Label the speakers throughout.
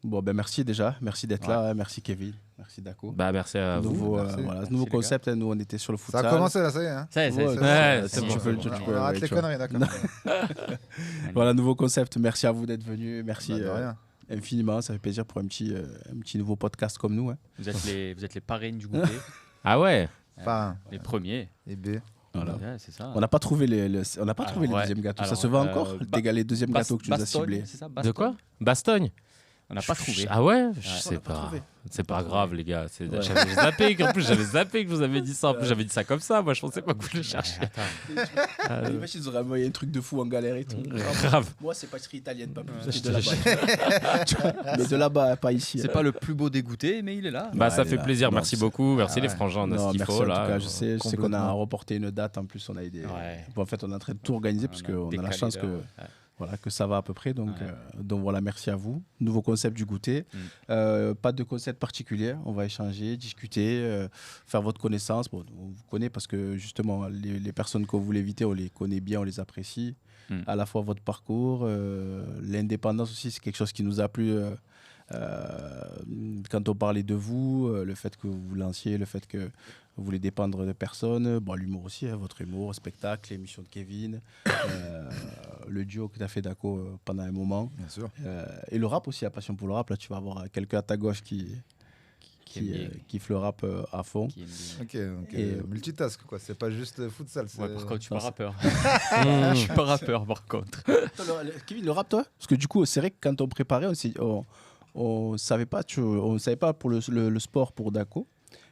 Speaker 1: Bon, ben merci déjà. Merci d'être là. Merci Kevin. Merci Dako.
Speaker 2: Bah, merci à vous.
Speaker 1: Nouveau,
Speaker 3: Merci.
Speaker 1: voilà,
Speaker 3: Merci,
Speaker 1: nouveau
Speaker 3: les
Speaker 1: concept. Nous, on était sur le
Speaker 3: Ça
Speaker 1: futsal.
Speaker 3: a commencé là, ça y est. Hein.
Speaker 4: Ça y est,
Speaker 1: Ouais,
Speaker 2: c'est
Speaker 1: si
Speaker 2: bon,
Speaker 1: tu veux,
Speaker 2: c'est bon.
Speaker 3: On arrête les conneries, d'accord.
Speaker 1: Voilà, nouveau concept. Merci à vous d'être venus. Merci
Speaker 3: Bah, de rien.
Speaker 1: infiniment. Ça fait plaisir pour un petit nouveau podcast comme nous. Hein.
Speaker 4: Vous êtes les parraines du goûter,
Speaker 2: Ah ouais.
Speaker 3: Enfin,
Speaker 4: les premiers.
Speaker 3: et B.
Speaker 1: Voilà.
Speaker 4: Ouais, c'est ça.
Speaker 1: On n'a pas trouvé les
Speaker 4: ouais.
Speaker 1: deuxièmes gâteaux. Ça
Speaker 4: Alors,
Speaker 1: se vend encore les deuxièmes
Speaker 4: Bas-
Speaker 1: gâteaux que tu nous as
Speaker 4: Bastogne,
Speaker 1: ciblés.
Speaker 4: c'est ça,
Speaker 2: De
Speaker 4: Bastogne.
Speaker 2: quoi Bastogne.
Speaker 4: On n'a pas trouvé.
Speaker 2: Ah ouais, je
Speaker 1: On
Speaker 2: sais
Speaker 1: n'a pas
Speaker 2: pas.
Speaker 1: trouvé.
Speaker 2: C'est pas grave, les gars.
Speaker 1: Ouais.
Speaker 2: J'avais zappé que vous avez dit ça. En plus, j'avais dit ça comme ça. Moi, je pensais pas que vous le cherchiez.
Speaker 1: Les vaches, ils auraient envoyé un truc de fou en galère et tout.
Speaker 2: Grave.
Speaker 1: Moi, c'est pâtisserie italienne, pas plus.
Speaker 2: Je
Speaker 1: C'est
Speaker 2: te-
Speaker 1: de là-bas. Mais de là-bas, pas ici.
Speaker 4: C'est pas le plus beau dégoûté, mais il est là.
Speaker 2: Bah, ça
Speaker 1: il est
Speaker 2: fait
Speaker 1: là.
Speaker 2: plaisir.
Speaker 1: Non,
Speaker 2: Merci
Speaker 1: c'est-
Speaker 2: beaucoup. Merci
Speaker 3: Ah
Speaker 2: les
Speaker 3: ouais.
Speaker 2: frangins. On a
Speaker 1: Non,
Speaker 2: ce qu'il
Speaker 1: merci
Speaker 2: faut
Speaker 1: en tout
Speaker 2: là.
Speaker 1: cas. Je sais qu'on a
Speaker 3: complètement.
Speaker 1: reporté une date. En plus, on a eu des.
Speaker 4: Ouais.
Speaker 1: Bon, en fait, on est en train de tout organiser parce qu'on a la chance que. Voilà, que ça va à peu près. Donc voilà, merci à vous. Nouveau concept du goûter. Pas de concept particulier. On va échanger, discuter, faire votre connaissance. Bon, on vous connaît parce que justement, les personnes que vous voulez éviter, on les connaît bien, on les apprécie. À la fois votre parcours, l'indépendance aussi, c'est quelque chose qui nous a plu. Quand on parlait de vous, le fait que vous lanciez, le fait que vous voulez dépendre de personne, bon, l'humour aussi, hein, votre humour, spectacle, l'émission de Kevin, le duo que tu as fait Dako pendant un moment.
Speaker 3: Bien sûr.
Speaker 1: Et le rap aussi, la passion pour le rap. Là, tu vas avoir quelqu'un à ta gauche qui kiffe le rap à fond.
Speaker 3: Ok, donc
Speaker 1: Et,
Speaker 3: multitask quoi, c'est pas juste futsal.
Speaker 4: Ouais, par contre, je suis
Speaker 1: Non,
Speaker 4: pas rappeur.
Speaker 2: Mmh.
Speaker 4: Je suis pas rappeur, par contre.
Speaker 1: Kevin, le rap, toi? Parce que du coup, c'est vrai que quand on préparait, on savait pas, on savait pas pour le sport pour Dako.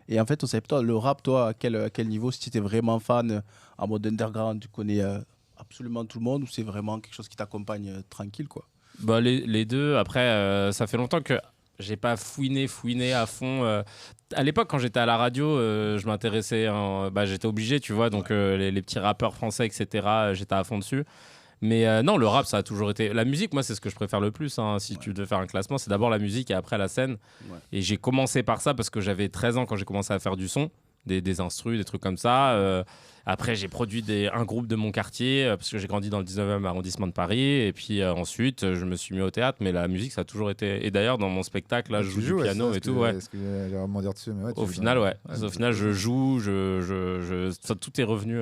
Speaker 1: Et en fait, on savait pas le rap, toi, à quel niveau, si tu étais vraiment fan en mode underground, tu connais absolument tout le monde, ou c'est vraiment quelque chose qui t'accompagne tranquille, quoi.
Speaker 2: Bah, les deux. Après, ça fait longtemps que j'ai pas fouiné à fond. À l'époque, quand j'étais à la radio, je m'intéressais. J'étais obligé, tu vois. Donc, les petits rappeurs français, etc., j'étais à fond dessus. Mais non, le rap, ça a toujours été. La musique, moi, c'est ce que je préfère le plus. Hein. Si tu devais faire un classement, c'est d'abord la musique et après la scène.
Speaker 1: Ouais.
Speaker 2: Et j'ai commencé par ça parce que j'avais 13 ans quand j'ai commencé à faire du son, des instrus, des trucs comme ça. Après, j'ai produit un groupe de mon quartier parce que j'ai grandi dans le 19e arrondissement de Paris. Et puis ensuite, je me suis mis au théâtre. Mais la musique, ça a toujours été. Et d'ailleurs, dans mon spectacle, là, je joue du piano et tout. Ouais.
Speaker 3: Est-ce que j'allais vraiment dire dessus, mais ouais,
Speaker 2: Au final, ouais. Au final, je joue, ça, tout est revenu.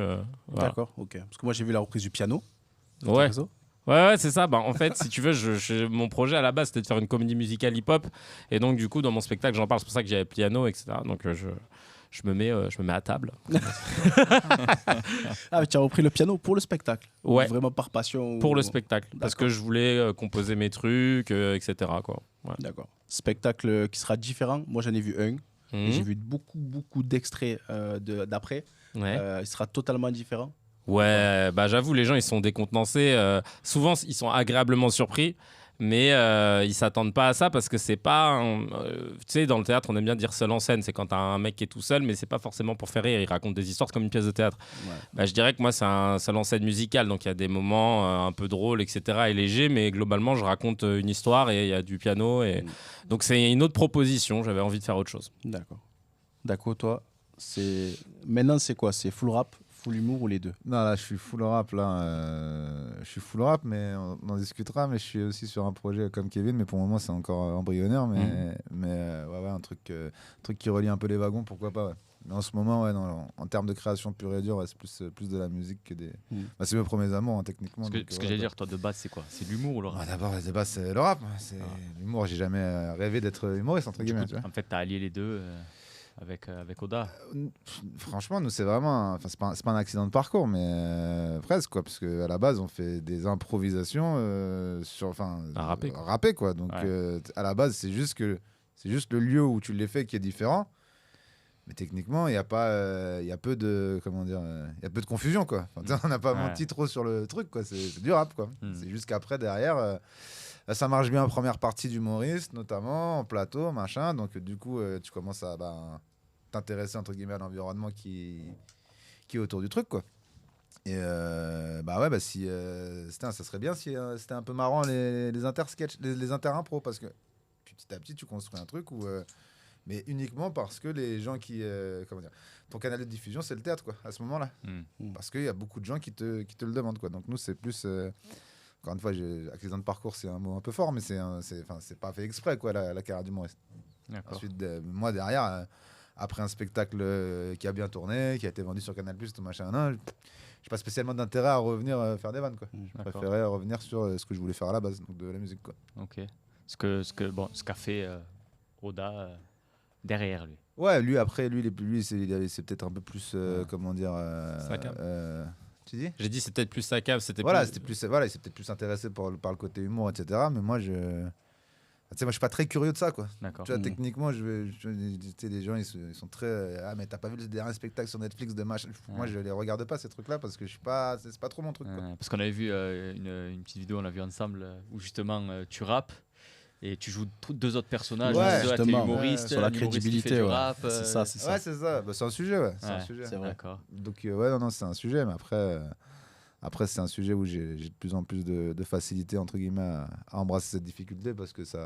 Speaker 2: Voilà.
Speaker 1: D'accord, ok. Parce que moi, j'ai vu la reprise du piano. sur tes
Speaker 2: Ouais.
Speaker 1: réseaux.
Speaker 2: Ouais, c'est ça. Bah, en fait, si tu veux, mon projet à la base, c'était de faire une comédie musicale hip-hop. Et donc, du coup, dans mon spectacle, j'en parle. C'est pour ça que j'avais piano, etc. Donc, je me mets à table.
Speaker 1: Ah, mais tu as repris le piano pour le spectacle.
Speaker 2: Ouais.
Speaker 1: Vraiment par passion.
Speaker 2: Pour
Speaker 1: ou-
Speaker 2: le spectacle. Parce que
Speaker 1: D'accord.
Speaker 2: je voulais composer mes trucs, etc. Quoi. Ouais.
Speaker 1: D'accord. Spectacle qui sera différent. Moi, j'en ai vu un. Et j'ai
Speaker 2: Mhm.
Speaker 1: vu beaucoup d'extraits d'après.
Speaker 2: Ouais.
Speaker 1: Il sera totalement différent.
Speaker 2: Ouais, bah j'avoue, les gens ils sont décontenancés. Souvent, ils sont agréablement surpris, mais ils s'attendent pas à ça parce que c'est pas. Tu sais, dans le théâtre, on aime bien dire seul en scène. C'est quand t'as un mec qui est tout seul, mais c'est pas forcément pour faire rire. Il raconte des histoires, c'est comme une pièce de théâtre.
Speaker 1: Ouais.
Speaker 2: Bah, je dirais que moi, c'est un seul en scène musical, donc il y a des moments un peu drôles, etc. et légers, mais globalement, je raconte une histoire et il y a du piano. Et... Donc c'est une autre proposition. J'avais envie de faire autre chose.
Speaker 1: D'accord. D'accord, toi, maintenant, c'est quoi? C'est full rap, full humour ou les deux?
Speaker 3: Non, là, je suis full rap, là. Je suis full rap, mais on en discutera. Mais je suis aussi sur un projet comme Kevin, mais pour le moment, c'est encore embryonnaire. Mais ouais, un truc qui relie un peu les wagons, pourquoi pas, ouais. Mais en ce moment, ouais, non, en termes de création pure et dure, ouais, c'est plus de la musique que des. Bah, c'est mes premiers amours, hein, techniquement.
Speaker 4: Ce que
Speaker 3: donc,
Speaker 4: j'allais
Speaker 3: ouais,
Speaker 4: dire, toi, de base, c'est quoi? C'est l'humour ou le rap?
Speaker 3: bah, d'abord, les débats, c'est le rap. C'est l'humour. J'ai jamais rêvé d'être humoriste, entre
Speaker 4: Du
Speaker 3: guillemets.
Speaker 4: coup,
Speaker 3: Tu vois.
Speaker 4: en fait, t'as allié les deux avec Oda.
Speaker 3: Franchement, nous, c'est vraiment. Enfin, c'est pas un accident de parcours, mais presque, quoi. Parce qu'à la base, on fait des improvisations rapper, quoi. Donc,
Speaker 4: Ouais.
Speaker 3: à la base, c'est juste le lieu où tu les fais qui est différent. Mais techniquement, il y a peu de confusion, quoi. Enfin, on n'a pas menti trop sur le truc, quoi. C'est du rap, quoi. C'est juste qu'après, derrière, ça marche bien en première partie d'humoriste, notamment en plateau, machin. Donc du coup, tu commences à t'intéresser entre guillemets à l'environnement qui est autour du truc, quoi. Et si ça serait bien si c'était un peu marrant les inter-sketch, les inter-impro, parce que petit à petit, tu construis un truc où mais uniquement parce que les gens ton canal de diffusion, c'est le théâtre, quoi, à ce moment-là. Parce qu'il y a beaucoup de gens qui te le demandent, quoi. Donc nous, c'est plus encore une fois, accident de parcours, c'est un mot un peu fort, mais c'est pas fait exprès, quoi, la carrière d'humoriste. Ensuite, moi, derrière, après un spectacle qui a bien tourné, qui a été vendu sur Canal+, tout machin, j'ai pas spécialement d'intérêt à revenir faire des vannes, quoi. Je préférais revenir sur ce que je voulais faire à la base, donc de la musique, quoi.
Speaker 4: Ok. Ce qu'a fait Oda derrière lui.
Speaker 3: Ouais, lui, après, c'est peut-être un peu plus, comment dire...
Speaker 2: Sa cam.
Speaker 3: Tu dis ?
Speaker 2: J'ai dit c'est peut-être plus sa cave,
Speaker 3: il s'est peut-être plus intéressé par le côté humour, etc. Mais moi, je suis pas très curieux de ça, quoi.
Speaker 4: D'accord.
Speaker 3: Tu vois, techniquement, les gens, ils sont très... Ah, mais t'as pas vu le dernier spectacle sur Netflix de machin ? Moi, je les regarde pas, ces trucs-là, parce que c'est pas trop mon truc, quoi.
Speaker 4: Parce qu'on avait vu une petite vidéo, on l'a vu ensemble, où justement tu rappes et tu joues deux autres personnages, t'es humoriste,
Speaker 1: sur la crédibilité,
Speaker 4: rap,
Speaker 1: c'est ça.
Speaker 3: Ouais, c'est ça. Bah, c'est un sujet, ouais.
Speaker 1: C'est vrai.
Speaker 4: D'accord.
Speaker 3: Donc, non, c'est un sujet, mais après, c'est un sujet où j'ai de plus en plus de facilité, entre guillemets, à embrasser cette difficulté parce que je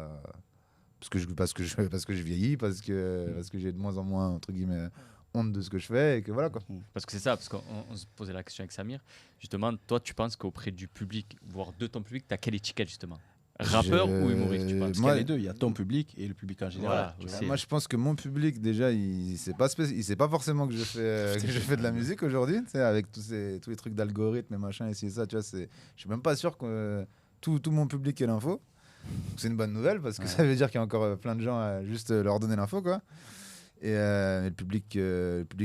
Speaker 3: vieillis, parce que j'ai de moins en moins, entre guillemets, honte de ce que je fais et que voilà, quoi.
Speaker 4: Parce que c'est ça, parce qu'on se posait la question avec Samir. Justement, toi, tu penses qu'auprès du public, voire de ton public, tu as quelle étiquette, justement ? Rappeur ou humoriste, tu penses ?
Speaker 1: Parce qu'il y a les deux, il y a ton public et le public en général.
Speaker 4: Voilà,
Speaker 3: moi, je pense que mon public, déjà, il sait pas forcément que je fais de la musique aujourd'hui, tu sais, avec tous les trucs d'algorithme et machin, et ça, tu vois, je suis même pas sûr que tout mon public ait l'info. C'est une bonne nouvelle parce que ça veut dire qu'il y a encore plein de gens à juste leur donner l'info, quoi. Et le public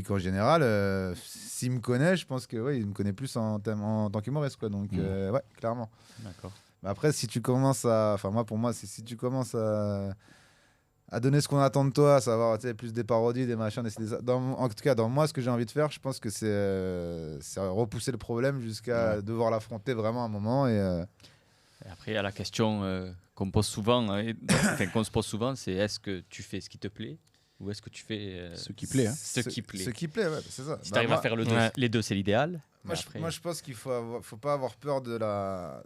Speaker 3: en général, s'il me connaît, je pense que il me connaît plus en tant qu'humoriste, quoi. Donc ouais, clairement.
Speaker 4: D'accord.
Speaker 3: Mais après, si tu commences pour moi, c'est si tu commences à donner ce qu'on attend de toi, à savoir, tu sais, plus des parodies, des machins, en tout cas, dans moi, ce que j'ai envie de faire, je pense que c'est repousser le problème jusqu'à devoir l'affronter vraiment à un moment. Et
Speaker 4: après, il y a la question qu'on pose souvent, qu'on se pose souvent, c'est est-ce que tu fais ce qui te plaît ou est-ce que tu fais
Speaker 1: ce qui plaît,
Speaker 3: ce qui plaît, ouais, c'est ça.
Speaker 4: Si tu arrives à faire les deux, c'est l'idéal.
Speaker 3: Moi, je pense qu'il faut pas avoir peur de la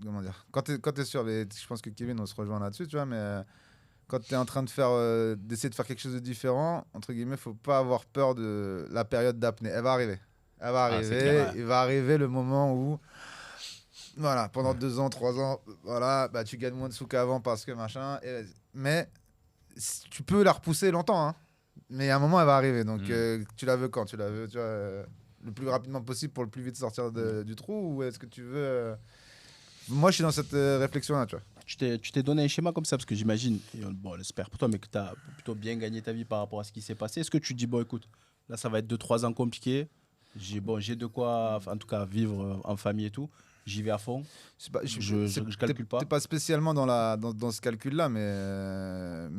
Speaker 3: comment dire, quand t'es sûr, mais je pense que Kevin, on se rejoint là-dessus, tu vois, mais quand t'es en train d'essayer de faire quelque chose de différent, entre guillemets, faut pas avoir peur de la période d'apnée. Elle va arriver. Il va arriver le moment où, voilà, pendant 2 ans, 3 ans, voilà, bah, tu gagnes moins de sous qu'avant parce que machin, mais tu peux la repousser longtemps, hein. Mais à un moment, elle va arriver, donc tu la veux quand ? Tu la veux, tu vois, le plus rapidement possible pour le plus vite sortir du trou, ou est-ce que tu veux... Moi, je suis dans cette réflexion-là, tu vois.
Speaker 1: Tu t'es donné un schéma comme ça, parce que j'imagine, bon, j'espère pour toi, mais que tu as plutôt bien gagné ta vie par rapport à ce qui s'est passé. Est-ce que tu te dis, bon, écoute, là, ça va être 2-3 ans compliqués, j'ai de quoi, en tout cas, vivre en famille et tout, j'y vais à fond, je calcule pas.
Speaker 3: T'es pas spécialement dans ce calcul-là, mais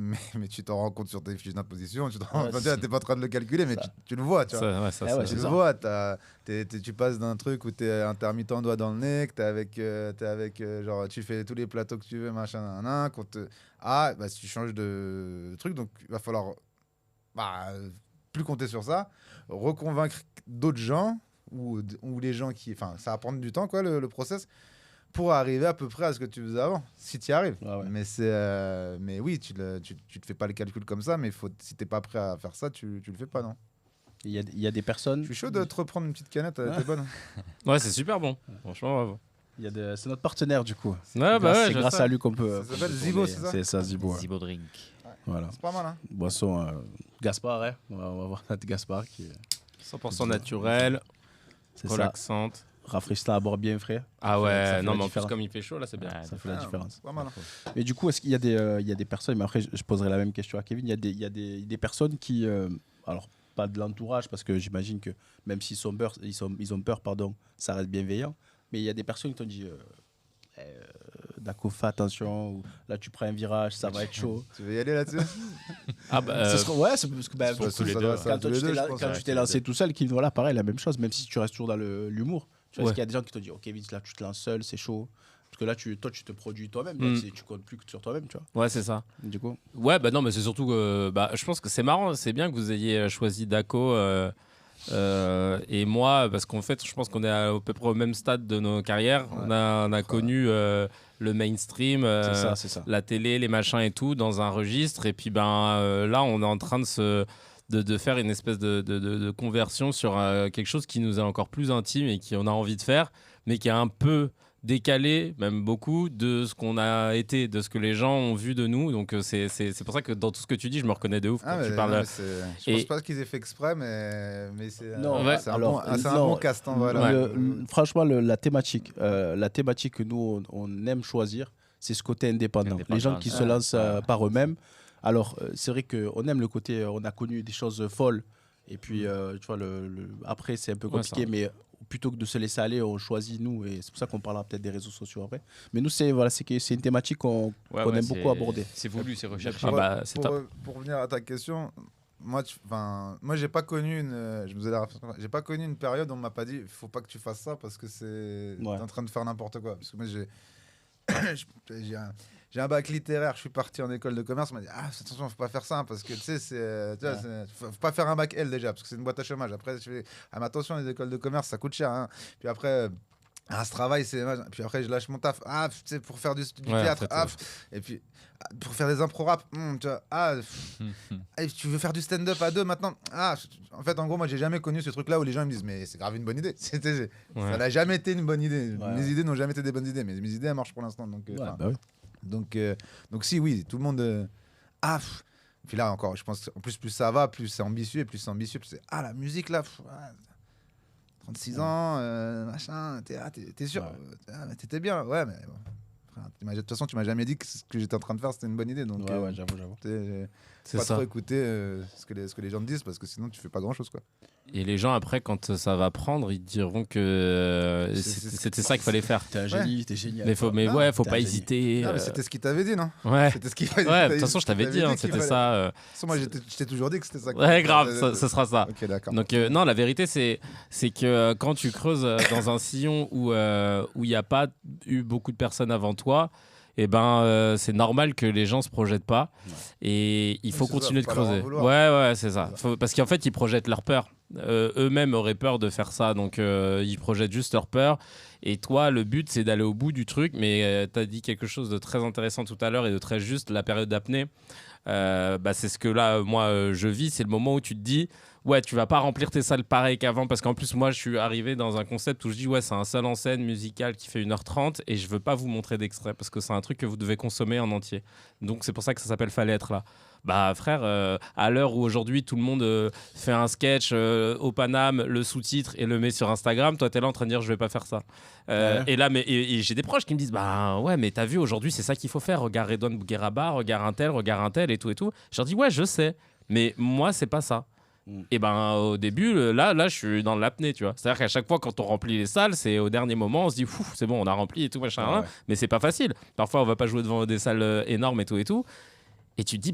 Speaker 3: tu t'en rends compte sur tes fiches d'imposition. T'es pas en train de le calculer, mais tu le vois. Tu vois. Tu le vois. Tu passes d'un truc où t'es intermittent doigt dans le nez, que t'es avec genre, tu fais tous les plateaux que tu veux, machin, si tu changes de truc, donc il va falloir plus compter sur ça, reconvaincre d'autres gens ou les gens qui... Enfin, ça va prendre du temps, quoi, le process, pour arriver à peu près à ce que tu faisais avant, si tu y arrives. Mais oui, tu te fais pas les calculs comme ça, mais si t'es pas prêt à faire ça, tu le fais pas, non.
Speaker 1: Il y a des personnes...
Speaker 3: Je suis chaud de te reprendre une petite canette, t'es bonne.
Speaker 2: Ouais, c'est super bon, franchement, bravo.
Speaker 1: C'est notre partenaire, du coup.
Speaker 2: C'est
Speaker 1: grâce à lui qu'on peut...
Speaker 3: Ça s'appelle Zibo, c'est ça ?
Speaker 1: C'est ça, Zibo.
Speaker 4: Zibo Drink.
Speaker 3: Ouais.
Speaker 1: Voilà.
Speaker 3: C'est pas mal, hein.
Speaker 1: Boisson Gaspard, hein. On va voir notre Gaspard qui est
Speaker 2: 100% naturel, relaxante.
Speaker 1: Rafraîchissant à boire bien frais.
Speaker 2: Ah ouais,
Speaker 1: ça fait
Speaker 2: non,
Speaker 1: la
Speaker 2: mais en plus,
Speaker 1: différence.
Speaker 2: comme il fait chaud, là, c'est bien.
Speaker 1: Ça fait la différence.
Speaker 3: Pas mal, hein.
Speaker 1: Mais du coup, est-ce qu'il y a des personnes, mais après, je poserai la même question à Kevin, il y a des personnes qui... alors, pas de l'entourage, parce que j'imagine que même s'ils ils ont peur, ça reste bienveillant, mais il y a des personnes qui t'ont dit... D'accord, fais attention, ou là tu prends un virage, ça va être chaud.
Speaker 3: Tu veux y aller là-dessus ?
Speaker 1: Ouais, c'est parce que
Speaker 4: tous les deux,
Speaker 1: quand tu t'es lancé tout seul, Kevin, voilà, pareil, la même chose, même si tu restes toujours dans l'humour. Tu vois, parce qu'il y a des gens qui te disent, ok, Kevin, là tu te lances seul, c'est chaud. Parce que là, toi, tu te produis toi-même, tu comptes plus que sur toi-même, tu vois.
Speaker 2: Ouais, c'est ça.
Speaker 1: Du coup.
Speaker 2: Ouais, bah non, mais c'est surtout que je pense que c'est marrant, c'est bien que vous ayez choisi Daco. Et moi, parce qu'en fait, je pense qu'on est à peu près au même stade de nos carrières. Ouais. On a connu le mainstream,
Speaker 1: c'est ça.
Speaker 2: la télé, les machins et tout, dans un registre. Et puis là, on est en train de faire une espèce de conversion sur quelque chose qui nous est encore plus intime et qu'on a envie de faire, mais qui est un peu décalé, même beaucoup, de ce qu'on a été, de ce que les gens ont vu de nous. Donc c'est pour ça que dans tout ce que tu dis, je me reconnais de ouf.
Speaker 3: Je pense pas qu'ils aient fait exprès, mais c'est un bon casting. Voilà.
Speaker 1: Franchement, la thématique que nous, on aime choisir, c'est ce côté indépendant. Les gens qui se lancent par eux-mêmes. Alors, c'est vrai qu'on aime le côté, on a connu des choses folles. Et puis, tu vois, après, c'est un peu compliqué, mais plutôt que de se laisser aller, on choisit nous. Et c'est pour ça qu'on parlera peut-être des réseaux sociaux après. Mais nous, c'est une thématique qu'on aime beaucoup aborder.
Speaker 4: C'est voulu, c'est recherché.
Speaker 3: Pour revenir à ta question, moi, j'ai pas connu j'ai pas connu une période où on m'a pas dit, faut pas que tu fasses ça parce que t'es en train de faire n'importe quoi. Parce que moi, j'ai un bac littéraire, je suis parti en école de commerce, on m'a dit attention, faut pas faire ça parce que tu sais faut pas faire un bac L déjà parce que c'est une boîte à chômage. Après je fais mais attention, les écoles de commerce ça coûte cher hein. Puis après ce travail c'est puis après je lâche mon taf tu sais pour faire du théâtre et puis pour faire des impro rap tu vois tu veux faire du stand-up à deux maintenant en fait en gros moi j'ai jamais connu ce truc là où les gens me disent mais c'est grave une bonne idée. Ça n'a jamais été une bonne idée. Mes idées n'ont jamais été des bonnes idées, mais mes idées elles marchent pour l'instant donc donc si oui tout le monde puis là encore je pense en plus ça va plus c'est ambitieux plus c'est la musique là 36 ans machin t'es sûr t'étais bien mais bon. De toute façon tu m'as jamais dit que ce que j'étais en train de faire c'était une bonne idée donc
Speaker 1: j'avoue
Speaker 3: c'est pas trop écouter ce que les gens te disent parce que sinon tu fais pas grand chose quoi.
Speaker 2: Et les gens après quand ça va prendre ils diront que c'était ça qu'il fallait faire.
Speaker 1: T'es un génie, t'es génial.
Speaker 2: Mais faut pas hésiter.
Speaker 3: Mais c'était ce qu'il t'avait dit non?
Speaker 2: C'était ce qu'il fallait. De toute façon je t'avais dit c'était ça.
Speaker 3: Moi je t'ai toujours dit que c'était ça.
Speaker 2: Ouais grave ce sera ça.
Speaker 3: Ok d'accord.
Speaker 2: Donc non la vérité c'est que quand tu creuses dans un sillon où il n'y a pas eu beaucoup de personnes avant toi. Et c'est normal que les gens se projettent pas et il faut continuer de creuser. Ouais, c'est ça. Parce qu'en fait, ils projettent leur peur. Eux-mêmes auraient peur de faire ça, donc ils projettent juste leur peur. Et toi, le but, c'est d'aller au bout du truc. Mais tu as dit quelque chose de très intéressant tout à l'heure et de très juste, la période d'apnée. C'est ce que là, moi, je vis. C'est le moment où tu te dis, ouais, tu vas pas remplir tes salles pareil qu'avant. Parce qu'en plus, moi, je suis arrivé dans un concept où je dis, ouais, c'est un seul en scène musical qui fait 1h30 et je veux pas vous montrer d'extrait parce que c'est un truc que vous devez consommer en entier. Donc, c'est pour ça que ça s'appelle Fallait être là. Bah, frère, à l'heure où aujourd'hui tout le monde fait un sketch au Paname, le sous-titre et le met sur Instagram, toi, t'es là en train de dire, je vais pas faire ça. Et là, et j'ai des proches qui me disent, bah ouais, mais t'as vu, aujourd'hui, c'est ça qu'il faut faire. Regarde Redouane Bougueraba, regarde un tel et tout et tout. Je leur dis, ouais, je sais, mais moi, c'est pas ça. Et au début, là, je suis dans l'apnée, tu vois. C'est-à-dire qu'à chaque fois, quand on remplit les salles, c'est au dernier moment, on se dit, c'est bon, on a rempli et tout, machin, mais c'est pas facile. Parfois, on va pas jouer devant des salles énormes et tout et tout. Et tu te dis,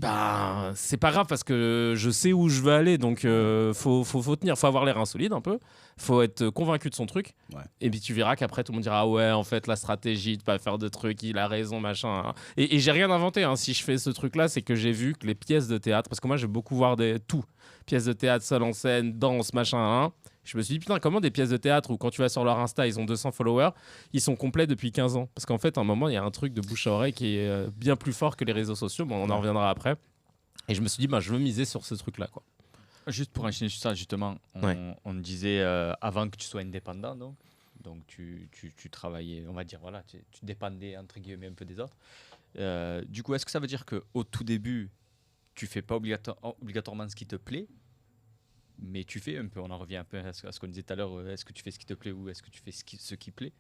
Speaker 2: c'est pas grave parce que je sais où je veux aller, donc faut tenir, faut avoir l'air insolide un peu, faut être convaincu de son truc. Et puis tu verras qu'après tout le monde dira, ouais, en fait, la stratégie de pas faire de trucs, il a raison, machin. Et j'ai rien inventé, hein. Si je fais ce truc-là, c'est que j'ai vu que les pièces de théâtre, parce que moi j'aime beaucoup voir tout, pièces de théâtre, seul en scène, danse, machin, Je me suis dit, putain, comment des pièces de théâtre où quand tu vas sur leur Insta, ils ont 200 followers, ils sont complets depuis 15 ans. Parce qu'en fait, à un moment, il y a un truc de bouche à oreille qui est bien plus fort que les réseaux sociaux. Bon, on en reviendra après. Et je me suis dit, je veux miser sur ce truc-là, quoi.
Speaker 4: Juste pour enchaîner sur ça, justement, on disait avant que tu sois indépendant, donc tu travaillais, on va dire, voilà, tu dépendais entre guillemets un peu des autres. Du coup, est-ce que ça veut dire qu'au tout début, tu fais pas obligatoirement ce qui te plaît, mais tu fais un peu, on en revient un peu à ce qu'on disait tout à l'heure, est-ce que tu fais ce qui te plaît ou est-ce que tu fais ce qui plaît?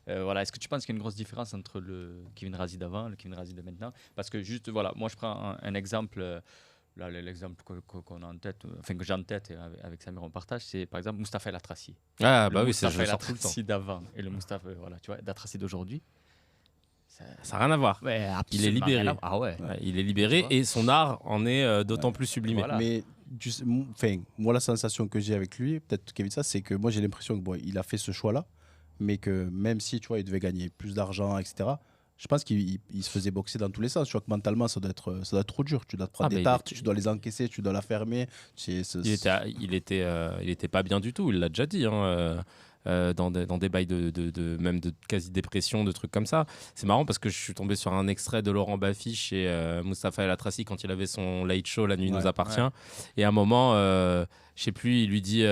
Speaker 4: Est-ce que tu penses qu'il y a une grosse différence entre le Kevin Razi d'avant et le Kevin Razi de maintenant? Parce que juste, voilà, moi je prends un exemple, là, l'exemple qu'on a en tête, enfin que j'ai en tête et avec Samir on partage, c'est par exemple Mustapha El Atrassi.
Speaker 2: Ah bah oui,
Speaker 4: c'est le Mustapha El Atrassi d'avant et le Mustapha, tu vois, d'Atrassi d'aujourd'hui.
Speaker 2: Ça n'a rien à voir.
Speaker 4: Ouais,
Speaker 2: il est libéré. Il est libéré et son art en est d'autant plus sublimé.
Speaker 1: Voilà. Mais moi, la sensation que j'ai avec lui, peut-être Kevin, c'est que moi j'ai l'impression que il a fait ce choix-là, mais que même si tu vois, il devait gagner plus d'argent, etc. Je pense qu'il se faisait boxer dans tous les sens. Je crois que mentalement, ça doit être trop dur. Tu dois te prendre des tartes, tu dois les encaisser, tu dois la fermer.
Speaker 2: Il était pas bien du tout. Il l'a déjà dit. dans des bails même de quasi-dépression, de trucs comme ça. C'est marrant parce que je suis tombé sur un extrait de Laurent Baffy chez Mustapha El Atrassi quand il avait son late show La Nuit nous appartient. Et à un moment, je sais plus, il lui dit,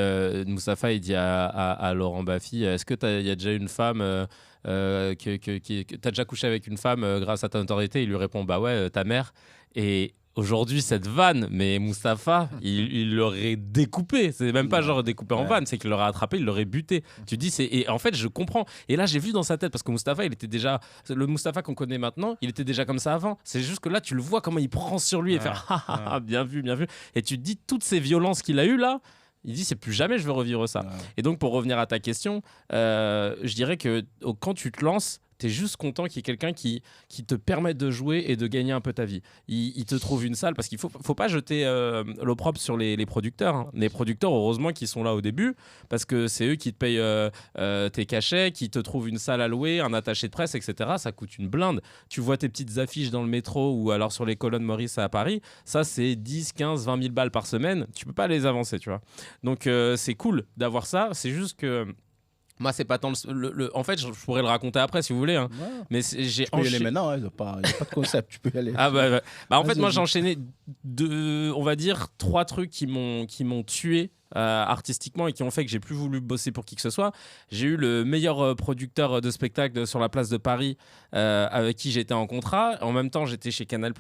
Speaker 2: Mustapha, il dit à Laurent Baffy, est-ce que il y a déjà une femme que t'as déjà couché avec une femme grâce à ta notoriété? Il lui répond, bah ouais, ta mère. Et aujourd'hui, cette vanne, mais Mustapha, il l'aurait découpé. C'est même pas genre découpé en vanne, c'est qu'il l'aurait attrapé, il l'aurait buté. Tu dis, et en fait, je comprends. Et là, j'ai vu dans sa tête, parce que Mustapha, il était déjà. Le Mustapha qu'on connaît maintenant, il était déjà comme ça avant. C'est juste que là, tu le vois comment il prend sur lui et faire bien vu, bien vu. Et tu te dis, toutes ces violences qu'il a eues là. Il dit, c'est plus jamais je veux revivre ça. Et donc, pour revenir à ta question, je dirais que quand tu te lances, t'es juste content qu'il y ait quelqu'un qui te permette de jouer et de gagner un peu ta vie. Il te trouve une salle, parce qu'il faut pas jeter l'opprobre sur les producteurs. Hein. Les producteurs, heureusement, qui sont là au début, parce que c'est eux qui te payent tes cachets, qui te trouvent une salle à louer, un attaché de presse, etc. Ça coûte une blinde. Tu vois tes petites affiches dans le métro ou alors sur les colonnes Maurice à Paris, ça c'est 10, 15, 20 000 balles par semaine. Tu peux pas les avancer, tu vois. Donc c'est cool d'avoir ça. C'est juste que moi, c'est pas tant en fait, je pourrais le raconter après si vous voulez. Hein. Mais j'ai
Speaker 1: tu peux y aller maintenant, il n'y a pas de concept, tu peux y aller.
Speaker 2: En fait, moi, j'ai enchaîné on va dire 3 trucs qui m'ont tué artistiquement et qui ont fait que j'ai plus voulu bosser pour qui que ce soit. J'ai eu le meilleur producteur de spectacle sur la place de Paris avec qui j'étais en contrat. En même temps, j'étais chez Canal+.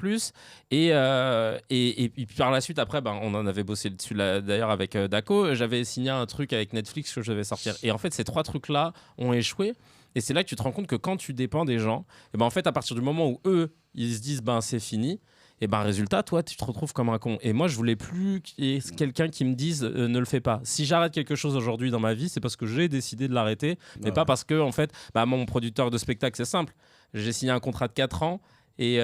Speaker 2: Et puis par la suite, après, on en avait bossé dessus d'ailleurs avec Daco. J'avais signé un truc avec Netflix que je devais sortir. Et en fait, ces 3 trucs-là ont échoué. Et c'est là que tu te rends compte que quand tu dépends des gens, et en fait, à partir du moment où eux, ils se disent c'est fini, et résultat, toi, tu te retrouves comme un con. Et moi, je voulais plus qu'il y ait quelqu'un qui me dise ne le fais pas. Si j'arrête quelque chose aujourd'hui dans ma vie, c'est parce que j'ai décidé de l'arrêter, mais pas parce que, en fait, mon producteur de spectacle, c'est simple. J'ai signé un contrat de 4 ans. Et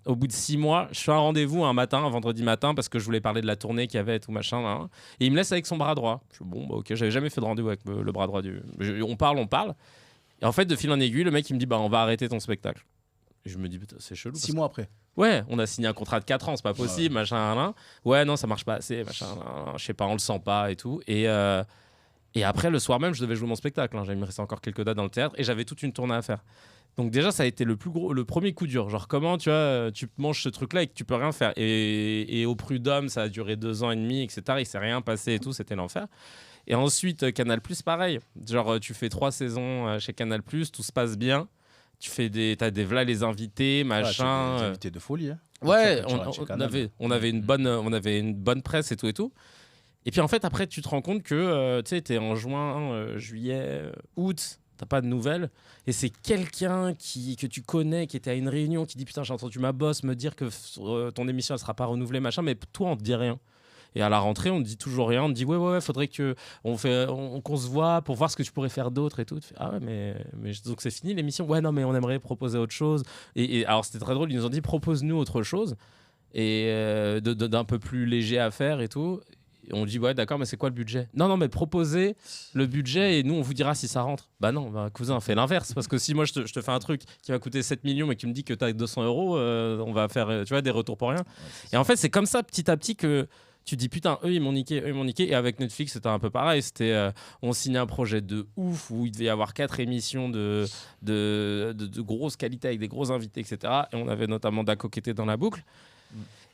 Speaker 2: au bout de 6 mois, je fais un rendez-vous un vendredi matin, parce que je voulais parler de la tournée qu'il y avait et tout machin. Là. Et il me laisse avec son bras droit. Je dis, ok, j'avais jamais fait de rendez-vous avec le bras droit on parle. Et en fait, de fil en aiguille, le mec, il me dit, on va arrêter ton spectacle. Et je me dis, putain, c'est chelou.
Speaker 1: 6 mois après.
Speaker 2: Ouais, on a signé un contrat de 4 ans, c'est pas possible, machin. Ouais, non, ça marche pas assez, machin. Je sais pas, on le sent pas et tout. Et après, le soir même, je devais jouer mon spectacle. Il me restait encore quelques dates dans le théâtre et j'avais toute une tournée à faire. Donc déjà, ça a été le premier coup dur. Genre, comment tu manges ce truc-là et que tu peux rien faire. Et au Prud'homme, ça a duré 2 ans et demi, etc. Il s'est rien passé et tout, c'était l'enfer. Et ensuite, Canal+, pareil. Genre, tu fais 3 saisons chez Canal+, tout se passe bien. T'as des v'là les invités, machin.
Speaker 1: Des invités de folie. Hein.
Speaker 2: Ouais, on avait une bonne presse et tout. Et puis en fait, après, tu te rends compte que t'es en juin, juillet, août, t'as pas de nouvelles. Et c'est quelqu'un que tu connais, qui était à une réunion, qui dit putain, j'ai entendu ma boss me dire que ton émission elle sera pas renouvelée, machin, mais toi, on te dit rien. Et à la rentrée, on ne dit toujours rien. On te dit ouais, faudrait qu'on se voit pour voir ce que tu pourrais faire d'autre et tout. Tu fais, ah ouais, mais donc c'est fini l'émission. Ouais, non, mais on aimerait proposer autre chose. Et alors c'était très drôle. Ils nous ont dit propose-nous autre chose et d'un peu plus léger à faire et tout. Et on dit ouais, d'accord, mais c'est quoi le budget? Non, mais proposez le budget et nous on vous dira si ça rentre. Bah non, cousin, fais l'inverse. Parce que si moi je te fais un truc qui va coûter 7 millions et que tu me dis que tu as 200 €, on va faire des retours pour rien. Et en fait, c'est comme ça petit à petit que tu dis putain, eux ils m'ont niqué. Et avec Netflix, c'était un peu pareil. C'était, on signait un projet de ouf où il devait y avoir 4 émissions de grosse qualité avec des gros invités, etc. Et on avait notamment Daco qui était dans la boucle.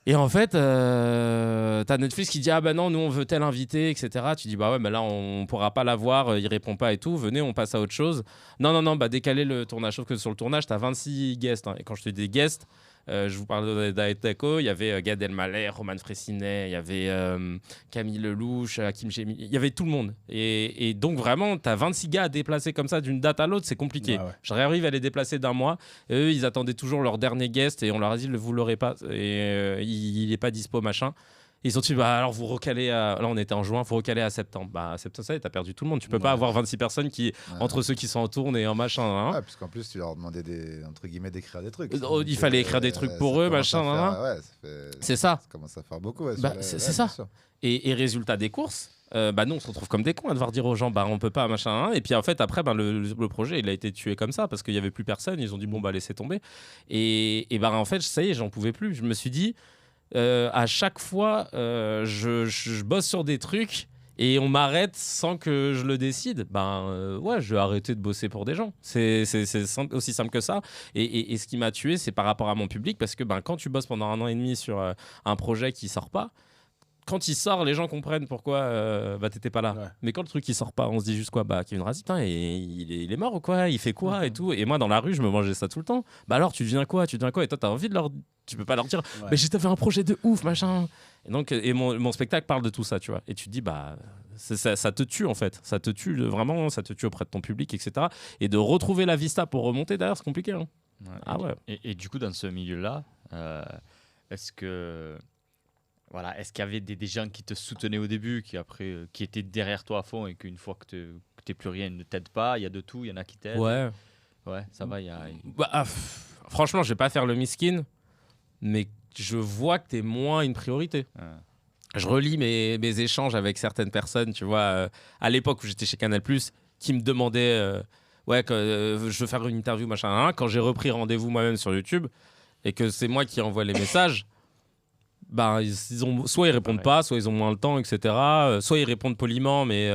Speaker 2: Et en fait, t'as Netflix qui dit ah bah non, nous on veut tel invité, etc. Tu dis bah ouais, mais là on pourra pas l'avoir, il répond pas et tout. Venez, on passe à autre chose. Non, décaler le tournage. Sauf que sur le tournage, t'as 26 guests. Hein. Et quand je te dis guests, je vous parle d'Aetako, il y avait Gad Elmaleh, Roman Frécinet, il y avait Camille Lelouch, Hakim Gémi, il y avait tout le monde. Et donc vraiment, tu as 26 gars à déplacer comme ça d'une date à l'autre, c'est compliqué. Ouais. J'arrive à les déplacer d'un mois. Et eux, ils attendaient toujours leur dernier guest et on leur a dit, vous l'aurez pas. Et il est pas dispo, machin. Ils ont dit, alors vous recalez là on était en juin, vous recalez à septembre. Septembre, ça y est, t'as perdu tout le monde. Tu peux pas avoir 26 personnes entre ceux qui sont en tourne et en machin. Hein.
Speaker 3: Ouais, puisqu'en plus, tu leur demandais entre guillemets d'écrire des trucs.
Speaker 2: Il fallait écrire des trucs pour eux, machin. C'est ça.
Speaker 3: Ça commence à faire beaucoup.
Speaker 2: C'est ça. Et résultat des courses, nous on se retrouve comme des cons à devoir dire aux gens, on peut pas, machin. Et puis en fait, après, le projet, il a été tué comme ça parce qu'il y avait plus personne. Ils ont dit, laissez tomber. Et en fait, ça y est, j'en pouvais plus. Je me suis dit, à chaque fois, je bosse sur des trucs et on m'arrête sans que je le décide, ouais, je vais arrêter de bosser pour des gens. C'est aussi simple que ça. Et ce qui m'a tué, c'est par rapport à mon public, parce que quand tu bosses pendant 1 an et demi sur un projet qui sort pas, quand il sort, les gens comprennent pourquoi t'étais pas là. Ouais. Mais quand le truc il sort pas, on se dit juste quoi, Kevin Razi, il est mort ou quoi, il fait quoi et tout. Et moi dans la rue, je me mangeais ça tout le temps. Alors tu deviens quoi, et toi t'as envie de leur, tu peux pas leur dire, mais j'ai fait un projet de ouf machin. Et donc mon spectacle parle de tout ça, tu vois. Et tu te dis ça te tue en fait, ça te tue vraiment, ça te tue auprès de ton public, etc. Et de retrouver la vista pour remonter derrière, c'est compliqué. Hein.
Speaker 4: Ouais. Ah ouais. Et du coup dans ce milieu-là, est-ce qu'il y avait des gens qui te soutenaient au début, qui étaient derrière toi à fond, et qu'une fois que tu n'es plus rien, ils ne t'aident pas? Il y a de tout, il y en a qui t'aident.
Speaker 2: Ouais,
Speaker 4: ça va.
Speaker 2: Franchement, je vais pas faire le miskin, mais je vois que tu es moins une priorité. Je relis mes échanges avec certaines personnes, tu vois, à l'époque où j'étais chez Canal+, qui me demandaient je veux faire une interview, machin. Quand j'ai repris rendez-vous moi-même sur YouTube, et que c'est moi qui envoie les messages, soit ils répondent pas, soit ils ont moins le temps, etc. Soit ils répondent poliment, mais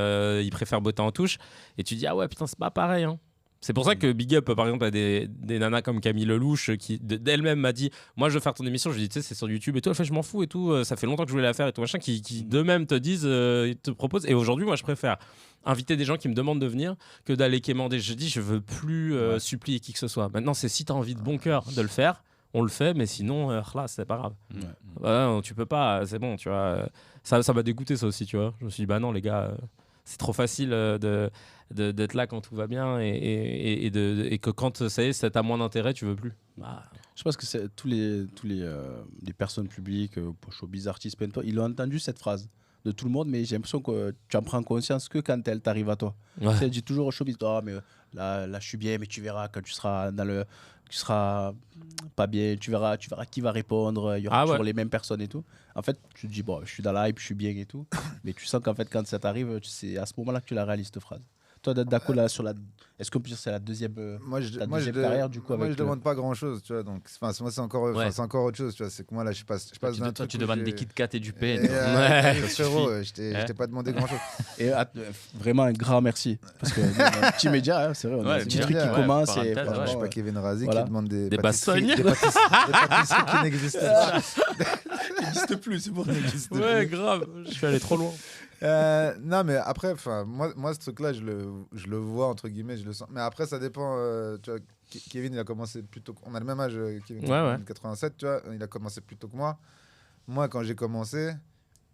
Speaker 2: ils préfèrent botter en touche. Et tu dis, ah ouais, putain, c'est pas pareil. Hein. C'est pour ça que big up, par exemple, à des nanas comme Camille Lelouch, qui d'elle-même m'a dit, moi, je veux faire ton émission. Je lui ai dit, tu sais, c'est sur YouTube et tout. Elle fait, je m'en fous et tout. Ça fait longtemps que je voulais la faire et tout, machin, qui d'eux-mêmes te disent, ils te proposent. Et aujourd'hui, moi, je préfère inviter des gens qui me demandent de venir que d'aller quémander. Je dis, je veux plus supplier qui que ce soit. Maintenant, c'est si tu as envie de bon cœur de le faire, on le fait, mais sinon, là, c'est pas grave. Ouais. Tu peux pas, c'est bon, tu vois. Ça m'a dégoûté, ça aussi, tu vois. Je me suis dit, non, les gars, c'est trop facile d'être là quand tout va bien et que quand ça y est, c'est à moins d'intérêt, tu veux plus.
Speaker 1: Je pense que c'est tous les personnes publiques, showbiz, artistes, ils ont entendu cette phrase de tout le monde, mais j'ai l'impression que tu en prends conscience que quand elle t'arrive à toi. Ouais. Tu sais, dis toujours au showbiz, mais là, je suis bien, mais tu verras quand tu seras tu seras pas bien, tu verras qui va répondre, il y aura toujours les mêmes personnes et tout. En fait, tu te dis, je suis dans la hype, je suis bien et tout. Mais tu sens qu'en fait, quand ça t'arrive, c'est à ce moment-là que tu la réalises, cette phrase. Toi, Dako, là, est-ce qu'on peut dire que c'est la deuxième, carrière, du coup?
Speaker 3: Moi, je demande pas grand-chose, tu vois. Donc, moi, c'est encore autre chose, tu vois. C'est que moi, là, je passe d'un truc.
Speaker 4: Toi, tu demandes des Kit Kat et du pain.
Speaker 3: Frérot, je t'ai pas demandé grand-chose.
Speaker 1: Et vraiment, un grand merci. Parce que petit média, c'est vrai, on a un petit truc qui commence.
Speaker 3: Je suis pas Kevin Razi qui demande des
Speaker 2: pâtisseries
Speaker 3: qui n'existent pas.
Speaker 1: Qui n'existent plus, c'est bon.
Speaker 2: Ouais, grave. Je suis allé trop loin.
Speaker 3: Non, mais après, moi ce truc-là, je le vois, entre guillemets, je le sens. Mais après, ça dépend. Tu vois, Kevin, il a commencé plus tôt. On a le même âge, Kevin, 87, tu vois. Il a commencé plus tôt que moi. Moi, quand j'ai commencé,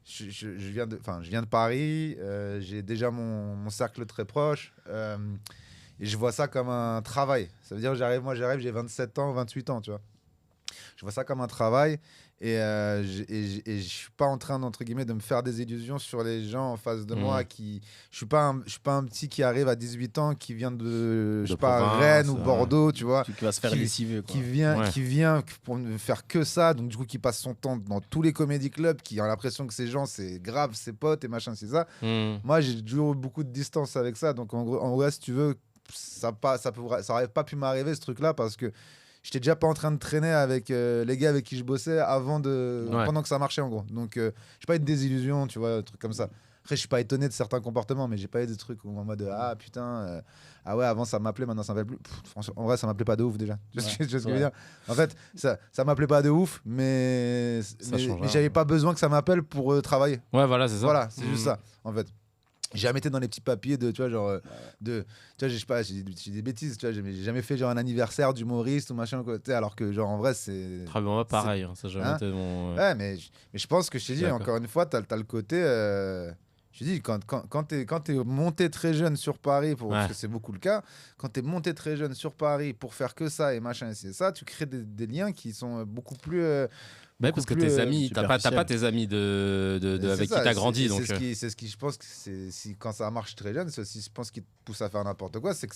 Speaker 3: je viens de Paris. J'ai déjà mon cercle très proche. Et je vois ça comme un travail. Ça veut dire, j'arrive, j'ai 27 ans, 28 ans, tu vois. Je vois ça comme un travail. Et je suis pas en train, entre guillemets, de me faire des illusions sur les gens en face de moi. Je suis pas un petit qui arrive à 18 ans, qui vient de je sais pas, Rennes ou Bordeaux, tu vois.
Speaker 1: Qui va se faire lessiver, quoi.
Speaker 3: Qui vient pour ne faire que ça. Donc, du coup, qui passe son temps dans tous les comédie clubs, qui a l'impression que ces gens, c'est grave, ses potes et machin, c'est ça. Moi, j'ai toujours eu beaucoup de distance avec ça. Donc, en gros, si tu veux, ça aurait pas pu m'arriver, ce truc-là, parce que j'étais déjà pas en train de traîner avec les gars avec qui je bossais pendant que ça marchait, en gros. Donc, j'ai pas eu de désillusion, tu vois, un truc comme ça. Après, je suis pas étonné de certains comportements, mais j'ai pas eu des trucs en mode ah putain, ah ouais, avant ça m'appelait, maintenant ça m'appelle plus. Franchement, en vrai, ça m'appelait pas de ouf déjà. Tu vois ce que je veux dire ? En fait, ça m'appelait pas de ouf, mais j'avais pas besoin que ça m'appelle pour travailler.
Speaker 2: Ouais, voilà, c'est ça.
Speaker 3: Voilà, c'est juste ça, en fait. J'ai jamais été dans les petits papiers de, tu vois, genre, tu vois, je sais pas, j'ai des bêtises, tu vois, j'ai jamais fait genre un anniversaire d'humoriste ou machin, quoi, alors que, genre, en vrai, c'est.
Speaker 2: Très bien, pareil, ça j'ai jamais été mon.
Speaker 3: Ouais, mais je pense que je t'ai dit, encore une fois, t'as le côté. Je te dis, quand t'es monté très jeune sur Paris, parce que c'est beaucoup le cas, quand t'es monté très jeune sur Paris pour faire que ça et machin, et c'est ça, tu crées des liens qui sont beaucoup plus.
Speaker 2: Parce que tes amis, t'as pas tes amis avec qui t'as grandi.
Speaker 3: C'est ce qui, je pense, que quand ça marche très jeune, c'est aussi, je pense, qui te pousse à faire n'importe quoi, c'est que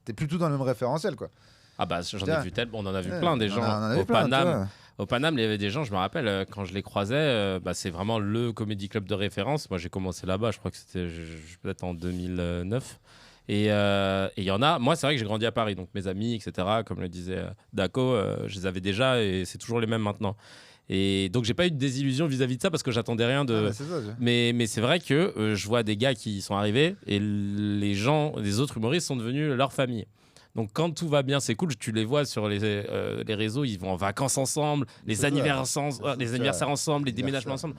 Speaker 3: t'es plus tout dans le même référentiel, quoi.
Speaker 2: Ah bah j'en ai vu tellement, on en a vu plein des gens au Paname. Au Paname, il y avait des gens, je me rappelle, quand je les croisais, c'est vraiment le comédie club de référence. Moi, j'ai commencé là-bas, je crois que c'était peut-être en 2009. Et il y en a, moi c'est vrai que j'ai grandi à Paris, donc mes amis, etc., comme le disait Dako, je les avais déjà et c'est toujours les mêmes maintenant. Et donc j'ai pas eu de désillusion vis-à-vis de ça parce que j'attendais rien de.
Speaker 3: c'est ça,
Speaker 2: Mais c'est vrai que je vois des gars qui sont arrivés et les autres humoristes sont devenus leur famille. Donc quand tout va bien, c'est cool. Tu les vois sur les réseaux, ils vont en vacances ensemble, les anniversaires ensemble, les déménagements ensemble.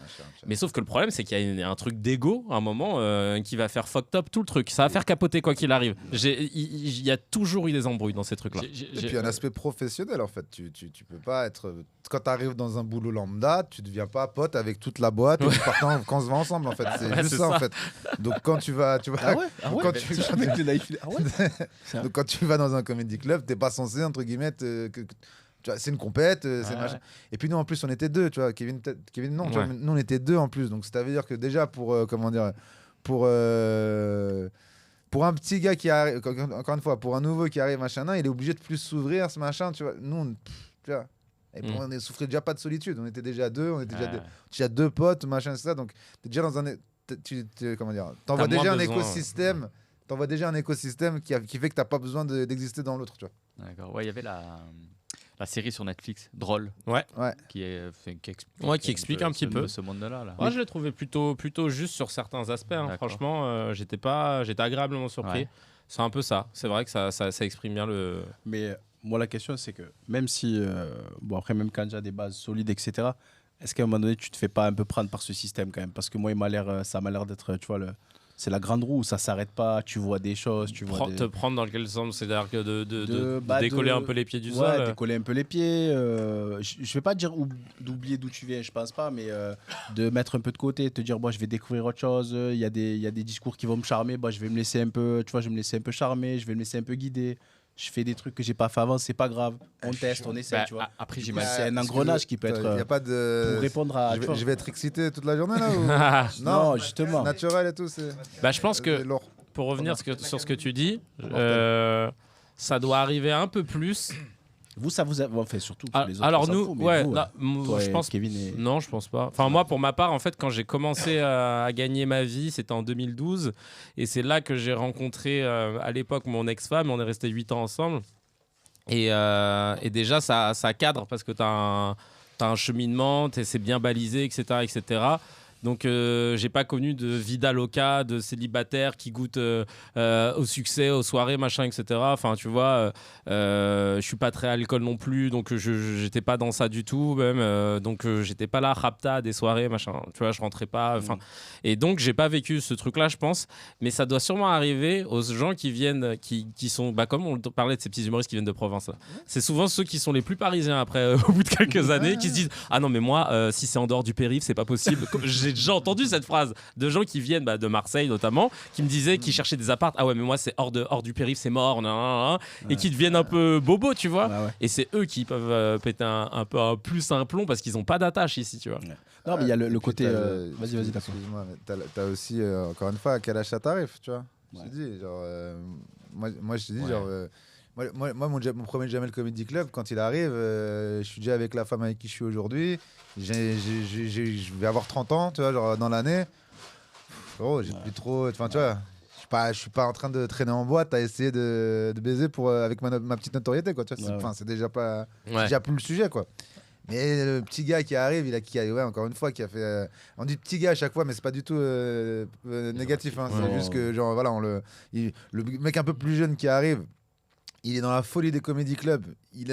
Speaker 2: Mais sauf que le problème, c'est qu'il y a un truc d'ego à un moment qui va faire fucked up tout le truc. Ça va faire capoter quoi qu'il arrive. Il y a toujours eu des embrouilles dans ces trucs-là.
Speaker 3: Et puis un aspect professionnel en fait. Tu peux pas être. Quand tu arrives dans un boulot lambda, tu deviens pas pote avec toute la boîte et quand on se va ensemble en fait. C'est juste ça en fait. Donc quand tu vas.
Speaker 1: Ah ouais.
Speaker 3: Donc quand tu vas dans un comedy club, t'es pas censé entre guillemets tu vois, c'est une compète, c'est machin. Et puis nous en plus on était deux, tu vois. Kevin non, tu vois, nous on était deux en plus. Donc ça veut dire que déjà pour pour un petit gars qui arrive, encore une fois, pour un nouveau qui arrive machin, il est obligé de plus s'ouvrir ce machin, tu vois. Nous tu vois. Et on souffrait déjà pas de solitude, on était déjà deux, on était déjà deux potes, machin, c'est ça. Donc t'es déjà dans un t'envoies déjà un écosystème. T'envoies déjà un écosystème qui fait que t'as pas besoin d'exister dans l'autre, tu vois.
Speaker 4: D'accord. Ouais, il y avait la série sur Netflix, Drôle.
Speaker 2: Ouais.
Speaker 4: Qui
Speaker 2: explique un petit peu
Speaker 4: ce monde-là. Là.
Speaker 2: Moi, je l'ai trouvé plutôt juste sur certains aspects. Hein. Franchement, j'étais agréablement surpris. Ouais. C'est un peu ça. C'est vrai que ça exprime bien le.
Speaker 1: Mais moi, la question, c'est que même si, après, même quand j'ai des bases solides, etc., est-ce qu'à un moment donné, tu te fais pas un peu prendre par ce système quand même? Parce que moi, ça m'a l'air d'être, tu vois, c'est la grande roue, ça s'arrête pas, tu vois des choses,
Speaker 2: te prendre dans quel sens? C'est-à-dire que de décoller un peu les pieds du sol.
Speaker 1: Ouais, décoller un peu les pieds. Je vais pas dire d'oublier d'où tu viens, je pense pas, mais de mettre un peu de côté, te dire, je vais découvrir autre chose. Il y a des discours qui vont me charmer, je vais me laisser un peu, tu vois, je vais me laisser un peu charmer, je vais me laisser un peu guider. Je fais des trucs que j'ai pas fait avant, c'est pas grave. On teste, on essaie, tu vois.
Speaker 4: Après,
Speaker 1: c'est un engrenage qui peut être.
Speaker 3: Y a pas de.
Speaker 1: Pour répondre à.
Speaker 3: Je vais être excité toute la journée là ou...
Speaker 1: Non, justement.
Speaker 3: Naturel et tout, c'est.
Speaker 2: Je pense que pour revenir sur ce que tu dis, ça doit arriver un peu plus.
Speaker 1: Vous, ça vous a fait surtout les autres.
Speaker 2: Alors nous,
Speaker 1: je pense
Speaker 2: Kevin non, je pense pas. Enfin moi, pour ma part, en fait, quand j'ai commencé à gagner ma vie, c'était en 2012, et c'est là que j'ai rencontré à l'époque mon ex-femme. On est resté 8 ans ensemble, et déjà ça cadre parce que t'as un cheminement, c'est bien balisé, etc., etc. Donc, j'ai pas connu de vida loca, de célibataire qui goûte au succès, aux soirées, machin, etc. Enfin, tu vois, je suis pas très alcool non plus, donc j'étais pas dans ça du tout, même. Donc, j'étais pas là, rapta, des soirées, machin. Tu vois, je rentrais pas. Et donc, j'ai pas vécu ce truc-là, je pense. Mais ça doit sûrement arriver aux gens qui viennent, qui sont, comme on parlait de ces petits humoristes qui viennent de province. Là. C'est souvent ceux qui sont les plus parisiens après, au bout de quelques années, qui se disent ah non mais moi, si c'est en dehors du périph', c'est pas possible. J'ai déjà entendu cette phrase de gens qui viennent de Marseille notamment, qui me disaient qu'ils cherchaient des apparts. Ah ouais, mais moi c'est hors du périph', c'est mort, et qui deviennent un peu bobos, tu vois. Et c'est eux qui peuvent péter un peu plus un plomb parce qu'ils ont pas d'attache ici, tu vois.
Speaker 1: Non, mais il y a le côté. Vas-y,
Speaker 3: excuse-moi, mais t'as aussi, encore une fois, à quel âge ça t'arrive, tu vois. Je te dis, genre, moi je te dis, genre. Moi, mon premier Jamel Comedy Club, quand il arrive, je suis déjà avec la femme avec qui je suis aujourd'hui. Je vais avoir 30 ans, tu vois, genre dans l'année. J'ai plus trop. Enfin, tu vois, je suis pas en train de traîner en boîte à essayer de baiser avec ma petite notoriété, quoi. Tu vois, c'est déjà pas. C'est déjà plus le sujet, quoi. Mais le petit gars qui arrive, encore une fois, qui a fait. On dit petit gars à chaque fois, mais c'est pas du tout négatif. Hein. C'est juste que, genre, voilà, le mec un peu plus jeune qui arrive. Il est dans la folie des comédie clubs. Il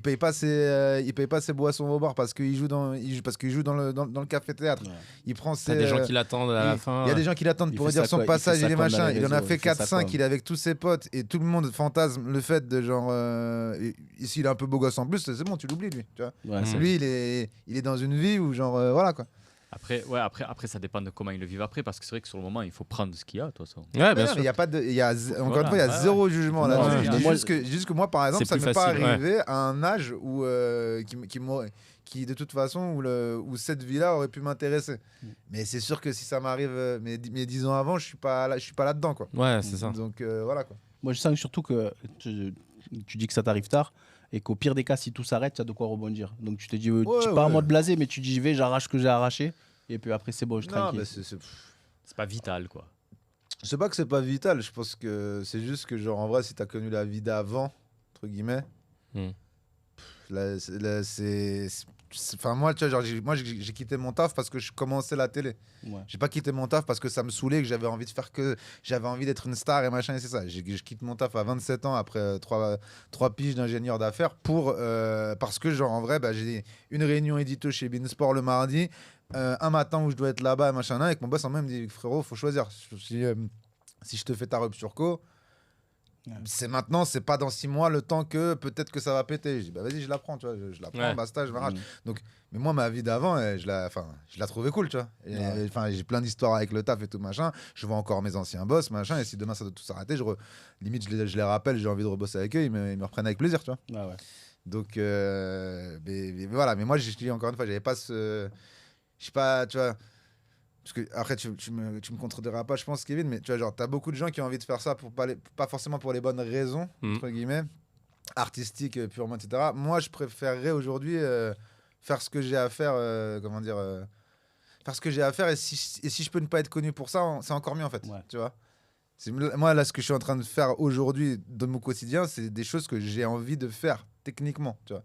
Speaker 3: paye pas ses boissons au bar parce qu'il joue dans le café théâtre. Il prend ses.
Speaker 2: T'as des gens qui l'attendent à la fin.
Speaker 3: Il y a des gens qui l'attendent pour dire son passage et les machins. Il en a fait 4-5. Il est avec tous ses potes et tout le monde fantasme le fait de genre. Ici il est un peu beau gosse en plus, c'est bon, tu l'oublies lui. Tu vois. Lui il est dans une vie où genre voilà quoi.
Speaker 4: Après, ça dépend de comment ils le vivent après, parce que c'est vrai que sur le moment, il faut prendre ce qu'il y a, toi, ça.
Speaker 2: Ouais, bien sûr.
Speaker 3: Il y a pas de, encore une fois, il y a zéro jugement là. Juste que moi, par exemple, ça ne m'est pas arrivé à un âge où qui de toute façon où cette vie-là aurait pu m'intéresser. Mais c'est sûr que si ça m'arrive, mes 10 ans avant, je suis pas là-dedans, quoi.
Speaker 2: Ouais, c'est ça.
Speaker 3: Donc voilà quoi.
Speaker 1: Moi, je sens surtout que tu dis que ça t'arrive tard. Et qu'au pire des cas, si tout s'arrête, tu as de quoi rebondir. Donc tu te dis, tu es pas en mode blasé, mais tu dis, j'arrache ce que j'ai arraché. Et puis après, c'est bon, je tranquille.
Speaker 4: C'est pas vital, quoi.
Speaker 3: Je sais pas que c'est pas vital. Je pense que c'est juste que, genre, en vrai, si tu as connu la vie d'avant, entre guillemets, Enfin, moi, tu vois, genre, j'ai quitté mon taf parce que je commençais la télé. Ouais. J'ai pas quitté mon taf parce que ça me saoulait, que j'avais envie de faire que. J'avais envie d'être une star et machin, et c'est ça. Je quitte mon taf à 27 ans après 3 piges d'ingénieur d'affaires parce que, genre, en vrai, bah, j'ai une réunion édito chez Beansport le mardi, un matin où je dois être là-bas, machin, et que mon boss en même me dit frérot, faut choisir. Si je te fais ta rupture co. C'est maintenant, c'est pas dans 6 mois le temps que peut-être que ça va péter. Je dis bah vas-y, je la prends, tu vois, je la prends, basta, je m'arrache. Donc, mais moi ma vie d'avant, je la trouvais cool, tu vois. Enfin, j'ai plein d'histoires avec le taf et tout machin. Je vois encore mes anciens boss, machin. Et si demain ça doit tout s'arrêter, limite je les rappelle, j'ai envie de rebosser avec eux, ils me reprennent avec plaisir, tu vois.
Speaker 1: Ah ouais.
Speaker 3: Donc mais voilà, mais moi je dis encore une fois, j'avais pas ce, je sais pas, tu vois. Parce que après tu me contrediras pas, je pense, Kevin, mais tu vois, genre t'as beaucoup de gens qui ont envie de faire ça pour pas forcément pour les bonnes raisons, entre guillemets, artistiques purement, etc. Moi je préférerais aujourd'hui faire ce que j'ai à faire, faire ce que j'ai à faire, et si je peux ne pas être connu pour ça, c'est encore mieux en fait, tu vois. Moi là, ce que je suis en train de faire aujourd'hui dans mon quotidien, c'est des choses que j'ai envie de faire techniquement, tu vois.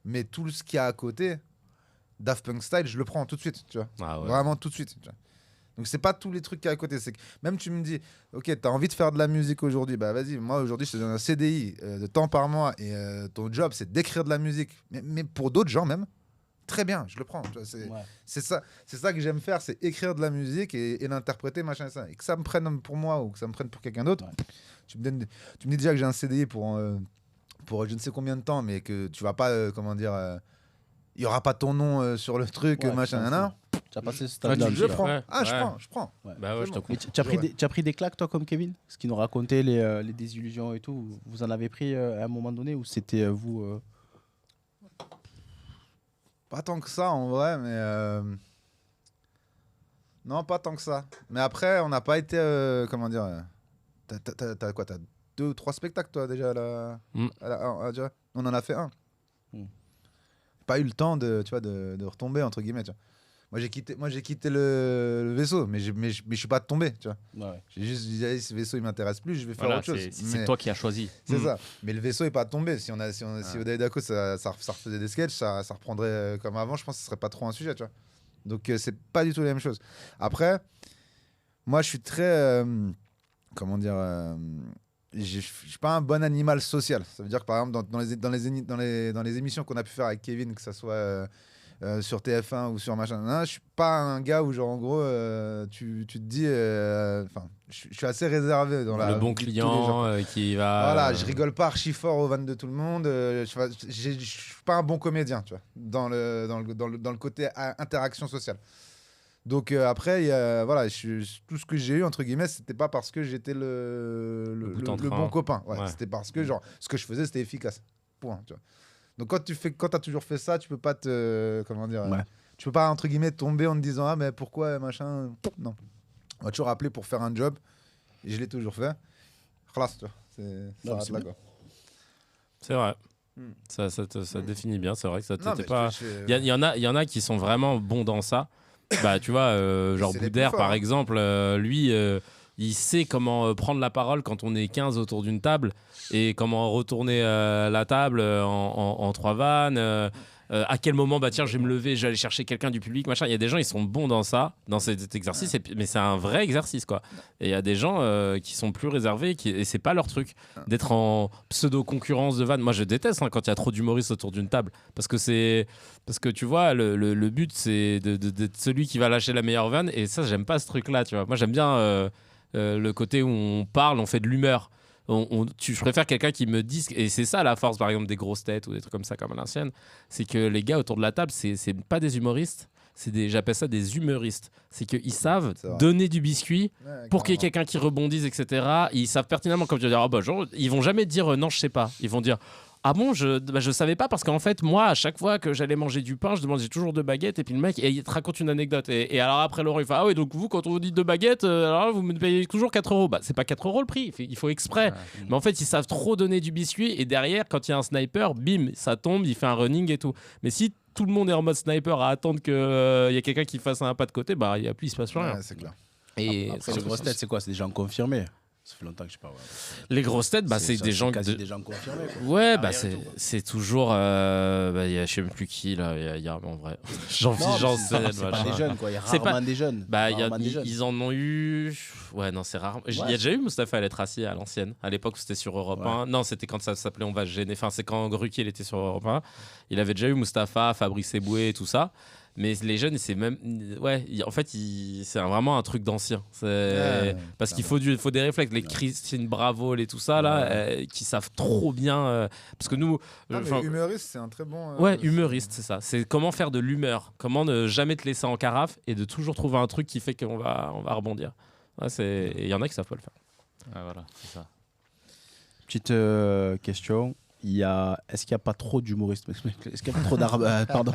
Speaker 3: Mais tout ce qu'il y a à côté, Daft Punk style, je le prends tout de suite, tu vois. Vraiment tout de suite, tu vois. Donc c'est pas tous les trucs qu'il y a à côté, c'est que même tu me dis OK, t'as envie de faire de la musique aujourd'hui, bah vas-y, moi aujourd'hui je te donne un CDI de temps par mois, et ton job c'est d'écrire de la musique, mais pour d'autres gens même, très bien, je le prends, tu vois. C'est ça que j'aime faire, c'est écrire de la musique et l'interpréter, machin, ça, et que ça me prenne pour moi ou que ça me prenne pour quelqu'un d'autre. Tu me dis déjà que j'ai un CDI pour je ne sais combien de temps, mais que tu vas pas il y aura pas ton nom sur le truc, machin,
Speaker 1: tu as passé ce stade-là.
Speaker 3: Je prends. Je prends.
Speaker 2: Bah ouais, je te comprends.
Speaker 1: Tu as pris des claques, toi, comme Kevin? Ce qui nous racontait les désillusions et tout. Vous en avez pris à un moment donné, ou c'était vous
Speaker 3: Pas tant que ça, en vrai, mais... Non, pas tant que ça. Mais après, on n'a pas été... comment dire... T'as quoi? T'as 2 ou 3 spectacles, toi, déjà, on en a fait un. Pas eu le temps de retomber, entre guillemets, tu vois. Moi j'ai quitté le vaisseau, mais je suis pas tombé, tu vois. J'ai juste dit ce vaisseau il m'intéresse plus, je vais faire autre chose.
Speaker 4: C'est toi qui as choisi.
Speaker 3: C'est ça. Mais le vaisseau est pas tombé. Si Odaï Dako ça refaisait des sketchs, ça reprendrait comme avant, je pense que ce serait pas trop un sujet, tu vois. Donc c'est pas du tout la même chose. Après, moi je suis très comment dire, je suis pas un bon animal social. Ça veut dire que par exemple dans les émissions qu'on a pu faire avec Kevin, que ça soit sur TF1 ou sur machin, je suis pas un gars où genre en gros tu te dis enfin je suis assez réservé dans
Speaker 2: le bon client qui va
Speaker 3: voilà, je rigole pas archi fort aux vannes de tout le monde, je suis pas un bon comédien, tu vois, dans le côté interaction sociale. Donc après voilà, tout ce que j'ai eu entre guillemets, c'était pas parce que j'étais le bon copain, c'était parce que genre ce que je faisais c'était efficace, point, tu vois. Donc quand t'as toujours fait ça, tu peux pas tu peux pas entre guillemets tomber en te disant ah mais pourquoi machin, non. On va toujours appeler pour faire un job, et je l'ai toujours fait. Classe, tu vois. Ça là, quoi.
Speaker 2: C'est vrai. Ça définit bien, c'est vrai que ça t'était pas. Il y en a qui sont vraiment bons dans ça. Bah tu vois, genre Boudère par exemple, lui il sait comment prendre la parole quand on est 15 autour d'une table, et comment retourner la table en 3 vannes, à quel moment bah tiens je vais me lever, je vais aller chercher quelqu'un du public, machin. Il y a des gens, ils sont bons dans ça, dans cet exercice, mais c'est un vrai exercice quoi. Et il y a des gens qui sont plus réservés, et c'est pas leur truc d'être en pseudo concurrence de vannes. Moi je déteste quand il y a trop d'humoristes autour d'une table, parce que tu vois le but c'est d'être celui qui va lâcher la meilleure vanne, et ça j'aime pas ce truc là, tu vois. Moi j'aime bien le côté où on parle, on fait de l'humeur. Je préfère quelqu'un qui me dise, et c'est ça la force par exemple des grosses têtes ou des trucs comme ça comme à l'ancienne, c'est que les gars autour de la table, c'est pas des humoristes, j'appelle ça des humoristes. C'est qu'ils savent donner du biscuit pour qu'il y ait quelqu'un qui rebondisse, etc. Ils savent pertinemment, comme tu vas dire, genre, ils vont jamais dire non je sais pas, ils vont dire ah bon, je savais pas, parce qu'en fait moi à chaque fois que j'allais manger du pain je demandais toujours 2 baguettes, et puis le mec il te raconte une anecdote, et alors après Laurent il fait ah oui donc vous quand on vous dit 2 baguettes alors vous me payez toujours 4 €. Bah c'est pas 4 € le prix, il faut exprès. Mais en fait ils savent trop donner du biscuit, et derrière quand il y a un sniper, bim ça tombe, il fait un running et tout. Mais si tout le monde est en mode sniper à attendre qu'il y a quelqu'un qui fasse un pas de côté, bah il se passe rien.
Speaker 3: C'est clair.
Speaker 1: Et après les grosses têtes c'est quoi? C'est des gens confirmés. Ça fait longtemps que je parle.
Speaker 2: Les grosses têtes, c'est des gens
Speaker 1: des gens confirmés. Quoi.
Speaker 2: Ouais, c'est toujours. Je sais même plus qui là. Il y a en vrai. Jean-Philippe Janssen.
Speaker 1: C'est pas des jeunes, quoi. Il y a rarement des jeunes.
Speaker 2: Ils en ont eu. Ouais, non, c'est rare. Il y a déjà eu Mustapha El Trassi à l'ancienne. À l'époque, c'était sur Europe 1. Non, c'était quand ça s'appelait On va se gêner. Enfin, c'est quand Ruquier était sur Europe 1. Il avait déjà eu Mustapha, Fabrice Eboué et tout ça. Mais les jeunes, c'est même. Ouais, en fait, c'est vraiment un truc d'ancien. Parce qu'il faut des réflexes. Les Christine Bravo, et tout ça, là, qui savent trop bien. Parce que nous.
Speaker 3: Humoriste, c'est un très bon.
Speaker 2: Humoriste, c'est ça. C'est comment faire de l'humeur. Comment ne jamais te laisser en carafe et de toujours trouver un truc qui fait qu'on va rebondir. Il y en a qui savent pas le faire.
Speaker 4: Voilà, c'est ça.
Speaker 1: Petite question. Est-ce qu'il n'y a pas trop d'humoristes? Est-ce qu'il n'y a pas trop d'arabes? Pardon.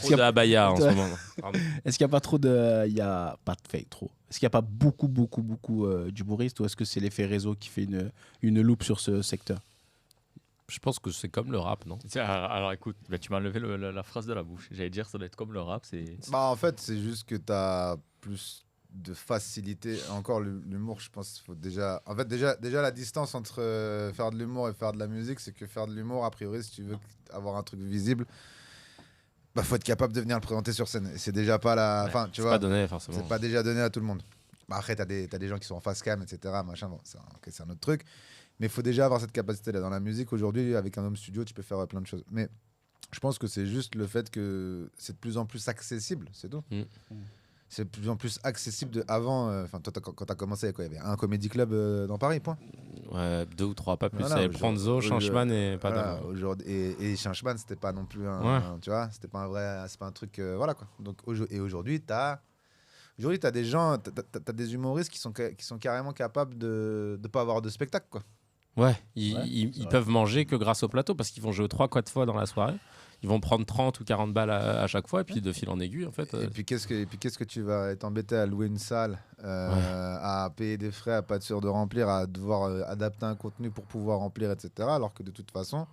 Speaker 2: Trop d'abaya en ce moment.
Speaker 1: Est-ce qu'il n'y a pas trop de. Il n'y a pas de fake trop. Est-ce qu'il n'y a pas beaucoup d'humoristes ou est-ce que c'est l'effet réseau qui fait une loupe sur ce secteur?
Speaker 2: Je pense que c'est comme le rap, non?
Speaker 4: Alors écoute, tu m'as enlevé la phrase de la bouche. J'allais dire ça doit être comme le rap.
Speaker 3: En fait, c'est juste que tu as plus de facilité. Encore l'humour, je pense qu'il faut déjà. En fait, déjà la distance entre faire de l'humour et faire de la musique, c'est que faire de l'humour, a priori, si tu veux avoir un truc visible, faut être capable de venir le présenter sur scène. Et c'est déjà pas la. Enfin, tu vois.
Speaker 2: C'est pas donné, forcément.
Speaker 3: C'est pas déjà donné à tout le monde. Après, t'as des gens qui sont en face cam, etc. Machin, bon, c'est un autre truc. Mais il faut déjà avoir cette capacité-là. Dans la musique, aujourd'hui, avec un home studio, tu peux faire plein de choses. Mais je pense que c'est juste le fait que c'est de plus en plus accessible, c'est tout. C'est de plus en plus accessible avant. Toi, quand tu as commencé, il y avait un comédie club dans Paris, point.
Speaker 2: Ouais, 2 ou 3, pas plus.
Speaker 3: Voilà,
Speaker 2: il y avait Pranzo, Chanchman et pas d'âme.
Speaker 3: Et Chanchman, c'était pas non plus tu vois, c'était pas un vrai. C'est pas un truc. Voilà, quoi. Donc, aujourd'hui, tu as des gens, t'as des humoristes qui sont carrément capables de pas avoir de spectacle, quoi.
Speaker 2: Ouais, ils peuvent manger que grâce au plateau parce qu'ils vont jouer 3-4 fois dans la soirée. Ils vont prendre 30 ou 40 balles à chaque fois et puis de fil en aiguille en fait.
Speaker 3: Et puis qu'est-ce que tu vas être embêté à louer une salle, à payer des frais, à pas être sûr de remplir, à devoir adapter un contenu pour pouvoir remplir, etc. Alors que de toute façon,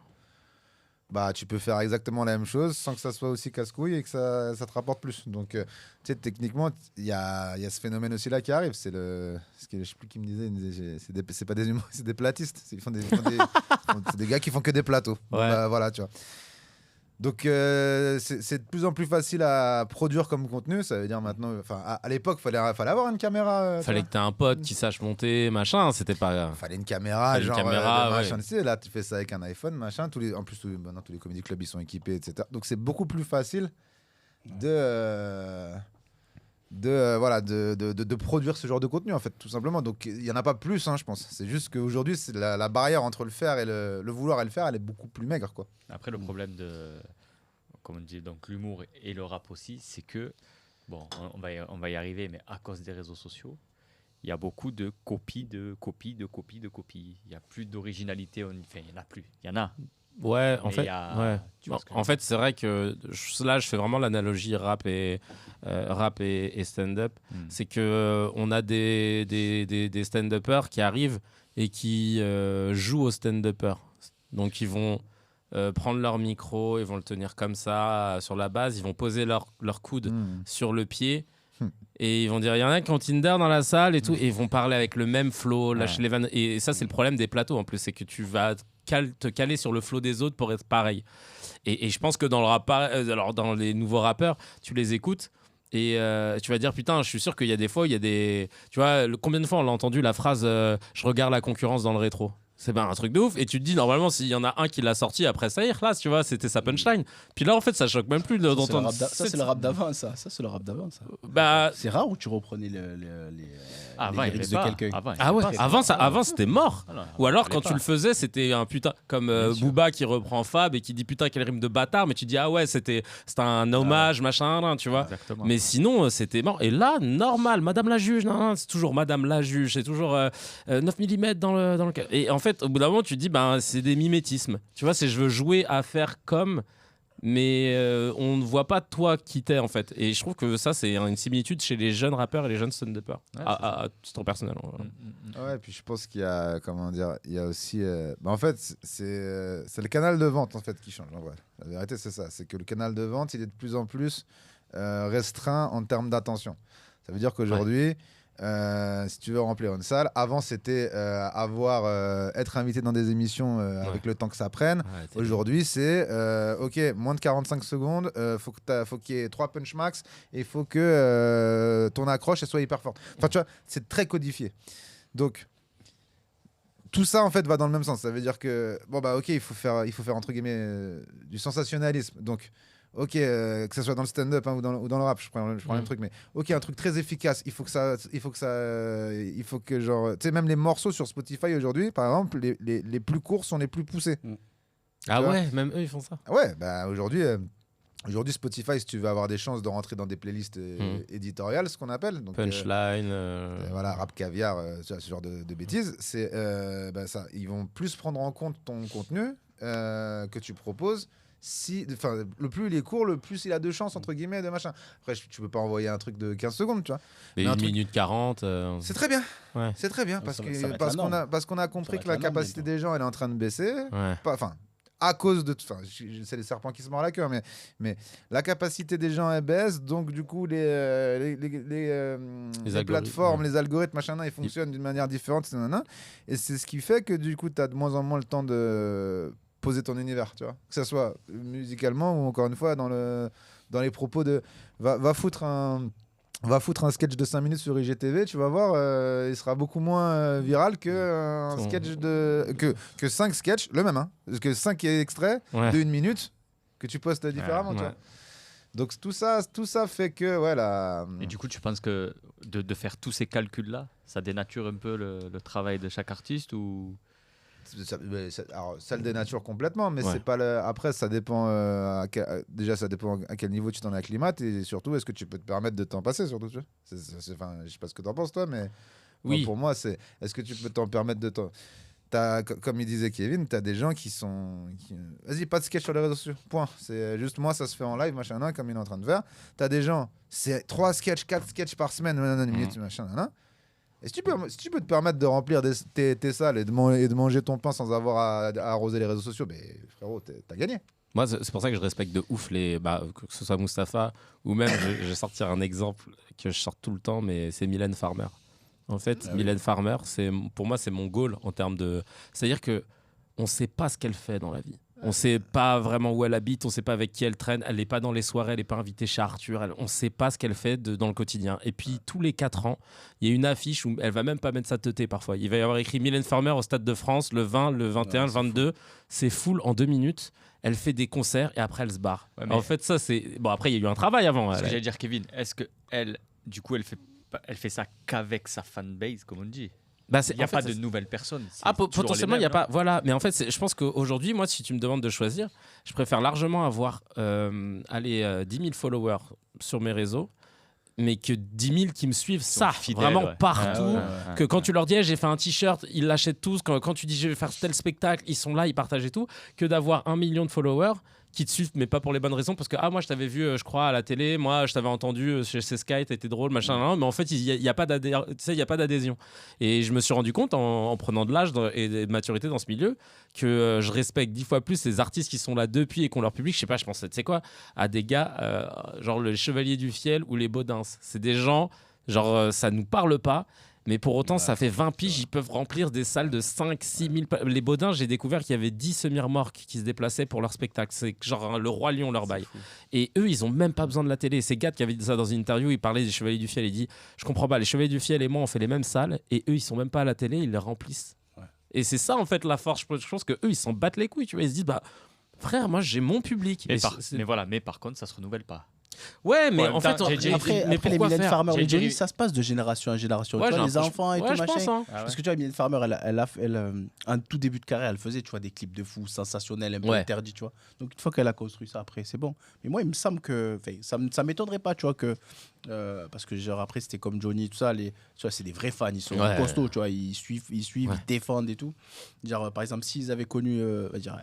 Speaker 3: tu peux faire exactement la même chose sans que ça soit aussi casse-couille et que ça te rapporte plus. Donc, tu sais, techniquement, il y a ce phénomène aussi là qui arrive. Je sais plus qui me disait, c'est pas des humoristes, c'est des platistes. C'est des gars qui font que des plateaux.
Speaker 2: Ouais.
Speaker 3: Voilà, tu vois. Donc, c'est de plus en plus facile à produire comme contenu. Ça veut dire maintenant, à l'époque, fallait avoir une caméra.
Speaker 2: Fallait que tu aies un pote qui sache monter, machin. C'était pas.
Speaker 3: Fallait une caméra, machin. Tu sais, là, tu fais ça avec un iPhone, machin. En plus, maintenant, tous les comédie clubs, ils sont équipés, etc. Donc, c'est beaucoup plus facile de produire ce genre de contenu, en fait, tout simplement. Donc, il n'y en a pas plus, je pense. C'est juste qu'aujourd'hui, la barrière entre le faire et le vouloir et le faire, elle est beaucoup plus maigre, quoi.
Speaker 4: Après, le problème comme on dit, donc l'humour et le rap aussi, c'est que, bon, on va y arriver, mais à cause des réseaux sociaux, il y a beaucoup de copies. Il n'y a plus d'originalité. Enfin, il n'y en a plus. Il y en a.
Speaker 2: Ouais, en fait, c'est vrai que là, je fais vraiment l'analogie rap et stand-up. C'est que on a des stand-uppers qui arrivent et qui jouent aux stand-uppers. Donc, ils vont prendre leur micro, ils vont le tenir comme ça sur la base, ils vont poser leur coude sur le pied. Et ils vont dire, il y en a qui ont Tinder dans la salle et tout, et ils vont parler avec le même flow, lâcher les vannes. Et ça, c'est le problème des plateaux en plus, c'est que tu vas te caler sur le flow des autres pour être pareil. Et je pense que dans le rap, alors dans les nouveaux rappeurs, tu les écoutes et tu vas dire, putain, je suis sûr qu'il y a des fois, il y a des. Tu vois, combien de fois on a entendu la phrase je regarde la concurrence dans le rétro? C'est pas un truc de ouf. Et tu te dis, normalement, s'il y en a un qui l'a sorti après ça, tu vois, c'était sa punchline. Puis là, en fait, ça choque même plus d'entendre.
Speaker 1: Ça, c'est le rap d'avant, ça. Ça, c'est le rap d'avant, ça. C'est rare où tu reprenais les lyrics de quelqu'un.
Speaker 2: Avant, c'était mort.
Speaker 4: Alors,
Speaker 2: ou alors, quand tu le faisais, c'était un putain. Comme Booba qui reprend Fab et qui dit putain, quelle rime de bâtard. Mais tu dis, ah ouais, c'était un hommage, machin, tu vois.
Speaker 4: Exactement.
Speaker 2: Mais sinon, c'était mort. Et là, normal, Madame la juge, non, c'est toujours Madame la juge, c'est toujours 9 mm dans le cas. Et en fait, au bout d'un moment, tu te dis, c'est des mimétismes. Tu vois, c'est je veux jouer à faire comme, mais on ne voit pas toi qui t'es, en fait. Et je trouve que ça, c'est une similitude chez les jeunes rappeurs et les jeunes stand-uppers, à titre personnel.
Speaker 3: Ouais, puis je pense qu'il y a, il y a aussi... en fait, c'est le canal de vente, en fait, qui change, en vrai. La vérité, c'est ça. C'est que le canal de vente, il est de plus en plus restreint en termes d'attention. Ça veut dire qu'aujourd'hui... si tu veux remplir une salle. Avant, c'était être invité dans des émissions avec le temps que ça prenne. Aujourd'hui, c'est OK, moins de 45 secondes, faut qu'il y ait 3 punch max et il faut que ton accroche elle soit hyper forte. Enfin, tu vois, c'est très codifié. Donc, tout ça, en fait, va dans le même sens. Ça veut dire que, OK, il faut faire entre guillemets, du sensationnalisme. Donc, OK, que ça soit dans le stand-up ou dans le rap, je prends le même truc, mais OK, un truc très efficace. Il faut que genre, tu sais, même les morceaux sur Spotify aujourd'hui, par exemple, les plus courts sont les plus poussés.
Speaker 2: Ah ouais, même eux, ils font ça.
Speaker 3: Ouais, aujourd'hui, Spotify, si tu veux avoir des chances de rentrer dans des playlists éditoriales, ce qu'on appelle. Donc,
Speaker 2: Punchline.
Speaker 3: Voilà, rap caviar, ce genre de bêtises. C'est, ça, ils vont plus prendre en compte ton contenu que tu proposes. Le plus il est court, le plus il a de chances, entre guillemets, de machin. Après, tu peux pas envoyer un truc de 15 secondes, tu vois.
Speaker 2: Mais 1 minute 40.
Speaker 3: C'est très bien.
Speaker 2: Ouais.
Speaker 3: C'est très bien parce qu'on a compris que la capacité des gens, elle est en train de baisser.
Speaker 2: Ouais.
Speaker 3: À cause de... c'est les serpents qui se mordent la queue, mais la capacité des gens, elle baisse. Donc, du coup, les plateformes, les algorithmes, machin, ils fonctionnent d'une manière différente. Et c'est ce qui fait que, du coup, tu as de moins en moins le temps de poser ton univers, tu vois. Que ce soit musicalement ou, encore une fois, dans les propos de... Va foutre un sketch de 5 minutes sur IGTV, tu vas voir, il sera beaucoup moins viral que un sketch que 5 sketchs, le même, hein, que 5 extraits de 1 minute que tu postes différemment. Tu vois. Donc tout ça fait que voilà.
Speaker 4: Et du coup, tu penses que de faire tous ces calculs-là, ça dénature un peu le travail de chaque artiste ou...
Speaker 3: Alors, ça le dénature complètement, mais c'est pas après ça dépend déjà ça dépend à quel niveau tu t'en acclimates et surtout est-ce que tu peux te permettre de t'en passer surtout, tu vois. Enfin, je sais pas ce que t'en penses toi, mais
Speaker 2: oui.
Speaker 3: Pour moi c'est est-ce que tu peux t'en permettre de t'en... Comme il disait Kevin, t'as des gens qui sont vas-y, pas de sketch sur les réseaux sociaux, point. C'est juste moi, ça se fait en live, machin, comme il est en train de faire. T'as des gens, c'est 3 sketchs, 4 sketchs par semaine, minutes, machin, Et si tu peux te permettre de remplir tes salles et de manger ton pain sans avoir à arroser les réseaux sociaux, frérot, t'as gagné.
Speaker 2: Moi, c'est pour ça que je respecte de ouf que ce soit Mustapha ou même, je vais sortir un exemple que je sors tout le temps, mais c'est Mylène Farmer. En fait, Mylène Farmer, pour moi, c'est mon goal en termes de... C'est-à-dire qu'on ne sait pas ce qu'elle fait dans la vie. On ne sait pas vraiment où elle habite, on ne sait pas avec qui elle traîne, elle n'est pas dans les soirées, elle n'est pas invitée chez Arthur, on ne sait pas ce qu'elle fait dans le quotidien. Et puis, tous les 4 ans, il y a une affiche où elle ne va même pas mettre sa teuté parfois. Il va y avoir écrit Mylène Farmer au Stade de France, le 20, le 21, le 22. C'est full en 2 minutes. Elle fait des concerts et après, elle se barre. Ouais, en fait, ça, c'est... Bon, après, il y a eu un travail avant.
Speaker 4: Ce que j'allais dire, Kevin, est-ce qu'elle, du coup, elle fait ça qu'avec sa fanbase, comme on dit? Il n'y a pas de nouvelles personnes.
Speaker 2: Potentiellement, il n'y a pas. Voilà. Mais en fait, je pense qu'aujourd'hui, moi, si tu me demandes de choisir, je préfère largement avoir 10 000 followers sur mes réseaux, mais que 10 000 qui me suivent, ça, fidèles, vraiment partout. Que quand tu leur dis, j'ai fait un t-shirt, ils l'achètent tous. Quand tu dis, je vais faire tel spectacle, ils sont là, ils partagent et tout. Que d'avoir 1 million de followers qui te suivent, mais pas pour les bonnes raisons, parce que moi je t'avais vu, je crois, à la télé, moi je t'avais entendu chez Sky, t'étais drôle, machin, mais en fait il y a pas d'adhésion. Et je me suis rendu compte en prenant de l'âge et de maturité dans ce milieu que je respecte 10 fois plus les artistes qui sont là depuis et qui ont leur public. Je sais pas, je pensais, tu sais quoi, à des gars genre les Chevaliers du Fiel ou les Baudins. C'est des gens, genre ça nous parle pas. Mais pour autant, ça fait 20 piges, ils peuvent remplir des salles de 5, 6 000... Les Baudins, j'ai découvert qu'il y avait 10 semi-remorques qui se déplaçaient pour leur spectacle. C'est genre le Roi Lion, leur bail. Et eux, ils ont même pas besoin de la télé. C'est Gad qui avait dit ça dans une interview, il parlait des Chevaliers du Fiel, il dit « Je comprends pas, les Chevaliers du Fiel et moi, on fait les mêmes salles, et eux, ils sont même pas à la télé, ils les remplissent. Ouais. » Et c'est ça, en fait, la force. Je pense qu'eux, ils s'en battent les couilles, tu vois. Ils se disent « Frère, moi, j'ai mon public. »
Speaker 4: Mais par contre, ça se renouvelle pas.
Speaker 2: Ouais, mais en fait,
Speaker 1: après les Mylène Farmer et Johnny, ça se passe de génération en génération. Tu vois, les enfants et tout machin. Parce que tu vois, Mylène Farmer, elle un tout début de carrière, elle faisait, tu vois, des clips de fou sensationnels, un peu interdits, tu vois. Donc une fois qu'elle a construit ça, après, c'est bon. Mais moi, il me semble que ça m'étonnerait pas, tu vois, que parce que genre après c'était comme Johnny, tout ça, tu vois, c'est des vrais fans, ils sont costauds, tu vois, ils suivent, ils défendent et tout. Genre par exemple, s'ils avaient connu,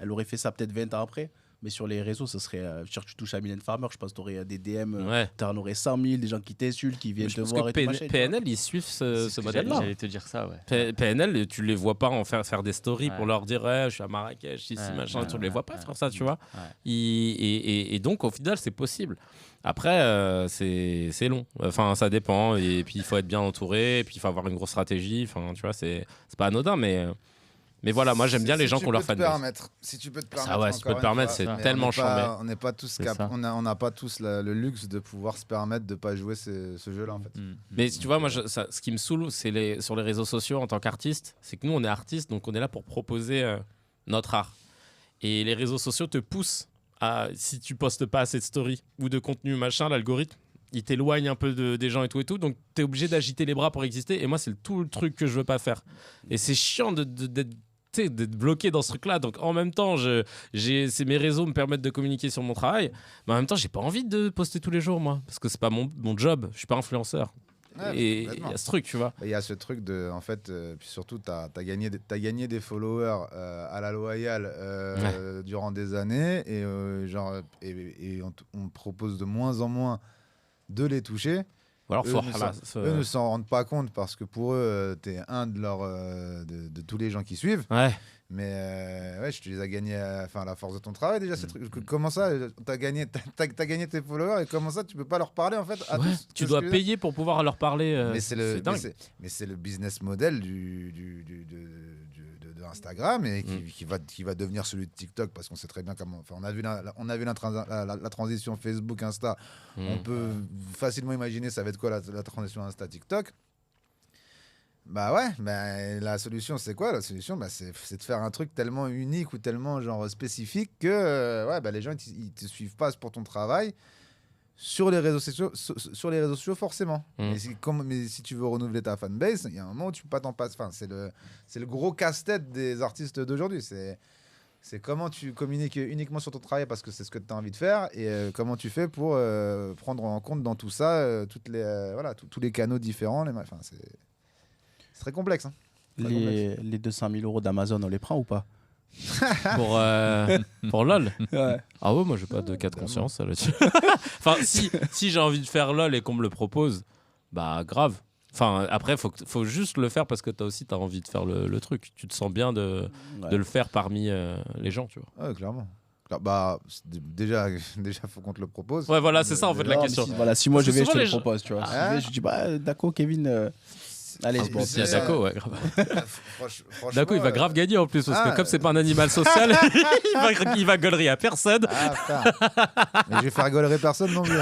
Speaker 1: elle aurait fait ça peut-être 20 ans après. Mais sur les réseaux, ça serait. Sûr que tu touches à Mylène Farmer, je pense que tu aurais des DM,
Speaker 2: Ouais.
Speaker 1: tu en aurais 100 000, des gens qui t'insultent, qui viennent
Speaker 2: Je
Speaker 1: te
Speaker 2: pense
Speaker 1: voir
Speaker 2: que
Speaker 1: et tout, machin, tu vois.
Speaker 2: PNL, ils suivent ce modèle-là.
Speaker 4: J'allais te dire ça, ouais.
Speaker 2: PNL, tu les vois pas en faire des stories
Speaker 4: Ouais.
Speaker 2: pour leur dire je suis à Marrakech, ici,
Speaker 4: Ouais,
Speaker 2: machin.
Speaker 4: ouais,
Speaker 2: Tu les vois pas
Speaker 4: ouais.
Speaker 2: faire ça, tu vois.
Speaker 4: Ouais.
Speaker 2: Et donc, au final, c'est possible. Après, c'est long. Enfin, ça dépend. Et puis, il faut être bien entouré. Et puis, il faut avoir une grosse stratégie. Enfin, tu vois, c'est pas anodin, mais voilà, moi, j'aime bien les gens qui ont leur fanbase.
Speaker 3: Si tu peux te
Speaker 2: Ça,
Speaker 3: permettre.
Speaker 2: ouais, si tu peux te permettre, c'est
Speaker 3: mais
Speaker 2: tellement chambé.
Speaker 3: On n'est pas tous
Speaker 4: C'est
Speaker 3: cap.
Speaker 4: ça.
Speaker 3: On n'a pas tous le luxe de pouvoir se permettre de pas jouer ce jeu-là, en fait.
Speaker 2: Mais tu vois, moi, ce qui me saoule, c'est sur les réseaux sociaux en tant qu'artiste, c'est que nous, on est artistes, donc on est là pour proposer notre art. Et les réseaux sociaux te poussent à, si tu postes pas assez de stories ou de contenu, machin, l'algorithme, il t'éloigne un peu des gens et tout, donc tu es obligé d'agiter les bras pour exister. Et moi, c'est tout le truc que je veux pas faire. Et c'est chiant d'être bloqué dans ce truc-là. Donc en même temps, mes réseaux me permettent de communiquer sur mon travail, mais en même temps, j'ai pas envie de poster tous les jours, moi, parce que c'est pas mon job. Je suis pas influenceur.
Speaker 3: Ouais,
Speaker 2: Et il
Speaker 3: complètement.
Speaker 2: y a ce truc, tu vois.
Speaker 3: Il y a ce truc de, en fait, puis surtout, t'as gagné des followers à la loyale durant des années et on te propose de moins en moins de les toucher.
Speaker 2: Ou alors,
Speaker 3: Eux ne s'en rendent pas compte parce que pour eux, t'es un de tous les gens qui suivent.
Speaker 2: Ouais.
Speaker 3: Mais ouais, tu les as gagnés à la force de ton travail déjà. Comment ça, t'as gagné tes followers et comment ça, tu peux pas leur parler en fait à
Speaker 2: Ouais,
Speaker 3: tous,
Speaker 2: tu dois payer pour pouvoir leur parler.
Speaker 3: mais c'est
Speaker 2: dingue.
Speaker 3: le business model de Instagram et qui va devenir celui de TikTok parce qu'on sait très bien comment. Enfin, on a vu la transition Facebook Insta. On peut facilement imaginer ça va être quoi la transition Insta TikTok. Bah ouais, la solution c'est quoi? La solution c'est de faire un truc tellement unique ou tellement genre spécifique que les gens ils te suivent pas pour ton travail sur les réseaux sociaux forcément. Mais si tu veux renouveler ta fanbase, il y a un moment où tu peux pas t'en passer. Enfin, c'est le gros casse-tête des artistes d'aujourd'hui. C'est comment tu communiques uniquement sur ton travail parce que c'est ce que tu as envie de faire et comment tu fais pour prendre en compte dans tout ça tous les canaux différents. C'est très complexe. Hein.
Speaker 1: Les 200 000 € d'Amazon, on les prend ou pas?
Speaker 2: Pour LOL.
Speaker 1: Ouais.
Speaker 2: Ah ouais, moi j'ai pas de cas de conscience là-dessus. Enfin, si j'ai envie de faire LOL et qu'on me le propose, bah grave. Enfin, après, faut juste le faire parce que t'as envie de faire le truc. Tu te sens bien de le faire parmi les gens, tu vois.
Speaker 3: Ouais, clairement. Bah, déjà, faut qu'on te le propose.
Speaker 2: Ouais, voilà, c'est ça en fait la question.
Speaker 1: Si moi je vais, je te le
Speaker 2: gens...
Speaker 1: propose, tu vois. Si je vais, je dis, d'accord, Kevin. Allez,
Speaker 2: bon, si y a Daco, ouais, grave.
Speaker 3: Franchement,
Speaker 2: Daco, il va grave gagner en plus, parce que comme c'est pas un animal social, il va gaulerie à personne.
Speaker 3: Ah, putain. Mais je vais faire gaulerie personne non plus.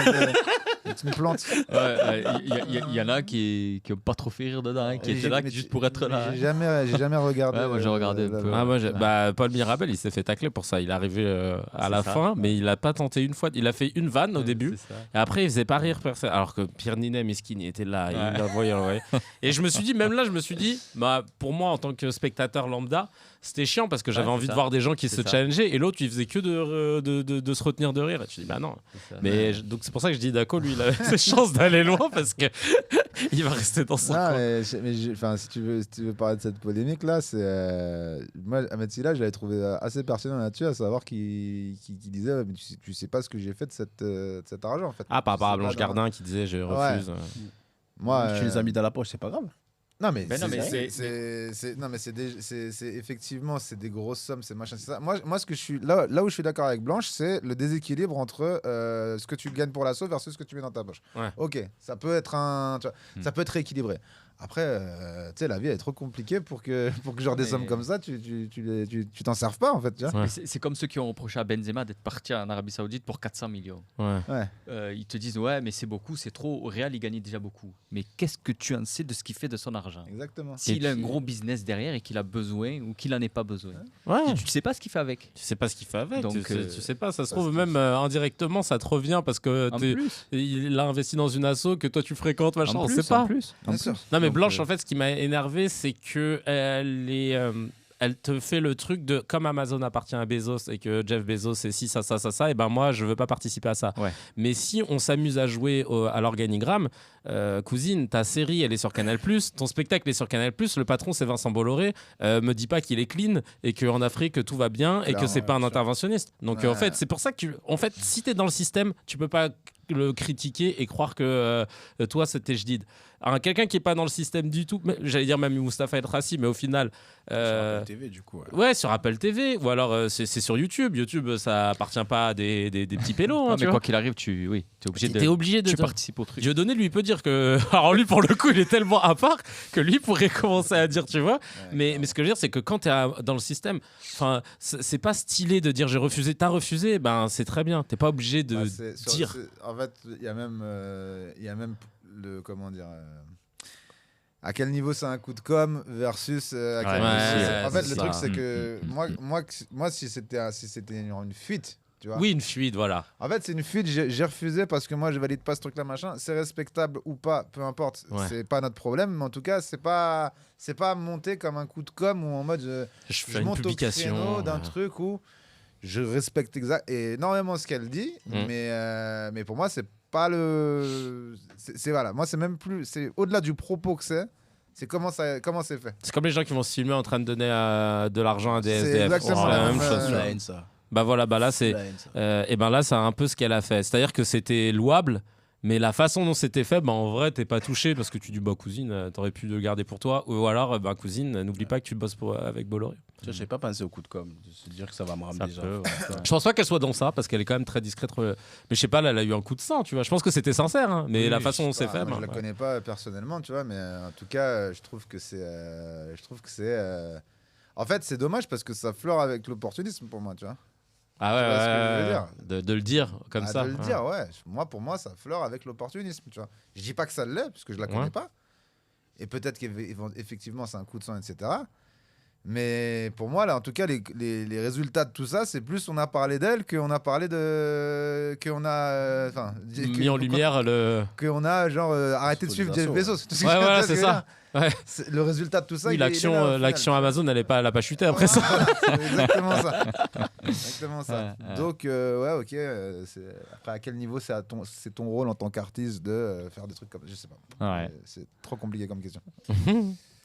Speaker 3: C'est une plante.
Speaker 4: Il y en a qui n'ont pas trop fait rire dedans, qui étaient là juste pour être là.
Speaker 3: J'ai jamais regardé.
Speaker 4: Ouais, moi j'ai regardé un peu.
Speaker 2: Paul Mirabel, il s'est fait tacler pour ça. Il est arrivé à la fin, mais il a pas tenté une fois. Il a fait une vanne au début, et après il faisait pas rire personne. Alors que Pierre Ninet, miskin, il était là, il envoyait. Et je me suis dit, pour moi en tant que spectateur lambda, c'était chiant parce que j'avais envie de voir des gens qui se challengeaient, et l'autre il faisait que de se retenir de rire. Et tu dis bah non. Mais donc c'est pour ça que je dis Daco, lui il a ses chances d'aller loin parce que il va rester dans son coin.
Speaker 3: Mais si tu veux parler de cette polémique là, moi Ahmed Silla, je l'avais trouvé assez pertinent là-dessus, à savoir qu'il disait mais tu sais pas ce que j'ai fait de cet argent en fait.
Speaker 2: Par rapport à Blanche Gardin qui disait je refuse.
Speaker 3: Ouais. Moi,
Speaker 1: tu les as mis dans la poche, c'est pas grave.
Speaker 3: Non mais c'est effectivement c'est des grosses sommes, c'est machin, c'est ça. Moi ce que je suis là où je suis d'accord avec Blanche, c'est le déséquilibre entre ce que tu gagnes pour l'assaut versus ce que tu mets dans ta poche.
Speaker 2: Ouais.
Speaker 3: Ok, ça peut être ça peut être rééquilibré. Après, tu sais, la vie elle est trop compliquée pour que genre des sommes comme ça, tu t'en serves pas en fait. Tu vois.
Speaker 2: Ouais.
Speaker 4: C'est comme ceux qui ont reproché à Benzema d'être parti en Arabie Saoudite pour 400 millions.
Speaker 2: Ouais.
Speaker 4: Ils te disent ouais, mais c'est beaucoup, c'est trop. Au Real, il gagnait déjà beaucoup. Mais qu'est-ce que tu en sais de ce qu'il fait de son argent?
Speaker 3: Exactement.
Speaker 4: S'il a un gros business derrière et qu'il a besoin ou qu'il en ait pas besoin,
Speaker 2: Ouais.
Speaker 4: tu sais pas ce qu'il fait avec.
Speaker 2: Tu sais pas ce qu'il fait avec.
Speaker 4: Donc,
Speaker 2: tu sais pas. Ça se trouve même indirectement, ça te revient parce que il a investi dans une asso que toi tu fréquentes, machin. On sait pas.
Speaker 3: Bien sûr.
Speaker 2: Non mais
Speaker 4: Donc,
Speaker 2: Blanche, en fait, ce qui m'a énervé, c'est que elle elle te fait le truc de comme Amazon appartient à Bezos et que Jeff Bezos c'est ci, ça, et ben moi je veux pas participer à ça.
Speaker 4: Ouais.
Speaker 2: Mais si on s'amuse à jouer à l'organigramme, cousine, ta série elle est sur Canal+, ton spectacle est sur Canal+, le patron c'est Vincent Bolloré, me dis pas qu'il est clean et qu'en Afrique tout va bien et que c'est pas un interventionniste. Donc en fait c'est pour ça que si t'es dans le système, tu peux pas le critiquer et croire que toi c'était jdid. Alors, quelqu'un qui est pas dans le système du tout, j'allais dire même Mustapha El Trassi, mais au final
Speaker 1: sur Apple TV du coup.
Speaker 2: Ouais, sur Apple TV ou alors c'est sur YouTube. YouTube ça appartient pas à des petits pélos.
Speaker 4: Mais quoi qu'il arrive, t'es obligé de
Speaker 2: tu
Speaker 4: participes au truc.
Speaker 2: Dieudonné lui peut dire que alors lui pour le coup il est tellement à part que lui pourrait commencer à dire, tu vois. Mais ce que je veux dire c'est que quand t'es dans le système, enfin c'est pas stylé de dire j'ai refusé, t'as refusé, ben c'est très bien, t'es pas obligé de dire.
Speaker 3: En fait il y a même le comment dire à quel niveau c'est un coup de com versus à quel niveau en fait le truc c'est que moi si c'était une fuite, tu vois.
Speaker 2: Oui, une fuite, voilà.
Speaker 3: En fait, c'est une fuite, j'ai refusé parce que moi je valide pas ce truc là machin, c'est respectable ou pas, peu importe, c'est pas notre problème, mais en tout cas, c'est pas monté comme un coup de com ou en mode je
Speaker 2: fais une
Speaker 3: monte
Speaker 2: publication
Speaker 3: au créneau d'un truc où je respecte énormément ce qu'elle dit, mais pour moi c'est pas voilà, moi c'est même plus, c'est au-delà du propos que c'est comment c'est fait.
Speaker 2: C'est comme les gens qui vont se filmer en train de donner de l'argent à des SDF.
Speaker 3: C'est exactement
Speaker 2: la même chose.
Speaker 1: La haine, ça.
Speaker 2: Bah voilà, bah là c'est et ben là c'est un peu ce qu'elle a fait. C'est-à-dire que c'était louable, mais la façon dont c'était fait, bah en vrai t'es pas touché parce que tu dis bah cousine, t'aurais pu le garder pour toi, ou alors bah cousine, n'oublie pas que tu bosses avec Bolloré.
Speaker 1: Je n'ai pas pensé au coup de com, de se dire que ça va me ramener déjà.
Speaker 2: Je pense pas qu'elle soit dans ça parce qu'elle est quand même très discrète. Mais je sais pas, là, elle a eu un coup de sang, tu vois. Je pense que c'était sincère, hein, mais la façon dont c'est fait.
Speaker 3: Moi, je la connais pas personnellement, tu vois, mais en tout cas, je trouve que c'est, en fait, c'est dommage parce que ça fleure avec l'opportunisme pour moi, tu vois.
Speaker 2: Ah ouais,
Speaker 3: tu vois ce que je veux dire
Speaker 2: de le dire comme ça.
Speaker 3: De le dire, ouais. Pour moi, ça fleure avec l'opportunisme, tu vois. Je dis pas que ça l'est parce que je la connais pas. Et peut-être qu'effectivement, c'est un coup de sang, etc. Mais pour moi, là, en tout cas, les résultats de tout ça, c'est plus on a parlé d'elle qu'on a parlé de. Qu'on a.
Speaker 2: mis en lumière le.
Speaker 3: Qu'on a, genre, arrêté de suivre Jeff Bezos.
Speaker 2: Ouais, voilà, c'est ça. Ouais.
Speaker 3: Le résultat de tout ça.
Speaker 2: Oui, l'action Amazon, elle a pas chuté après ça.
Speaker 3: C'est exactement ça. Exactement ça. Donc, ouais, ok. Après, à quel niveau c'est ton rôle en tant qu'artiste de faire des trucs comme. Je sais pas. C'est trop compliqué comme question.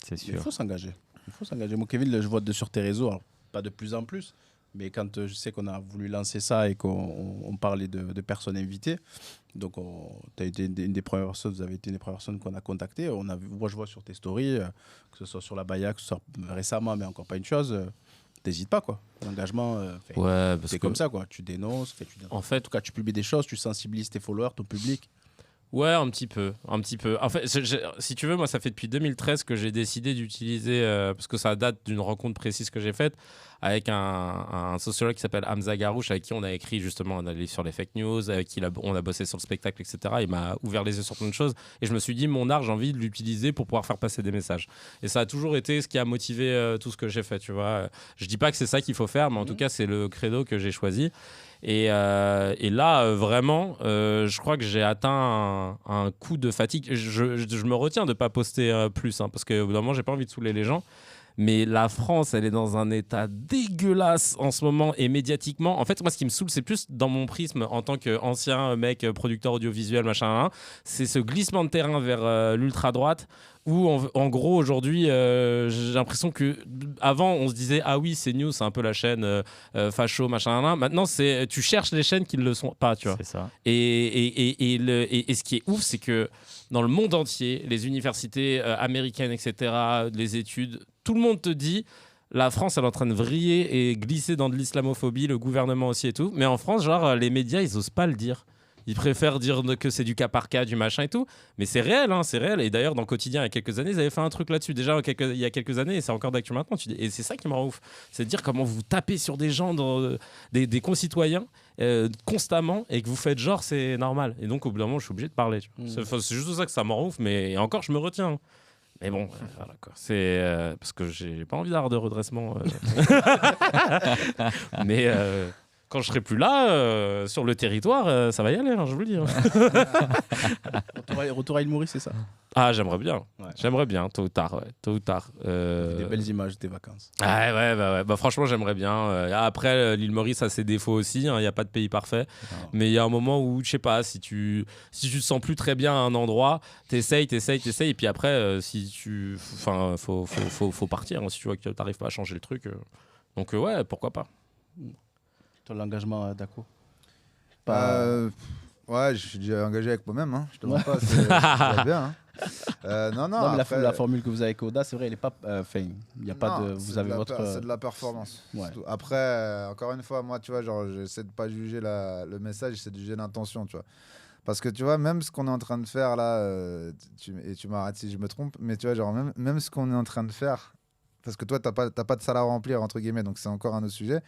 Speaker 4: C'est sûr.
Speaker 1: Il faut s'engager. Moi, Kevin, je vois sur tes réseaux, alors, pas de plus en plus, mais quand je sais qu'on a voulu lancer ça et qu'on parlait de personnes invitées, donc tu as été une des premières personnes, vous avez été une des premières personnes qu'on a contactées. Moi, je vois sur tes stories, que ce soit sur la Baïa, que ce soit récemment, mais encore pas une chose. T'hésites pas, quoi. L'engagement, c'est comme ça, quoi. Tu dénonces, en tout cas, tu publies des choses, tu sensibilises tes followers, ton public.
Speaker 2: Ouais, un petit peu. En fait, si tu veux, moi, ça fait depuis 2013 que j'ai décidé d'utiliser, parce que ça date d'une rencontre précise que j'ai faite avec un sociologue qui s'appelle Hamza Garouche, avec qui on a écrit justement un livre sur les fake news, avec qui on a bossé sur le spectacle, etc. Il m'a ouvert les yeux sur plein de choses. Et je me suis dit, mon art, j'ai envie de l'utiliser pour pouvoir faire passer des messages. Et ça a toujours été ce qui a motivé tout ce que j'ai fait, tu vois. Je dis pas que c'est ça qu'il faut faire, mais en tout cas, c'est le credo que j'ai choisi. Et là, vraiment, je crois que j'ai atteint un coup de fatigue. Je me retiens de ne pas poster plus, hein, parce qu'au bout d'un moment, j'ai pas envie de saouler les gens. Mais la France, elle est dans un état dégueulasse en ce moment et médiatiquement. En fait, moi, ce qui me saoule, c'est plus dans mon prisme en tant qu'ancien mec, producteur audiovisuel, machin, c'est ce glissement de terrain vers l'ultra-droite où, en gros, aujourd'hui, j'ai l'impression qu'avant, on se disait « Ah oui, c'est news, c'est un peu la chaîne facho, machin, ». Maintenant, tu cherches les chaînes qui ne le sont pas, tu vois.
Speaker 4: C'est ça.
Speaker 2: Et ce qui est ouf, c'est que dans le monde entier, les universités américaines, etc., les études, tout le monde te dit la France elle est en train de vriller et glisser dans de l'islamophobie, le gouvernement aussi et tout, mais en France genre les médias ils osent pas le dire, ils préfèrent dire que c'est du cas par cas, du machin et tout, mais c'est réel, hein, c'est réel. Et d'ailleurs dans Quotidien il y a quelques années ils avaient fait un truc là-dessus déjà il y a quelques années et c'est encore d'actu maintenant, et c'est ça qui me rend ouf, c'est de dire comment vous tapez sur des gens, des concitoyens constamment, et que vous faites genre c'est normal, et donc au bout d'un moment je suis obligé de parler, c'est juste ça que ça me rend ouf, mais encore je me retiens. Mais bon, voilà quoi. C'est parce que j'ai pas envie d'avoir de redressement. Mais quand je serai plus là, sur le territoire, ça va y aller, hein, je vous le dis.
Speaker 1: Retour à Île Maurice, c'est ça?
Speaker 2: Ah, j'aimerais bien.
Speaker 1: Ouais.
Speaker 2: J'aimerais bien, tôt ou tard. Ouais. Tôt ou tard.
Speaker 1: Des belles images des vacances.
Speaker 2: Ah, ouais. Bah, franchement, j'aimerais bien. Après, l'île Maurice a ses défauts aussi. Il n'y a pas de pays parfait.
Speaker 1: Non.
Speaker 2: Mais il y a un moment où, je sais pas, si tu te sens plus très bien à un endroit, t'essayes. Et puis après, faut partir. Hein, si tu vois que t'arrives pas à changer le truc. Donc, ouais, pourquoi pas.
Speaker 1: Ton l'engagement, Dako
Speaker 3: Ouais, je suis déjà engagé avec moi-même. Hein. Je te mens pas, c'est bien. Hein. Non,
Speaker 1: mais
Speaker 3: après,
Speaker 1: la formule que vous avez avec Oda, c'est vrai, elle est pas. Il y a pas de. Vous avez votre.
Speaker 3: C'est de la performance.
Speaker 1: Ouais.
Speaker 3: Après, encore une fois, moi, tu vois, genre, j'essaie de pas juger le message, j'essaie de juger l'intention, tu vois. Parce que tu vois, même ce qu'on est en train de faire là, tu m'arrêtes si je me trompe, mais tu vois, genre, même ce qu'on est en train de faire, parce que toi, t'as pas de salle à remplir, entre guillemets, donc c'est encore un autre sujet.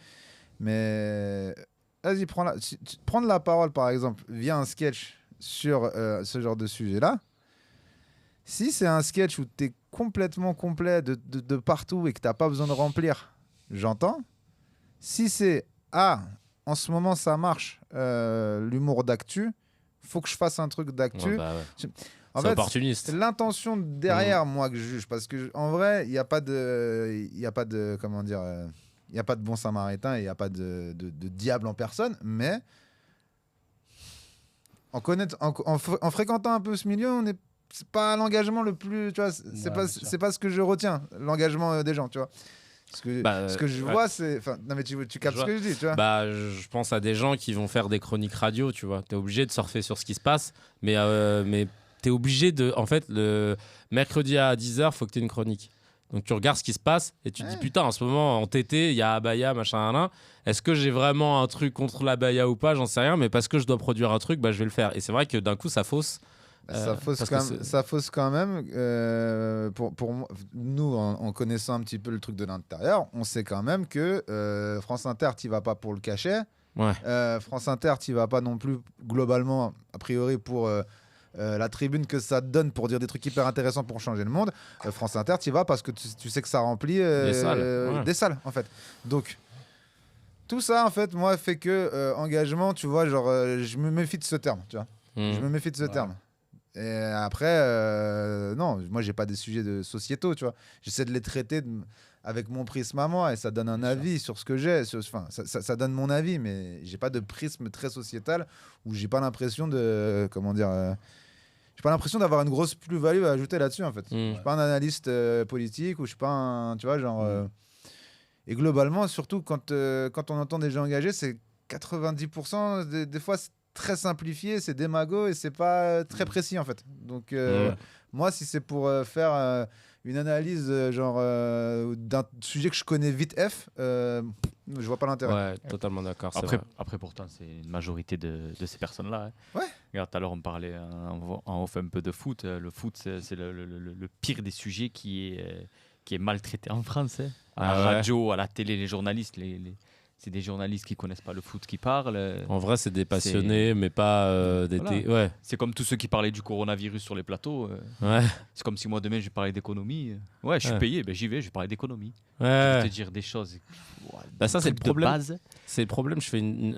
Speaker 3: Mais vas-y, prendre la parole, par exemple, via un sketch sur ce genre de sujet-là. Si c'est un sketch où tu es complètement complet de partout et que tu n'as pas besoin de remplir, j'entends. Si c'est en ce moment ça marche, l'humour d'actu, faut que je fasse un truc d'actu.
Speaker 2: Ouais, bah ouais.
Speaker 3: En
Speaker 2: c'est
Speaker 3: fait,
Speaker 2: opportuniste.
Speaker 3: c'est l'intention derrière moi que je juge. Parce qu'en vrai, il n'y a pas de. Comment dire il n'y a pas de bon samaritain et il n'y a pas de diable en personne. Mais en fréquentant un peu ce milieu, c'est pas l'engagement le plus. Tu vois, c'est pas ce que je retiens, l'engagement des gens. Tu vois. Ce que je vois, c'est. Non, mais tu captes ce que je dis, tu vois.
Speaker 2: Bah, je pense à des gens qui vont faire des chroniques radio, tu vois. T'es obligé de surfer sur ce qui se passe, mais t'es obligé de. En fait, le mercredi à 10h, faut que t'aies une chronique. Donc tu regardes ce qui se passe et tu te dis putain, en ce moment en TT, il y a Abaya, machin. Est-ce que j'ai vraiment un truc contre l'Abaya ou pas? J'en sais rien, mais parce que je dois produire un truc, bah, je vais le faire. Et c'est vrai que d'un coup, ça fausse.
Speaker 3: Ça fausse quand même. Pour nous, en connaissant un petit peu le truc de l'intérieur, on sait quand même que France Inter, t'y vas pas pour le cachet.
Speaker 2: Ouais.
Speaker 3: France Inter, t'y vas pas non plus globalement, a priori, pour la tribune que ça te donne pour dire des trucs hyper intéressants pour changer le monde. France Inter, t'y vas parce que tu sais que ça remplit des salles, en fait. Donc, tout ça, en fait, moi, fait que engagement, tu vois, genre, je me méfie de ce terme, tu vois. Je me méfie de ce terme. Et après, non, moi, j'ai pas des sujets de sociétaux, tu vois. J'essaie de les traiter avec mon prisme à moi et ça donne un avis sur ce que j'ai. Enfin, ça donne mon avis, mais j'ai pas de prisme très sociétal où j'ai pas l'impression de. Comment dire j'ai pas l'impression d'avoir une grosse plus-value à ajouter là-dessus, en fait. Je suis pas un analyste politique ou je suis pas un. Tu vois, genre. Et globalement, surtout quand on entend des gens engagés, c'est 90% des fois. Très simplifié, c'est démago et c'est pas très précis en fait. Donc moi, si c'est pour faire une analyse d'un sujet que je connais vite je vois pas l'intérêt.
Speaker 2: Ouais, totalement d'accord.
Speaker 4: Après pourtant, c'est une majorité de ces personnes-là. Hein.
Speaker 3: Ouais.
Speaker 4: Regarde, tout à l'heure, on parlait en off un peu de foot. Le foot, c'est le pire des sujets qui est maltraité en France. Hein. À la radio, à la télé, les journalistes, c'est des journalistes qui connaissent pas le foot qui parlent.
Speaker 2: En vrai, c'est des passionnés, mais pas des.
Speaker 4: Voilà.
Speaker 2: Ouais.
Speaker 4: C'est comme tous ceux qui parlaient du coronavirus sur les plateaux.
Speaker 2: Ouais.
Speaker 4: C'est comme si moi demain je vais parler d'économie. Ouais, je suis payé, ben j'y vais, je vais parler d'économie.
Speaker 2: Ouais.
Speaker 4: Je vais te dire des choses.
Speaker 2: Bah ça, c'est le problème.
Speaker 4: Base.
Speaker 2: C'est le problème. Je fais une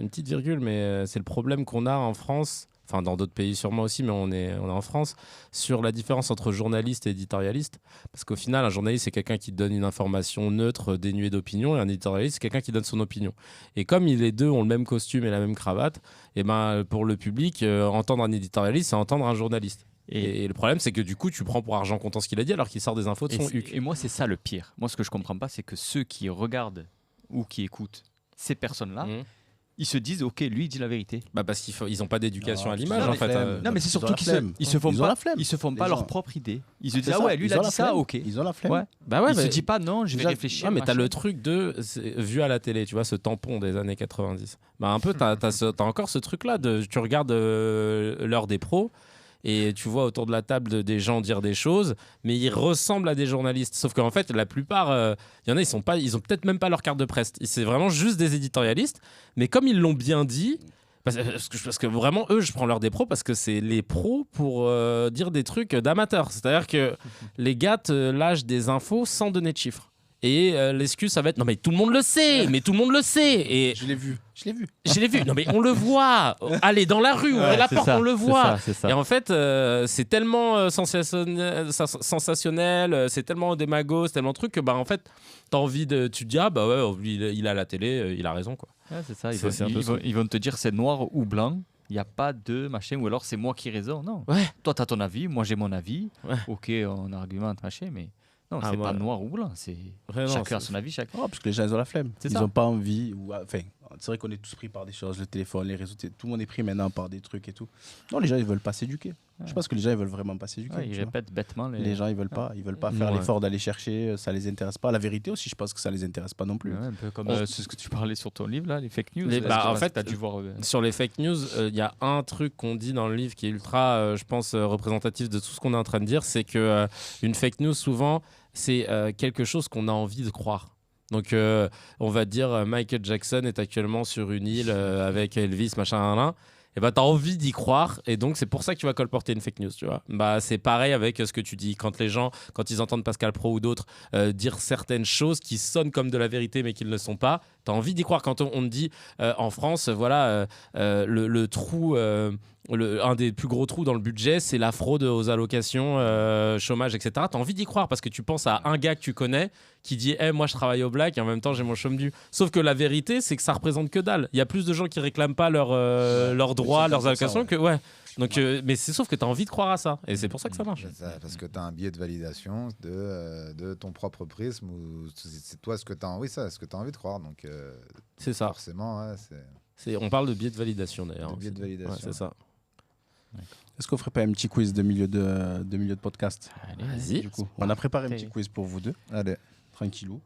Speaker 2: petite virgule, mais c'est le problème qu'on a en France. Enfin, dans d'autres pays sûrement aussi, mais on est en France, sur la différence entre journaliste et éditorialiste. Parce qu'au final, un journaliste, c'est quelqu'un qui donne une information neutre, dénuée d'opinion, et un éditorialiste, c'est quelqu'un qui donne son opinion. Et comme les deux ont le même costume et la même cravate, et ben, pour le public, entendre un éditorialiste, c'est entendre un journaliste. Et le problème, c'est que du coup, tu prends pour argent comptant ce qu'il a dit, alors qu'il sort des infos de son huc.
Speaker 4: Et moi, c'est ça le pire. Moi, ce que je comprends pas, c'est que ceux qui regardent ou qui écoutent ces personnes-là, ils se disent ok, lui il dit la vérité.
Speaker 2: Bah parce qu'ils n'ont pas d'éducation à l'image en fait.
Speaker 4: Non mais c'est surtout qu'ils se font pas leur propre idée. Ils se disent ah ouais, lui il a dit ça, ok.
Speaker 1: Ils ont la flemme.
Speaker 4: Ouais. Bah ouais, il se dit pas non, je vais réfléchir.
Speaker 2: Mais t'as le truc vu à la télé, tu vois, ce tampon des années 90. Bah un peu t'as encore ce truc là tu regardes l'heure des pros. Et tu vois autour de la table des gens dire des choses, mais ils ressemblent à des journalistes. Sauf qu'en fait, la plupart, il y en a, ils ont peut-être même pas leur carte de presse. C'est vraiment juste des éditorialistes. Mais comme ils l'ont bien dit, parce que vraiment, eux, je prends l'heure des pros parce que c'est les pros pour dire des trucs d'amateurs. C'est-à-dire que les gars te lâchent des infos sans donner de chiffres. Et l'excuse, ça va être non, mais tout le monde le sait, mais tout le monde le sait. Et
Speaker 1: Je l'ai vu.
Speaker 2: non, mais on le voit. Allez dans la rue, ouvrez la porte, on le voit.
Speaker 4: C'est ça.
Speaker 2: Et en fait, c'est tellement sensationnel, c'est tellement démago, c'est tellement truc que en fait, t'as envie de, tu te dis il a la télé, il a raison quoi.
Speaker 4: Ouais, c'est ça.
Speaker 2: C'est un peu ça.
Speaker 4: Ils vont te dire c'est noir ou blanc. Il n'y a pas de machin, ou alors c'est moi qui raison. Non.
Speaker 2: Ouais.
Speaker 4: Toi, tu as ton avis, moi j'ai mon avis.
Speaker 2: Ouais.
Speaker 4: Ok, on argumente, machin, mais non,
Speaker 2: Ah,
Speaker 4: c'est
Speaker 2: voilà.
Speaker 4: pas noir ou blanc. C'est
Speaker 2: Vraiment,
Speaker 4: chacun a
Speaker 2: c'est-
Speaker 4: son avis. Chacun.
Speaker 1: Parce que les gens, ils ont la flemme.
Speaker 4: C'est
Speaker 1: Ils
Speaker 4: ça.
Speaker 1: n'ont pas envie. Enfin, c'est vrai qu'on est tous pris par des choses, le téléphone, les réseaux. Tout le monde est pris maintenant par des trucs et tout. Non, les gens, ils veulent pas s'éduquer. Je pense que les gens, ils veulent vraiment pas s'éduquer.
Speaker 4: Ouais, ils
Speaker 1: tu vois.
Speaker 4: répètent bêtement
Speaker 1: Les gens, ils veulent pas faire
Speaker 2: Ouais.
Speaker 1: l'effort d'aller chercher. Ça les intéresse pas. La vérité aussi, je pense que ça les intéresse pas non plus.
Speaker 4: Ouais, un peu comme
Speaker 2: On-
Speaker 4: ce que tu parlais sur ton livre, là, les fake news.
Speaker 2: En fait,
Speaker 4: tu as dû voir.
Speaker 2: Sur les fake news, il y a un truc qu'on dit dans le livre qui est ultra, je pense, représentatif de tout ce qu'on est en train de dire, c'est que une fake news, souvent, c'est quelque chose qu'on a envie de croire. Donc, on va dire Michael Jackson est actuellement sur une île avec Elvis, machin, et t'as envie d'y croire, et donc c'est pour ça que tu vas colporter une fake news, tu vois. C'est pareil avec ce que tu dis. Quand les gens, quand ils entendent Pascal Praud ou d'autres dire certaines choses qui sonnent comme de la vérité mais qui ne le sont pas, t'as envie d'y croire. Quand on te dit en France, le trou... un des plus gros trous dans le budget, c'est la fraude aux allocations, chômage, etc. T'as envie d'y croire parce que tu penses à un gars que tu connais qui dit moi je travaille au black et en même temps j'ai mon chôme dû. Sauf que la vérité, c'est que ça représente que dalle. Il y a plus de gens qui réclament pas leurs droits, leurs allocations que. Ouais. Donc, mais c'est sauf que t'as envie de croire à ça. Et c'est pour ça que ça marche.
Speaker 3: C'est ça, parce que tu as un biais de validation de ton propre prisme. Ou c'est toi ce que tu as envie, ce que tu as envie de croire. Donc,
Speaker 2: C'est ça.
Speaker 3: forcément, ouais, c'est.
Speaker 2: On parle de biais de validation d'ailleurs.
Speaker 3: De biais de validation.
Speaker 2: Ouais, c'est ça.
Speaker 1: Est-ce qu'on ferait pas un petit quiz de milieu de podcast?
Speaker 2: Vas-y.
Speaker 1: Du coup, on a préparé un petit quiz pour vous deux,
Speaker 3: Allez.
Speaker 1: tranquillou.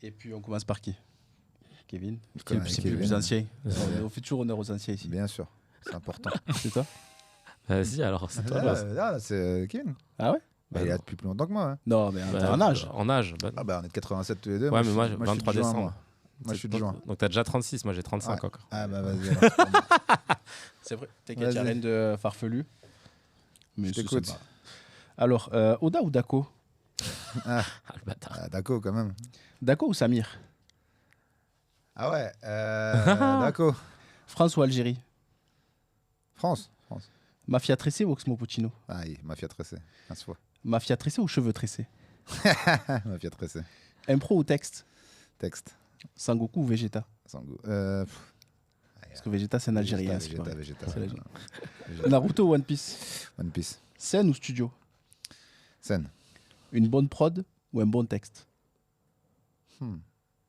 Speaker 1: Et puis on commence par qui? Kevin.
Speaker 3: connais
Speaker 1: C'est
Speaker 3: Kevin.
Speaker 1: plus ancien. On fait toujours honneur aux anciens ici.
Speaker 3: Bien sûr, c'est important.
Speaker 1: C'est toi?
Speaker 2: Vas-y, alors c'est toi.
Speaker 3: Là, c'est Kevin.
Speaker 1: Ah ouais?
Speaker 3: Il est là depuis plus longtemps que moi. Hein.
Speaker 1: Non, mais t'as un âge.
Speaker 2: En âge.
Speaker 3: Ah bah on est de 87 tous les deux.
Speaker 2: Ouais, mais moi,
Speaker 3: je suis
Speaker 2: 23
Speaker 3: de juin,
Speaker 2: décembre.
Speaker 3: Moi, je suis de juin.
Speaker 2: Donc t'as déjà 36, moi j'ai 35
Speaker 3: Ouais.
Speaker 2: encore.
Speaker 3: Ah bah vas-y. alors.
Speaker 1: C'est vrai. T'inquiète, il n'y a
Speaker 3: Vas-y.
Speaker 1: rien de farfelu. Mais
Speaker 3: Je
Speaker 1: c'est
Speaker 3: t'écoute.
Speaker 1: sympa. Alors, Oda ou Dako?
Speaker 2: Ah, le bâtard.
Speaker 3: Ah, Daco quand même.
Speaker 1: Dako ou Samir?
Speaker 3: Ah ouais, Daco.
Speaker 1: France ou Algérie?
Speaker 3: France.
Speaker 1: Mafia tressée ou Oxmo Puccino?
Speaker 3: Ah, mafia tressée. 15 fois.
Speaker 1: Mafia tressée ou cheveux tressés?
Speaker 3: Mafia tressée.
Speaker 1: Impro ou texte?
Speaker 3: Texte.
Speaker 1: Sangoku ou Vegeta?
Speaker 3: Sans goût.
Speaker 1: Parce que Vegeta, c'est un Algérien. c'est pas vrai.
Speaker 3: Vegeta.
Speaker 1: C'est
Speaker 3: Ouais,
Speaker 1: l'Algérie.
Speaker 3: Vegeta.
Speaker 1: Naruto ou One Piece?
Speaker 3: One Piece.
Speaker 1: Scène ou studio?
Speaker 3: Scène.
Speaker 1: Une bonne prod ou un bon texte?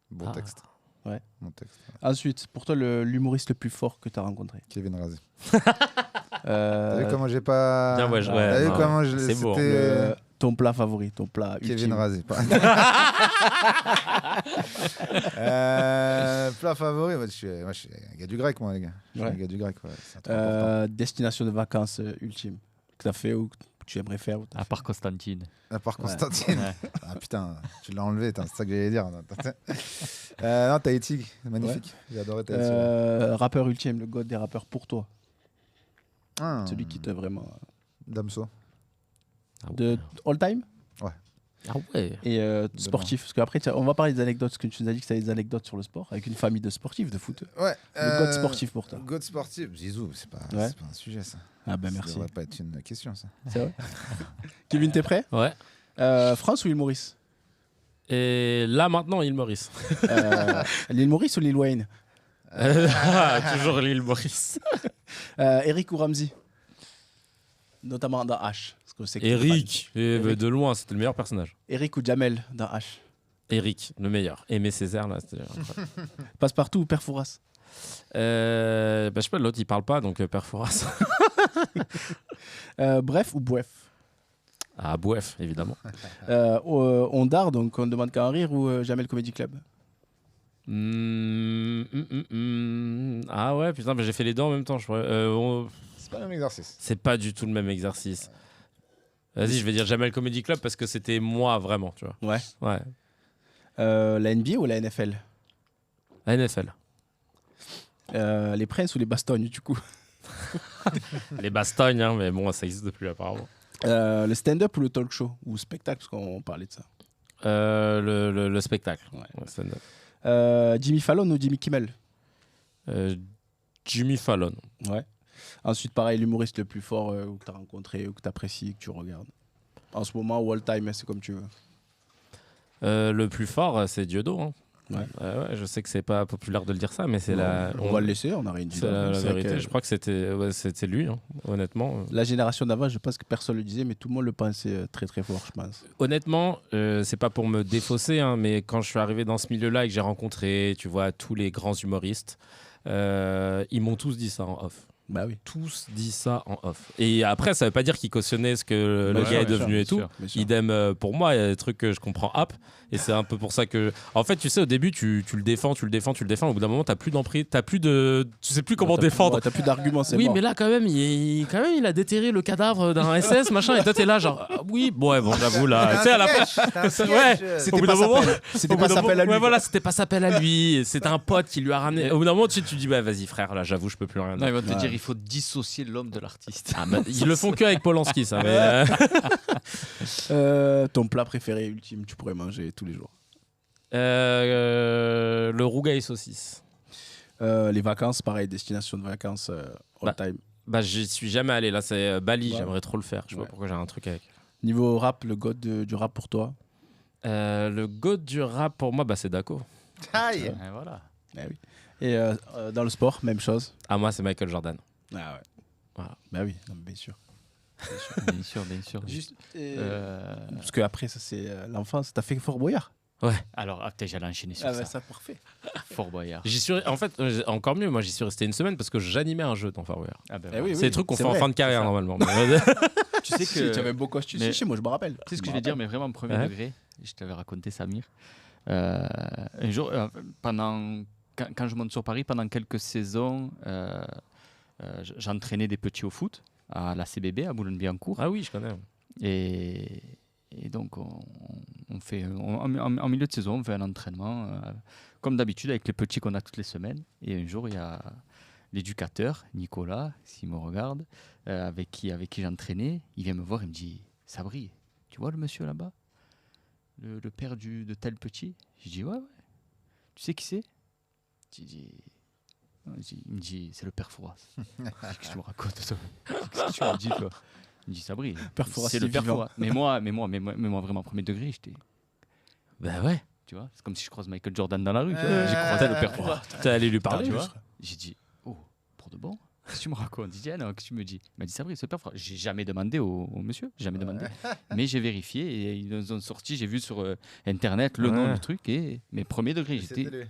Speaker 3: Bon
Speaker 2: Ah.
Speaker 3: texte.
Speaker 1: Ouais.
Speaker 3: Bon texte.
Speaker 1: Ensuite, pour toi, l'humoriste le plus fort que tu as rencontré?
Speaker 3: Kevin Razi.
Speaker 1: Euh,
Speaker 3: T'as vu comment j'ai pas.
Speaker 2: Bien, ouais,
Speaker 3: T'as vu
Speaker 2: non,
Speaker 3: comment
Speaker 2: c'est beau.
Speaker 3: c'était.
Speaker 1: ton plat favori, ton plat
Speaker 3: Kevin
Speaker 1: ultime.
Speaker 3: Razi. Plat favori, moi je suis un gars du grec, moi, les gars. Je suis
Speaker 1: Ouais.
Speaker 3: un gars du grec, ouais. C'est un truc important.
Speaker 1: Destination de vacances ultime que tu as fait ou que tu aimerais faire ou t'as
Speaker 4: À
Speaker 1: fait.
Speaker 4: part Constantine.
Speaker 3: À part Constantine.
Speaker 4: Ouais.
Speaker 3: Ah putain, tu l'as enlevé, c'est ça que j'allais dire. Non, Tahiti, magnifique. J'ai adoré Tahiti.
Speaker 1: Rappeur ultime, le god des rappeurs pour toi.
Speaker 3: Ah,
Speaker 1: Celui qui t'a vraiment.
Speaker 3: Damso.
Speaker 2: Ah ouais.
Speaker 1: De all time
Speaker 2: Ah ouais.
Speaker 1: et sportif. Parce qu'après, on va parler des anecdotes. Parce que tu nous as dit que tu as des anecdotes sur le sport avec une famille de sportifs, de foot.
Speaker 3: Ouais.
Speaker 1: Le god sportif pour toi.
Speaker 3: God sportif. Zizou, c'est pas un sujet ça.
Speaker 1: Ah ben
Speaker 3: Ça
Speaker 1: merci.
Speaker 3: devrait pas être une question ça.
Speaker 1: C'est vrai. Kevin, t'es prêt?
Speaker 2: Ouais.
Speaker 1: France ou l'île Maurice?
Speaker 2: Et là maintenant, île Maurice.
Speaker 1: L'île Maurice ou l'île Wayne?
Speaker 2: Toujours l'île Maurice.
Speaker 1: Eric ou Ramsey? Notamment dans H. Parce que c'est que
Speaker 2: Eric. Et
Speaker 1: Eric.
Speaker 2: de loin, c'était le meilleur personnage.
Speaker 1: Eric ou Jamel dans H.
Speaker 2: Eric, le meilleur. Aimé Césaire, là. C'était...
Speaker 1: Passe-partout ou Père Fouras?
Speaker 2: je sais pas, l'autre il parle pas, donc Père Fouras.
Speaker 1: Bref ou Bref?
Speaker 2: Ah, Bouef, évidemment.
Speaker 1: Ondar, donc on demande qu'à en rire, ou Jamel Comedy Club?
Speaker 2: Ah ouais, putain, j'ai fait les deux en même temps, je crois.
Speaker 3: C'est pas le même exercice.
Speaker 2: C'est pas du tout le même exercice. Vas-y, je vais dire Jamel Comedy Club parce que c'était moi vraiment, tu vois.
Speaker 1: Ouais.
Speaker 2: Ouais.
Speaker 1: La NBA ou la NFL?
Speaker 2: La NFL.
Speaker 1: Les Princes ou les Bastognes, du coup?
Speaker 2: Les bastognes, hein, mais bon, ça existe plus apparemment.
Speaker 1: Le stand-up ou le talk show? Ou spectacle, parce qu'on parlait de ça.
Speaker 2: Le spectacle.
Speaker 1: Jimmy Fallon ou Jimmy Kimmel?
Speaker 2: Jimmy Fallon.
Speaker 1: Ouais. Ensuite, pareil, l'humoriste le plus fort que tu as rencontré ou que tu apprécies, que tu regardes. En ce moment, ou all time, c'est comme tu veux.
Speaker 2: Le plus fort, c'est Dieudo. Hein.
Speaker 1: Ouais.
Speaker 2: Je sais que c'est pas populaire de le dire ça, mais c'est
Speaker 1: on va le laisser, on n'a rien dit.
Speaker 2: C'est la vérité. Je crois que c'était lui, hein, honnêtement.
Speaker 1: La génération d'avant, je pense que personne le disait, mais tout le monde le pensait très très fort, je pense.
Speaker 2: Honnêtement, c'est pas pour me défausser, hein, mais quand je suis arrivé dans ce milieu-là et que j'ai rencontré, tu vois, tous les grands humoristes, ils m'ont tous dit ça en off.
Speaker 1: Bah oui.
Speaker 2: Tous dit ça en off. Et après, ça veut pas dire qu'ils cautionnaient ce que le gars est devenu et tout. Idem pour moi, il y a des trucs que je comprends app. Et c'est un peu pour ça que. En fait, tu sais, au début, tu le défends. Au bout d'un moment, t'as plus d'emprise, tu sais plus comment défendre.
Speaker 1: T'as plus d'arguments, c'est
Speaker 2: oui,
Speaker 1: mort.
Speaker 2: mais là, quand même, il a déterré le cadavre d'un SS, machin. Et toi, t'es là, genre, oui, bon, j'avoue, là. Tu sais, à la fin. Ouais,
Speaker 1: c'était pas sa pelle. C'était pas sa pelle à lui.
Speaker 2: Ouais, voilà, c'était pas sa pelle à lui. C'était un pote qui lui a ramené. Au bout d'un moment, tu dis, bah, vas-y, frère, là, j'avoue, je peux plus rien dire.
Speaker 4: Non, ils vont te dire, il faut dissocier l'homme de l'artiste.
Speaker 2: Ah, bah, ils le font que avec Polanski, ça.
Speaker 1: Ton plat préféré ultime, tu pourrais manger tous les jours?
Speaker 2: Le rougail saucisse.
Speaker 1: Les vacances, pareil, destination de vacances all time.
Speaker 2: Bah, j'y suis jamais allé. Là, c'est Bali, j'aimerais trop le faire. Je sais pas pourquoi j'ai un truc avec.
Speaker 1: Niveau rap, le god du rap pour toi?
Speaker 2: Le god du rap pour moi, bah, c'est Dako.
Speaker 3: Aïe.
Speaker 4: Et voilà.
Speaker 1: Oui. Et dans le sport, même chose?
Speaker 2: Ah, moi, c'est Michael Jordan.
Speaker 1: Ah ouais.
Speaker 2: Voilà.
Speaker 1: Bah oui, non, bien sûr.
Speaker 4: Bien sûr.
Speaker 1: Juste, parce que après, ça c'est l'enfance. T'as fait Fort Boyard?
Speaker 2: Ouais.
Speaker 4: Alors, peut-être j'allais enchaîner sur
Speaker 1: Ah
Speaker 4: ça.
Speaker 1: bah ça, parfait.
Speaker 4: Fort Boyard.
Speaker 2: En fait, encore mieux, moi j'y suis resté une semaine parce que j'animais un jeu dans Fort Boyard.
Speaker 4: Ah ben
Speaker 1: Eh oui,
Speaker 2: c'est des trucs qu'on fait en
Speaker 1: vrai,
Speaker 2: fin de carrière normalement.
Speaker 4: Tu sais que
Speaker 1: tu avais beau costume chez moi, je me rappelle.
Speaker 4: Tu sais ce que je vais dire, mais vraiment premier degré. Je t'avais raconté, Samir. Un jour, quand je monte sur Paris, pendant quelques saisons, j'entraînais des petits au foot à la CBB, à Boulogne-Billancourt.
Speaker 2: Ah oui, je connais.
Speaker 4: Et donc, on fait, en milieu de saison, on fait un entraînement, comme d'habitude, avec les petits qu'on a toutes les semaines. Et un jour, il y a l'éducateur, Nicolas, s'il me regarde, avec qui j'entraînais. Il vient me voir, il me dit, Sabri, tu vois le monsieur là-bas, le père de tel petit? Je dis, ouais. Tu sais qui c'est? Il me dit, c'est le père Fouras. Qu'est-ce que tu me racontes, toi? Qu'est-ce que tu me dis, toi? Il me dit, Sabri, c'est le père Fouras. Mais moi, vraiment, premier degré, j'étais...
Speaker 2: Bah ouais.
Speaker 4: Tu vois, c'est comme si je croise Michael Jordan dans la rue. J'ai croisé le père Fouras.
Speaker 2: T'es allé lui parler,
Speaker 4: tu vois? J'ai dit, oh, pour de bon? Qu'est-ce que tu me racontes? Il dit, ah non, qu'est-ce que tu me dis? Il m'a dit, Sabri, c'est le père Fouras. J'ai jamais demandé au monsieur, jamais demandé. Mais j'ai vérifié et ils nous ont sorti, j'ai vu sur Internet le nom du truc et mes premiers degrés,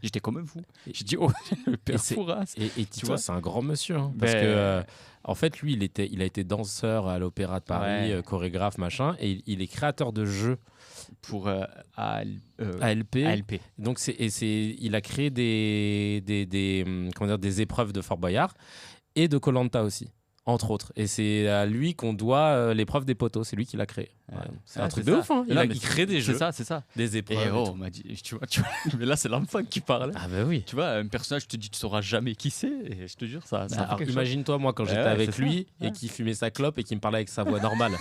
Speaker 4: j'étais comme un fou. J'ai dit, oh, le père Fouras.
Speaker 2: Et tu vois, c'est un grand monsieur. Hein, parce que, en fait, lui, il a été danseur à l'Opéra de Paris, chorégraphe, machin, et il est créateur de jeux.
Speaker 4: Pour
Speaker 2: ALP. Donc, il a créé des épreuves de Fort Boyard et de Koh-Lanta aussi, entre autres. Et c'est à lui qu'on doit l'épreuve des poteaux. C'est lui qui l'a créé. C'est un truc de ouf. Hein. Il crée des jeux.
Speaker 4: C'est ça.
Speaker 2: Des épreuves.
Speaker 4: Et on m'a dit, tu vois, mais là, c'est l'enfant qui parle.
Speaker 2: Ah bah oui.
Speaker 4: Tu vois, un personnage te dit, tu sauras jamais qui c'est. Et je te jure, ça.
Speaker 2: Alors, imagine-toi, moi, quand j'étais avec lui et qu'il fumait sa clope et qu'il me parlait avec sa voix normale.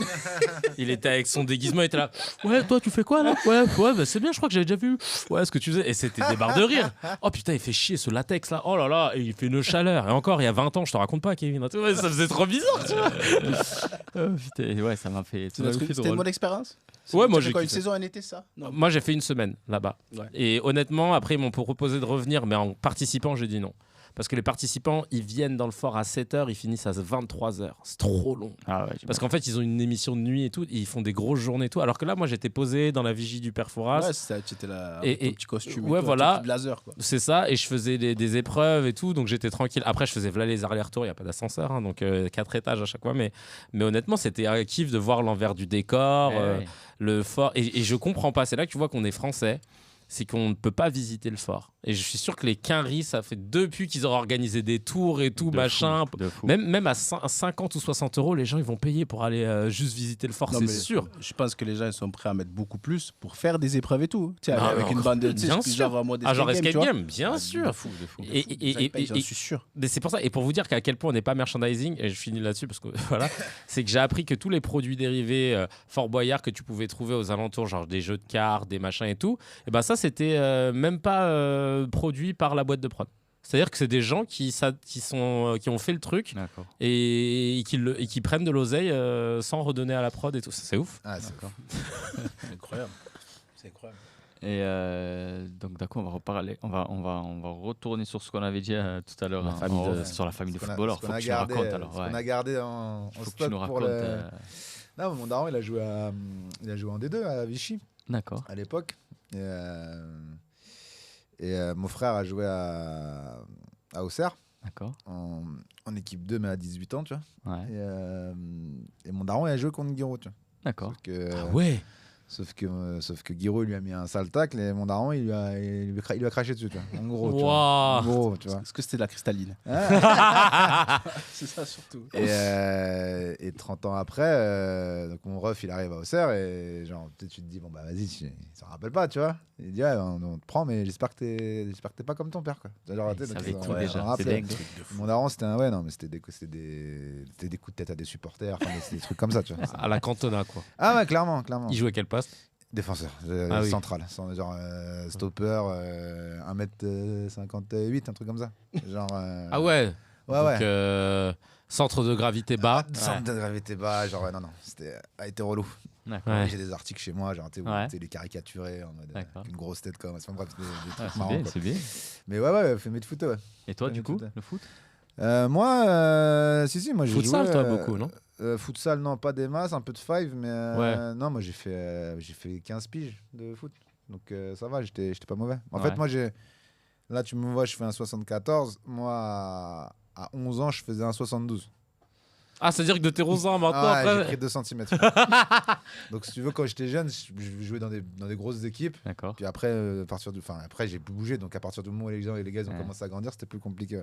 Speaker 2: Il était avec son déguisement, il était là. Ouais, toi, tu fais quoi là? Ouais, bah, c'est bien, je crois que j'avais déjà vu. Ouais, ce que tu faisais. Et c'était des barres de rire. Oh putain, il fait chier ce latex là. Oh là là, et il fait une chaleur. Et encore, il y a 20 ans, je te raconte pas, Kevin. Ouais, ça faisait trop bizarre, tu vois.
Speaker 4: Putain, ouais, ça m'a fait.
Speaker 1: C'était une bonne expérience?
Speaker 2: Ouais, moi j'ai
Speaker 1: une saison, un été, ça? Non.
Speaker 2: Moi j'ai fait une semaine là-bas. Ouais. Et honnêtement, après ils m'ont proposé de revenir, mais en participant, j'ai dit non. Parce que les participants, ils viennent dans le fort à 7h, ils finissent à 23h. C'est trop long.
Speaker 4: Ah ouais,
Speaker 2: parce qu'en fait, ils ont une émission de nuit et tout, et ils font des grosses journées et tout. Alors que là, moi, j'étais posé dans la vigie du père Fouras.
Speaker 1: Ouais, c'est ça, tu étais là, avec ton petit costume.
Speaker 2: Ouais,
Speaker 1: et tout,
Speaker 2: voilà.
Speaker 1: un petit blazer, quoi.
Speaker 2: C'est ça, et je faisais des épreuves et tout, donc j'étais tranquille. Après, je faisais les allers-retours, il n'y a pas d'ascenseur, hein, donc 4 étages à chaque fois. Mais honnêtement, c'était un kiff de voir l'envers du décor, le fort. Et je comprends pas, c'est là que tu vois qu'on est français. c'est qu'on ne peut pas visiter le fort. Et je suis sûr que les Quinry, ça fait depuis qu'ils auraient organisé des tours et tout, machin. Même à 50 ou 60 euros, les gens ils vont payer pour aller juste visiter le fort, c'est sûr.
Speaker 1: Je pense que les gens ils sont prêts à mettre beaucoup plus pour faire des épreuves et tout. Avec une bande de
Speaker 2: bien sûr. Genre escape game, bien sûr.
Speaker 1: De fou.
Speaker 2: Et
Speaker 1: j'en suis sûr.
Speaker 2: Mais c'est pour ça. Et pour vous dire qu'à quel point on n'est pas merchandising, et je finis là-dessus parce que voilà, c'est que j'ai appris que tous les produits dérivés Fort Boyard que tu pouvais trouver aux alentours, genre des jeux de cartes, des machins et tout, et ben ça c'était même pas produit par la boîte de prod. C'est-à-dire que c'est des gens qui ont fait le truc et qui prennent de l'oseille sans redonner à la prod et tout. C'est ouf.
Speaker 3: Ah, c'est
Speaker 1: incroyable. C'est incroyable.
Speaker 4: Et donc d'accord, on va reparler. On va retourner sur ce qu'on avait dit tout à l'heure sur la famille de footballeurs.
Speaker 3: Faut que tu nous racontes alors. Ce qu'on a gardé en stock pour le. Non, mon daron, il a joué en D2 à Vichy.
Speaker 4: D'accord.
Speaker 3: À l'époque. Et mon frère a joué à Auxerre.
Speaker 4: D'accord.
Speaker 3: En équipe 2, mais à 18 ans, tu vois.
Speaker 4: Ouais.
Speaker 3: Et mon daron, il a joué contre Guiraud, tu vois.
Speaker 4: D'accord.
Speaker 2: Ah ouais.
Speaker 3: Sauf que Guiraud lui a mis un sale tacle et mon daron, il lui a craché dessus, tu vois. En gros, tu vois.
Speaker 1: Est-ce que c'était de la cristalline? C'est ça surtout.
Speaker 3: Et 30 ans après, donc mon ref, il arrive à Auxerre et genre, peut-être tu te dis, bon bah vas-y, il s'en rappelle pas, tu vois. Il dit, ouais, on te prend, mais j'espère que t'es pas comme ton père, quoi. Genre, mon daron, c'était des coups de tête à des supporters, des trucs comme ça, tu vois.
Speaker 2: À la Cantona, quoi.
Speaker 3: Ah ouais, clairement.
Speaker 2: Il jouait quel poste?
Speaker 3: Défenseur, central, genre stopper, 1m58, un truc comme ça. Genre,
Speaker 2: ah ouais.
Speaker 3: Donc,
Speaker 2: centre de gravité bas.
Speaker 3: Centre de gravité bas, genre non, c'était a été relou.
Speaker 2: Ouais.
Speaker 3: J'ai des articles chez moi, genre les caricaturés en mode une grosse tête comme ça. Bref, des trucs marrants.
Speaker 4: C'est bien.
Speaker 3: Mais ouais, fait de foot, ouais.
Speaker 4: Et toi, du coup, le foot?
Speaker 3: Moi, si, moi j'ai joué.
Speaker 2: Futsal, toi, beaucoup, non?
Speaker 3: Futsal, non, pas des masses, un peu de five, mais non, moi j'ai fait 15 piges de foot. Donc ça va, j'étais pas mauvais. En fait, moi là tu me vois, je fais un 74. Moi, à 11 ans, je faisais un 72.
Speaker 2: Ah, c'est-à-dire que de tes 11 ans maintenant, après...
Speaker 3: j'ai pris 2 cm. Donc si tu veux, quand j'étais jeune, je jouais dans des grosses équipes.
Speaker 4: D'accord.
Speaker 3: Puis après, après j'ai bougé. Donc à partir du moment où les gars ont commencé à grandir, c'était plus compliqué.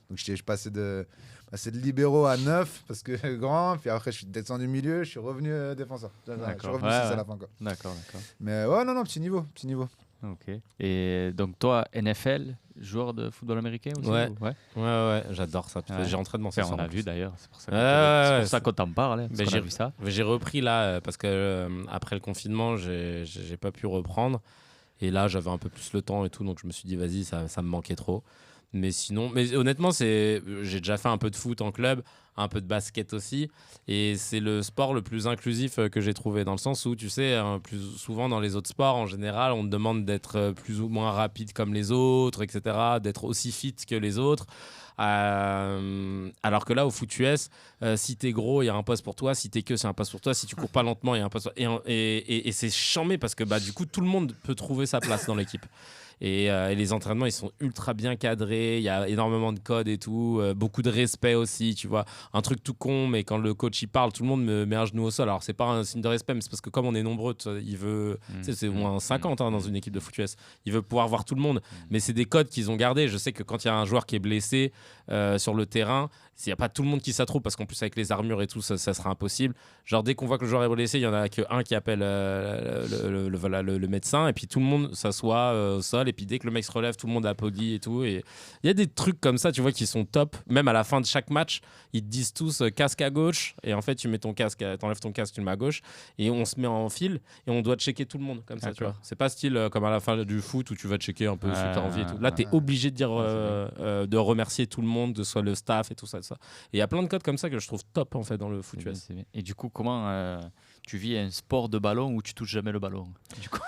Speaker 3: Donc je passais de libéraux à 9 parce que grand, puis après je suis descendu du milieu, je suis revenu défenseur. Je suis revenu 6 à la fin, quoi.
Speaker 4: D'accord.
Speaker 3: Mais ouais, non, petit niveau.
Speaker 4: Ok. Et donc toi, NFL, joueur de football américain aussi?
Speaker 2: Ouais, j'adore ça. J'ai rentré de mon
Speaker 4: on a vu d'ailleurs, c'est pour ça qu'on t'en parle. J'ai vu ça.
Speaker 2: J'ai repris là parce que après le confinement, j'ai pas pu reprendre. Et là, j'avais un peu plus le temps et tout, donc je me suis dit vas-y, ça me manquait trop. Mais honnêtement, j'ai déjà fait un peu de foot en club, un peu de basket aussi, et c'est le sport le plus inclusif que j'ai trouvé, dans le sens où, tu sais, plus souvent dans les autres sports, en général, on te demande d'être plus ou moins rapide comme les autres, etc., d'être aussi fit que les autres. Alors que là, au foot US, si t'es gros, il y a un poste pour toi. Si t'es queue, c'est un poste pour toi. Si tu cours pas lentement, il y a un poste. Et c'est chambé parce que du coup, tout le monde peut trouver sa place dans l'équipe. Et les entraînements, ils sont ultra bien cadrés. Il y a énormément de codes et tout. Beaucoup de respect aussi, tu vois. Un truc tout con, mais quand le coach il parle, tout le monde me met un genou au sol. Alors, c'est pas un signe de respect, mais c'est parce que comme on est nombreux, il veut. C'est au moins 50 dans une équipe de foot US. Il veut pouvoir voir tout le monde. Mais c'est des codes qu'ils ont gardés. Je sais que quand il y a un joueur qui est blessé sur le terrain, s'il n'y a pas tout le monde qui s'attroupe, parce qu'en plus, avec les armures et tout, ça sera impossible. Genre, dès qu'on voit que le joueur est blessé, il y en a qu'un qui appelle le médecin, et puis tout le monde s'assoit au sol. Et puis dès que le mec se relève, tout le monde applaudit et tout. Et il y a des trucs comme ça, tu vois, qui sont top. Même à la fin de chaque match, ils te disent tous casque à gauche. Et en fait, tu mets ton casque, t'enlèves ton casque, tu le mets à gauche. Et on se met en file et on doit checker tout le monde comme ça, tu vois. C'est pas style comme à la fin du foot où tu vas checker un peu ce que t'as envie et tout. Là, t'es obligé de dire, de remercier tout le monde, de soit le staff et tout ça. Et il y a plein de codes comme ça que je trouve top en fait dans le foot US.
Speaker 4: Et du coup, comment tu vis un sport de ballon où tu touches jamais le ballon du coup?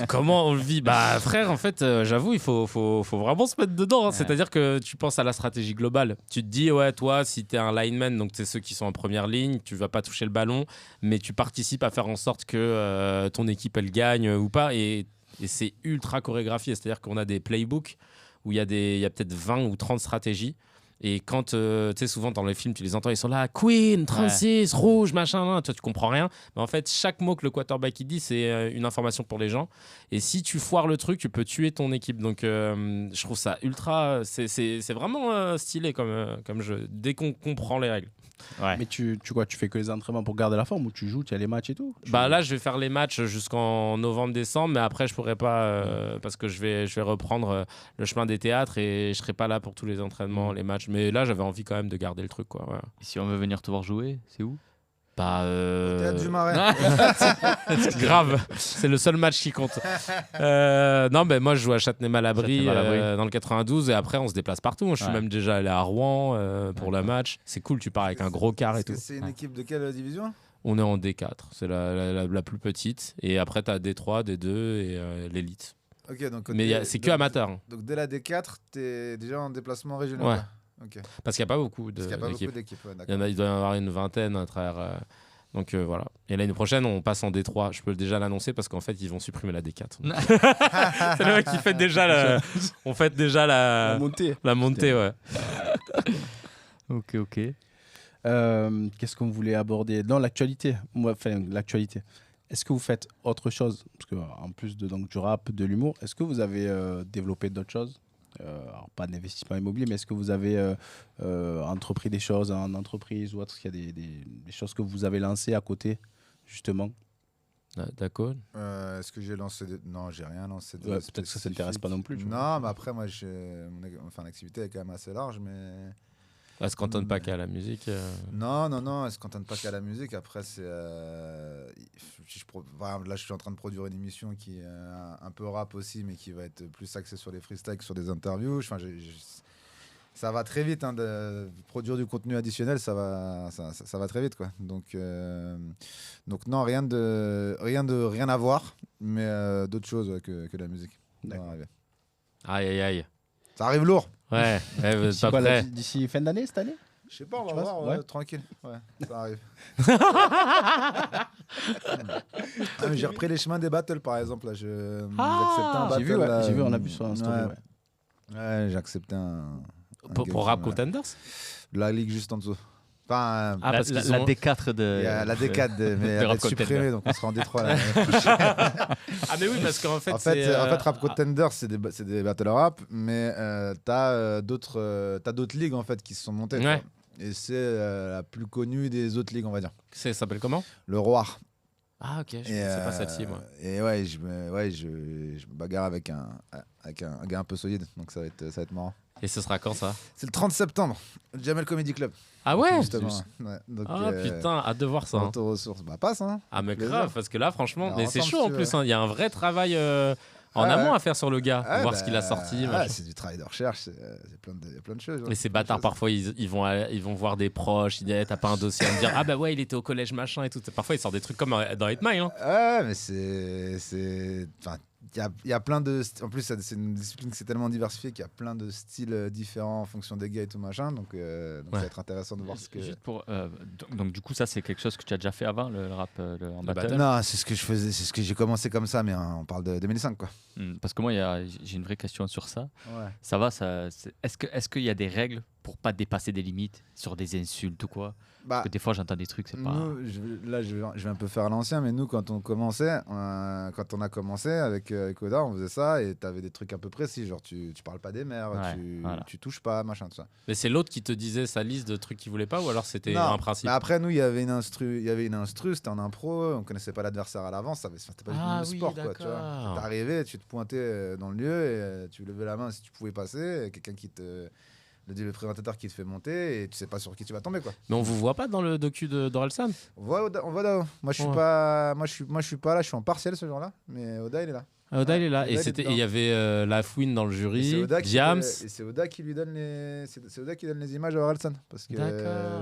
Speaker 2: Comment on le vit? Bah frère, en fait, j'avoue, il faut vraiment se mettre dedans. C'est-à-dire que tu penses à la stratégie globale. Tu te dis, ouais, toi, si t'es un lineman, donc t'es ceux qui sont en première ligne, tu vas pas toucher le ballon, mais tu participes à faire en sorte que ton équipe, elle gagne ou pas. Et c'est ultra chorégraphié. C'est-à-dire qu'on a des playbooks où il y a peut-être 20 ou 30 stratégies. Et quand, tu sais, souvent dans les films, tu les entends, ils sont là, Queen, 36, rouge, machin, toi, tu comprends rien. Mais en fait, chaque mot que le quarterback il dit, c'est une information pour les gens. Et si tu foires le truc, tu peux tuer ton équipe. Donc, je trouve ça ultra. C'est vraiment stylé comme jeu, dès qu'on comprend les règles.
Speaker 4: Ouais.
Speaker 1: Mais tu fais que les entraînements pour garder la forme ou tu joues, tu as les matchs et tout?
Speaker 2: Là, je vais faire les matchs jusqu'en novembre-décembre, mais après, je pourrai pas parce que je vais reprendre le chemin des théâtres et je serai pas là pour tous les entraînements, les matchs. Mais là, j'avais envie quand même de garder le truc, quoi. Ouais.
Speaker 4: Et si on veut venir te voir jouer, c'est où?
Speaker 3: Théâtre du Marais.
Speaker 2: C'est grave, c'est le seul match qui compte. Non, moi je joue à Châtenay-Malabry dans le 92 et après on se déplace partout. Je suis même déjà allé à Rouen pour le match. C'est cool, tu pars avec un gros car et tout.
Speaker 3: C'est une équipe de quelle division?
Speaker 2: On est en D4, c'est la plus petite. Et après tu as D3, D2 et l'élite.
Speaker 3: Okay, donc,
Speaker 2: mais c'est que amateur.
Speaker 3: Donc dès la D4, tu es déjà en déplacement régional.
Speaker 2: Ouais.
Speaker 3: Okay.
Speaker 2: Parce qu'il n'y a pas beaucoup d'équipes. Il doit y en avoir une vingtaine à travers. Donc voilà. Et l'année prochaine, on passe en D3. Je peux déjà l'annoncer parce qu'en fait, ils vont supprimer la D4. C'est le mec qui fait déjà on fait déjà la montée. La montée, ouais.
Speaker 4: Ok.
Speaker 1: Qu'est-ce qu'on voulait aborder dans l'actualité? L'actualité. Est-ce que vous faites autre chose? Parce qu'en plus du rap, de l'humour, est-ce que vous avez développé d'autres choses? Alors pas d'investissement immobilier, mais est-ce que vous avez entrepris des choses en entreprise ou autre? Est-ce qu'il y a des choses que vous avez lancées à côté, justement?
Speaker 2: D'accord.
Speaker 3: Est-ce que j'ai lancé Non, j'ai rien lancé.
Speaker 1: Peut-être que ça ne t'intéresse pas non plus.
Speaker 3: Non, mais après, moi, l'activité est quand même assez large, mais...
Speaker 2: Elle se cantonne pas qu'à la musique.
Speaker 3: Non, elle se cantonne pas qu'à la musique. Après, c'est là, je suis en train de produire une émission qui est un peu rap aussi, mais qui va être plus axée sur les freestyles que sur des interviews. Ça va très vite, de produire du contenu additionnel, ça va très vite, quoi. Donc non, rien à voir, mais d'autres choses que la musique.
Speaker 2: Aïe.
Speaker 3: Ça arrive lourd.
Speaker 2: Ouais, pas prêt.
Speaker 1: D'ici fin d'année, cette année?
Speaker 3: Je sais pas, on va voir, tranquille. Ouais, ça arrive. Mais j'ai repris les chemins des battles, par exemple. Là, j'acceptais un battle.
Speaker 1: J'ai vu, on a vu sur un story.
Speaker 3: Ouais, j'ai accepté un
Speaker 2: pour Rap Contenders.
Speaker 3: La ligue juste en dessous. Enfin,
Speaker 4: la D4 de...
Speaker 3: La D4, mais elle va être supprimée, donc on sera en D3 là.
Speaker 2: Mais oui, parce qu'en fait,
Speaker 3: en fait, Rap Contenders, c'est des battle rap, mais t'as d'autres ligues en fait qui se sont montées.
Speaker 2: Ouais.
Speaker 3: Et c'est la plus connue des autres ligues, on va dire.
Speaker 2: Ça s'appelle comment?
Speaker 3: Le Roi.
Speaker 2: Ah ok, je sais pas celle-ci moi.
Speaker 3: Et ouais, je me bagarre avec un gars un peu solide, donc ça va être marrant.
Speaker 2: Et ce sera quand ça?
Speaker 3: C'est le 30 septembre, Jamel Comedy Club.
Speaker 2: Ah ouais,
Speaker 3: justement. Ouais. Donc,
Speaker 2: putain, hâte de voir ça.
Speaker 3: Retour aux sources, passe hein.
Speaker 2: Ah mais grave, parce que là franchement,
Speaker 3: alors,
Speaker 2: mais c'est chaud en plus. Il y a un vrai travail en amont à faire sur le gars, voir ce qu'il a sorti.
Speaker 3: C'est du travail de recherche, c'est plein de choses.
Speaker 2: Et ces bâtards parfois ils vont voir des proches, ils disent t'as pas un dossier à me dire ah bah ouais il était au collège machin et tout. Parfois ils sortent des trucs comme dans 8 Mile.
Speaker 3: Ouais, mais c'est il y a plein de... En plus, c'est une discipline qui s'est tellement diversifiée qu'il y a plein de styles différents en fonction des gars et tout machin. Donc ça va être intéressant de voir ce que...
Speaker 4: Juste donc du coup, ça, c'est quelque chose que tu as déjà fait avant, le rap en battle?
Speaker 3: Non, c'est ce que je faisais, c'est ce que j'ai commencé comme ça, mais on parle de 2005, quoi.
Speaker 4: Parce que moi, j'ai une vraie question sur ça.
Speaker 3: Ouais.
Speaker 4: Ça va, est-ce qu'il y a des règles pour pas dépasser des limites sur des insultes ou quoi? Parce que des fois, j'entends des trucs, c'est pas...
Speaker 3: Là, je vais un peu faire l'ancien, mais nous, quand on a commencé avec Oda, on faisait ça et t'avais des trucs un peu précis, genre tu parles pas des mères, tu touches pas, machin, tout ça.
Speaker 2: Mais c'est l'autre qui te disait sa liste de trucs qu'il voulait pas ou alors c'était un principe?
Speaker 3: Mais après, nous, il y avait une instru, c'était en impro, on connaissait pas l'adversaire à l'avance, c'était pas du tout le sport, quoi, tu vois. T'arrivais, tu te pointais dans le lieu et tu levais la main si tu pouvais passer, et quelqu'un qui te... Le présentateur qui te fait monter et tu sais pas sur qui tu vas tomber, quoi.
Speaker 2: Mais on vous voit pas dans le docu d'Orelsan?
Speaker 3: On voit Oda. Moi je suis pas là, je suis en partiel ce jour-là, mais Oda il est là.
Speaker 2: Oda il est là. Et il y avait La Fouine dans le jury, Diams.
Speaker 3: Et c'est Oda qui lui donne les images à Orelsan parce que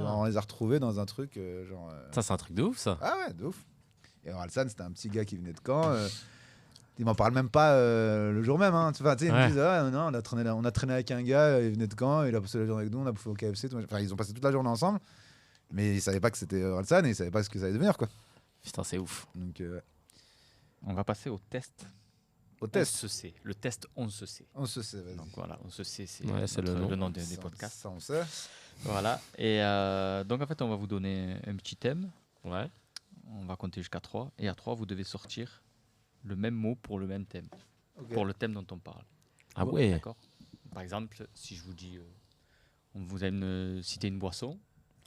Speaker 3: on les a retrouvés dans un truc genre.
Speaker 2: Ça c'est un truc de ouf ça.
Speaker 3: Ah ouais, de ouf. Et Orelsan c'était un petit gars qui venait de Caen. Ils m'en parlent même pas le jour même. Hein. Ils me disent non, on a traîné avec un gars, il venait de Caen, il a passé la journée avec nous, on a bouffé au KFC. Enfin, ils ont passé toute la journée ensemble, mais ils savaient pas que c'était Orelsan et ils savaient pas ce que ça allait devenir, quoi.
Speaker 2: Putain, c'est ouf.
Speaker 3: Donc,
Speaker 4: on va passer au test.
Speaker 3: au test.
Speaker 4: On se sait. Le test, on se sait.
Speaker 3: On se sait, vas-y.
Speaker 4: Donc voilà, on se sait, c'est
Speaker 2: le nom.
Speaker 4: des
Speaker 3: Ça,
Speaker 4: podcasts.
Speaker 3: Ça, on sait.
Speaker 4: Voilà. Et donc en fait, on va vous donner un petit thème.
Speaker 2: Ouais.
Speaker 4: On va compter jusqu'à 3. Et à 3, vous devez sortir le même mot pour le même thème.
Speaker 3: Ok.
Speaker 4: Pour le thème dont on parle.
Speaker 2: Ah ouais.
Speaker 4: D'accord. Par exemple, si je vous dis, on vous a cité une boisson,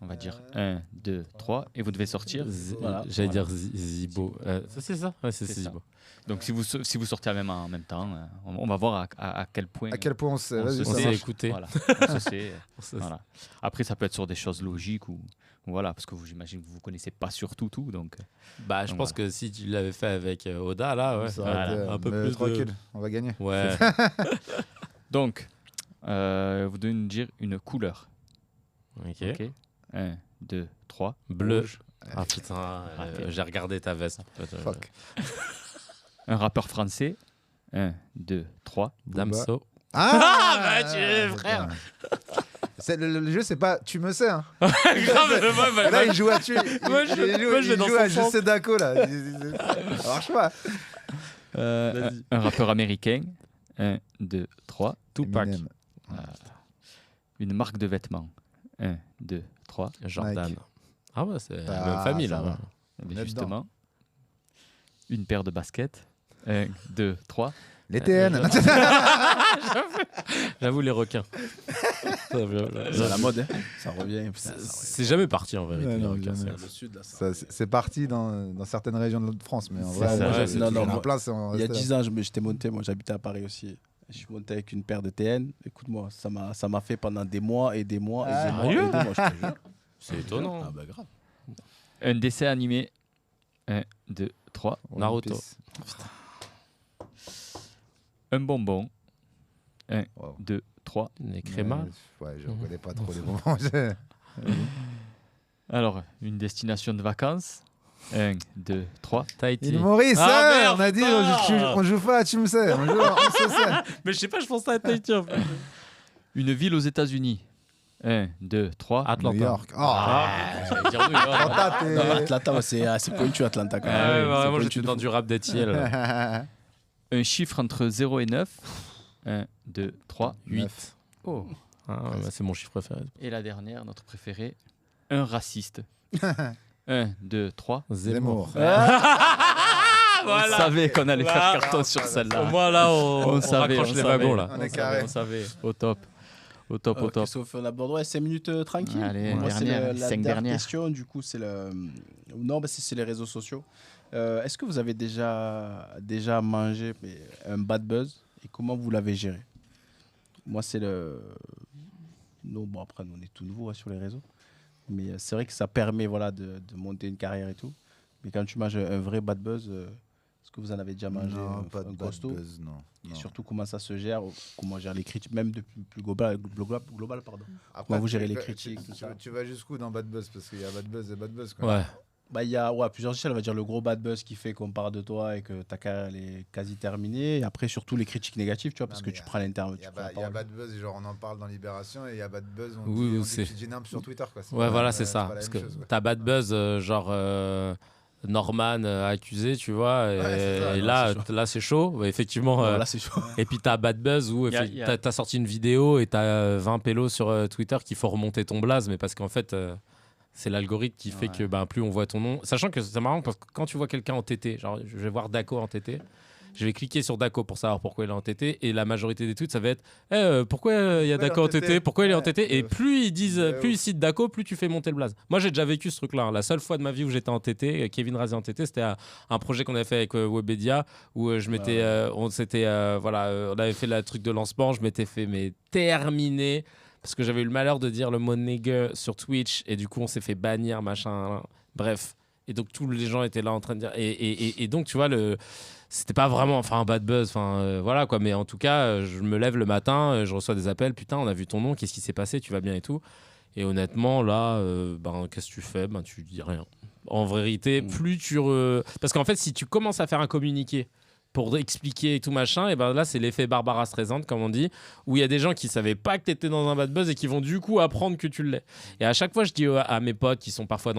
Speaker 4: on va dire 1, 2, 3, et vous devez sortir.
Speaker 2: Voilà. J'allais dire Zibo. C'est ça. Ouais, c'est
Speaker 4: ça.
Speaker 2: Zibo.
Speaker 4: Donc si vous sortez en même temps, on va voir à quel point.
Speaker 3: À quel point on sait. Vas-y,
Speaker 2: On
Speaker 3: ça
Speaker 2: s'est
Speaker 3: marche.
Speaker 2: écouté.
Speaker 4: Voilà. On se sait. Voilà. Après, ça peut être sur des choses logiques ou voilà, parce que j'imagine que vous connaissez pas sur tout, donc.
Speaker 2: Bah, je pense que si tu l'avais fait avec Oda, là, ouais.
Speaker 3: Ça aurait été,
Speaker 2: Un peu
Speaker 3: mais
Speaker 2: plus
Speaker 3: tranquille, on va gagner.
Speaker 2: Ouais.
Speaker 4: Donc, vous devez nous dire une couleur.
Speaker 2: Ok.
Speaker 4: 1, 2, 3.
Speaker 2: Bleu.
Speaker 4: Rouge.
Speaker 2: Ah putain,
Speaker 4: Raté.
Speaker 2: j'ai regardé ta veste.
Speaker 3: Fuck.
Speaker 4: Un rappeur français. 1, 2, 3.
Speaker 2: Damso.
Speaker 3: Ah,
Speaker 2: bah, tu es, frère.
Speaker 3: Le jeu, c'est pas tu me sais. Hein.
Speaker 2: Grave,
Speaker 3: Là, il joue à tu.
Speaker 2: Moi, je vais dans
Speaker 3: joue à
Speaker 2: son
Speaker 3: je
Speaker 2: sens.
Speaker 3: sais Daco là. Ça marche pas.
Speaker 4: Un rappeur américain. 1, 2, 3.
Speaker 2: Tupac.
Speaker 3: Eminem.
Speaker 4: Une marque de vêtements. 1, 2, 3.
Speaker 2: Jordan.
Speaker 3: Nike.
Speaker 2: Ah ouais, c'est la
Speaker 3: Ah,
Speaker 2: même famille
Speaker 3: ça
Speaker 2: là.
Speaker 3: va.
Speaker 2: Ouais.
Speaker 4: Mais
Speaker 3: On est
Speaker 4: justement. Une paire de baskets. 1, 2, 3.
Speaker 3: Les TN.
Speaker 2: J'avoue, les requins.
Speaker 1: C'est la mode, hein. Ça revient.
Speaker 2: C'est jamais parti en vérité.
Speaker 3: Ouais,
Speaker 2: les
Speaker 3: non,
Speaker 2: requins,
Speaker 3: jamais.
Speaker 2: c'est-
Speaker 1: Le sud, là,
Speaker 3: C'est parti dans certaines régions de France, mais en
Speaker 4: C'est
Speaker 3: vrai,
Speaker 4: ça,
Speaker 3: moi,
Speaker 4: ouais,
Speaker 3: j'ai
Speaker 1: non,
Speaker 3: toujours
Speaker 1: non,
Speaker 3: en place.
Speaker 1: Il y a 10 ans, j'étais monté, moi j'habitais à Paris aussi. Je suis monté avec une paire de TN. Écoute-moi, ça m'a fait pendant des mois et des mois et des mois et
Speaker 2: Sérieux
Speaker 1: des mois, je te jure.
Speaker 2: C'est étonnant.
Speaker 1: Ah bah grave.
Speaker 4: Un dessin animé. 1, 2, 3.
Speaker 2: Naruto.
Speaker 4: Un bonbon. 1,
Speaker 3: Wow.
Speaker 4: 2, 3.
Speaker 2: Les crémas.
Speaker 3: Ouais, je connais pas trop les moments.
Speaker 4: Alors, une destination de vacances. 1, 2, 3.
Speaker 2: Tahiti.
Speaker 3: Il Maurice,
Speaker 2: Ah,
Speaker 3: ouais,
Speaker 2: merde,
Speaker 3: on a dit,
Speaker 2: putain.
Speaker 3: on joue pas à tu me sais, on joue on se sait.
Speaker 2: Mais je sais pas, je pensais à Tahiti en fait.
Speaker 4: Une ville aux États-Unis. 1, 2, 3.
Speaker 2: Atlanta.
Speaker 3: New York. Oh,
Speaker 4: J'allais dire New York.
Speaker 3: Atlanta, t'es-
Speaker 1: Non, Atlanta, c'est pointu, Atlanta quand même.
Speaker 2: Ah ouais,
Speaker 1: C'est
Speaker 2: vraiment,
Speaker 1: pointu
Speaker 2: j'étais
Speaker 1: de
Speaker 2: dans
Speaker 1: fou.
Speaker 2: du rap d'Etiel.
Speaker 4: Un chiffre entre 0 et 9. 1, 2, 3.
Speaker 2: 8.
Speaker 4: Oh.
Speaker 2: Ah, ouais, bah, c'est mon chiffre préféré.
Speaker 4: Et la dernière, notre préféré. Un raciste. 1, 2, 3.
Speaker 3: Zemmour.
Speaker 4: On savait qu'on allait faire carton sur
Speaker 2: Au
Speaker 4: celle-là.
Speaker 2: moins là, on
Speaker 4: savait,
Speaker 2: raccroche
Speaker 4: on
Speaker 2: les
Speaker 4: savait.
Speaker 2: wagons là.
Speaker 3: On est carré.
Speaker 4: On savait. Au top. Au top, au top.
Speaker 1: Sauf on aborde 5 minutes tranquille.
Speaker 4: Allez,
Speaker 1: Moi, c'est
Speaker 4: dernière,
Speaker 1: la
Speaker 4: 5
Speaker 1: dernière
Speaker 4: dernières.
Speaker 1: question, du coup, c'est le. Non, bah, c'est les réseaux sociaux. Est-ce que vous avez déjà mangé un bad buzz et comment vous l'avez géré? Moi, c'est le. Non, bon, après, on est tout nouveau sur les réseaux. Mais c'est vrai que ça permet voilà, de monter une carrière et tout. Mais quand tu manges un vrai bad buzz, est-ce que vous en avez déjà mangé
Speaker 3: Non, pas de
Speaker 1: un
Speaker 3: bad
Speaker 1: costaud?
Speaker 3: buzz, non.
Speaker 1: Et
Speaker 3: Non.
Speaker 1: surtout, comment ça se gère, comment on gère les critiques, même de plus global, pardon.
Speaker 3: Après,
Speaker 1: Comment vous gérez
Speaker 3: tu-
Speaker 1: les critiques, tout ça.
Speaker 3: Tu vas jusqu'où dans bad buzz? Parce qu'il y a bad buzz et bad buzz. Quoi.
Speaker 2: Ouais.
Speaker 1: Bah, il y a plusieurs échelles. On va dire le gros bad buzz qui fait qu'on parle de toi et que ta carrière elle est quasi terminée. Et après, surtout les critiques négatives, tu vois, parce
Speaker 3: Non,
Speaker 1: que
Speaker 3: mais
Speaker 1: tu prends l'interview.
Speaker 3: Il y a bad buzz, genre on en parle dans Libération, et il y a bad buzz, on
Speaker 2: Oui,
Speaker 3: dit,
Speaker 2: c'est-
Speaker 3: que tu dis n'importe sur Twitter. Quoi.
Speaker 2: Ouais, voilà, c'est
Speaker 3: c'est
Speaker 2: ça.
Speaker 3: pas la
Speaker 2: Parce
Speaker 3: même
Speaker 2: que
Speaker 3: chose, ouais.
Speaker 2: t'as bad buzz, genre Norman accusé, tu vois. Et,
Speaker 3: c'est ça,
Speaker 2: et
Speaker 3: non,
Speaker 2: là,
Speaker 1: c'est chaud.
Speaker 2: là, c'est chaud. Ouais, effectivement.
Speaker 1: Voilà, c'est chaud.
Speaker 2: Et puis t'as bad buzz où
Speaker 4: Y a-
Speaker 2: t'as sorti une vidéo et t'as 20 pélos sur Twitter qu'il faut remonter ton blaze, mais parce qu'en fait, c'est l'algorithme qui fait
Speaker 4: Ouais.
Speaker 2: que plus on voit ton nom. Sachant que c'est marrant parce que quand tu vois quelqu'un en TT, genre je vais voir Daco en TT, je vais cliquer sur Daco pour savoir pourquoi il est en TT et la majorité des tweets ça va être pourquoi il y a
Speaker 3: Pourquoi
Speaker 2: Daco en TT, pourquoi il est en
Speaker 3: Ouais,
Speaker 2: TT, et plus ils disent,
Speaker 3: ouais,
Speaker 2: plus
Speaker 3: ouf.
Speaker 2: ils citent Daco, plus tu fais monter le blaze. Moi j'ai déjà vécu ce truc-là. Hein. La seule fois de ma vie où j'étais en TT, Kevin Razi en TT, c'était un projet qu'on avait fait avec Webedia où je m'étais, on avait fait le truc de lancement, je m'étais fait terminer. Parce que j'avais eu le malheur de dire le mot nigger sur Twitch et du coup on s'est fait bannir, machin. Bref. Et donc tous les gens étaient là en train de dire. Et donc tu vois, c'était pas vraiment un bad buzz. Voilà quoi. Mais en tout cas, je me lève le matin, je reçois des appels. Putain, on a vu ton nom, qu'est-ce qui s'est passé? Tu vas bien et tout. Et honnêtement, là, qu'est-ce que tu fais? Tu dis rien. En vérité, plus tu. Parce qu'en fait, si tu commences à faire un communiqué pour expliquer et tout machin, et là c'est l'effet Barbara Streisand comme on dit, où il y a des gens qui savaient pas que tu étais dans un bad buzz et qui vont du coup apprendre que tu l'es. Et à chaque fois je dis à mes potes qui sont parfois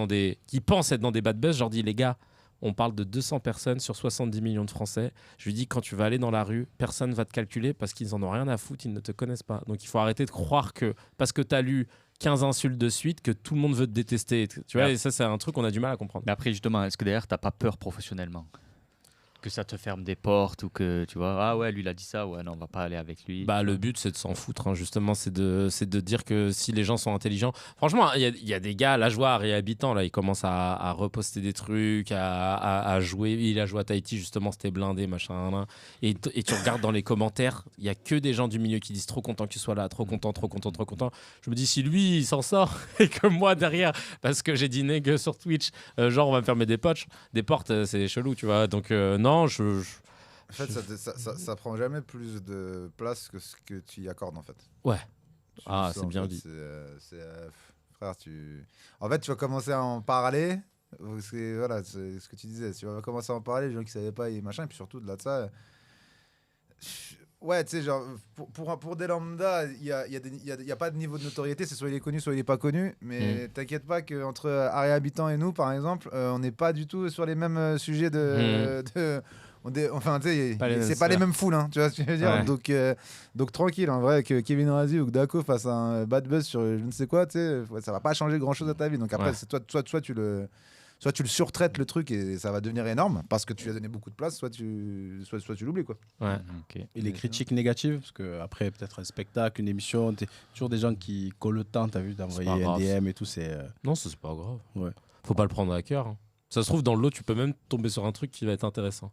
Speaker 2: qui pensent être dans des bad buzz, je leur dis les gars, on parle de 200 personnes sur 70 millions de Français. Je lui dis, quand tu vas aller dans la rue, personne ne va te calculer parce qu'ils en ont rien à foutre, ils ne te connaissent pas. Donc il faut arrêter de croire que parce que tu as lu 15 insultes de suite, que tout le monde veut te détester. Tu vois, et ça, c'est un truc qu'on a du mal à comprendre.
Speaker 4: Mais après, justement, est-ce que derrière, tu n'as pas peur professionnellement ? Que ça te ferme des portes ou que tu vois, ah ouais, lui il a dit ça, ouais, non, on va pas aller avec lui.
Speaker 2: Bah, le but, c'est de s'en foutre, hein, justement, c'est de dire que si les gens sont intelligents. Franchement, il y a des gars, là, je vois Harry Habitant, là, il commence à reposter des trucs, à jouer. Il a joué à Tahiti, justement, c'était blindé, machin. Là. Et tu regardes dans les commentaires, il y a que des gens du milieu qui disent trop content que tu sois là, trop content, trop content, trop content. Je me dis, si lui, il s'en sort, et que moi, derrière, parce que j'ai dit nègre sur Twitch, genre, on va me fermer des portes, c'est chelou, tu vois. Donc, non, en
Speaker 3: fait, ça prend jamais plus de place que ce que tu y accordes, en fait.
Speaker 2: Ouais. C'est bien dit.
Speaker 3: Frère, en fait, tu vas commencer à en parler. Voilà, c'est ce que tu disais. Tu vas commencer à en parler, les gens qui savaient pas et machin. Et puis surtout, de là de ça... Ouais, tu sais, genre, pour des lambda, il y a pas de niveau de notoriété. C'est soit il est connu, soit il est pas connu. Mais t'inquiète pas qu'entre Harry Habitant et nous, par exemple, on n'est pas du tout sur les mêmes sujets enfin, tu sais, c'est pas les mêmes foules, hein, tu vois ce que je veux dire. Ouais. Donc tranquille, en vrai, que Kevin Razi ou que Daco fassent un bad buzz sur je ne sais quoi, tu sais, ça va pas changer grand chose à ta vie. Donc après, c'est soit tu le surtraites le truc et ça va devenir énorme parce que tu lui as donné beaucoup de place, soit tu l'oublies, quoi.
Speaker 2: Ouais.
Speaker 1: Okay. Et les critiques négatives, parce que après peut-être un spectacle, une émission, t'es toujours des gens qui collent le temps, t'as vu, d'envoyer un DM et tout, c'est.
Speaker 2: Non, ça, c'est pas grave.
Speaker 1: Ouais.
Speaker 2: Faut pas le prendre à cœur. Hein. Ça se trouve dans le lot, tu peux même tomber sur un truc qui va être intéressant.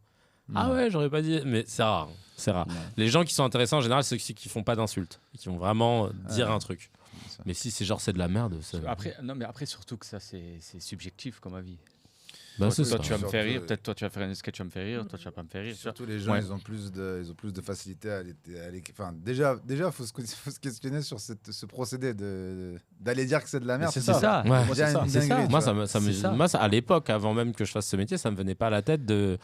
Speaker 2: Ah ouais, j'aurais pas dit, mais c'est rare. C'est rare. Les gens qui sont intéressants en général, c'est ceux qui font pas d'insultes, qui vont vraiment dire un truc. Mais si c'est genre c'est de la merde.
Speaker 4: Après surtout que ça c'est subjectif comme avis.
Speaker 2: Bah,
Speaker 4: toi tu vas me faire rire, peut-être toi tu vas faire un sketch, tu vas me faire rire, toi tu vas pas me faire rire.
Speaker 3: Surtout les gens, ils ont plus de facilité à aller. Enfin, déjà faut se questionner sur ce procédé d'aller dire que c'est de la merde.
Speaker 1: C'est ça.
Speaker 2: Ouais. C'est ça. Moi, à l'époque, avant même que je fasse ce métier, ça me venait pas à la tête de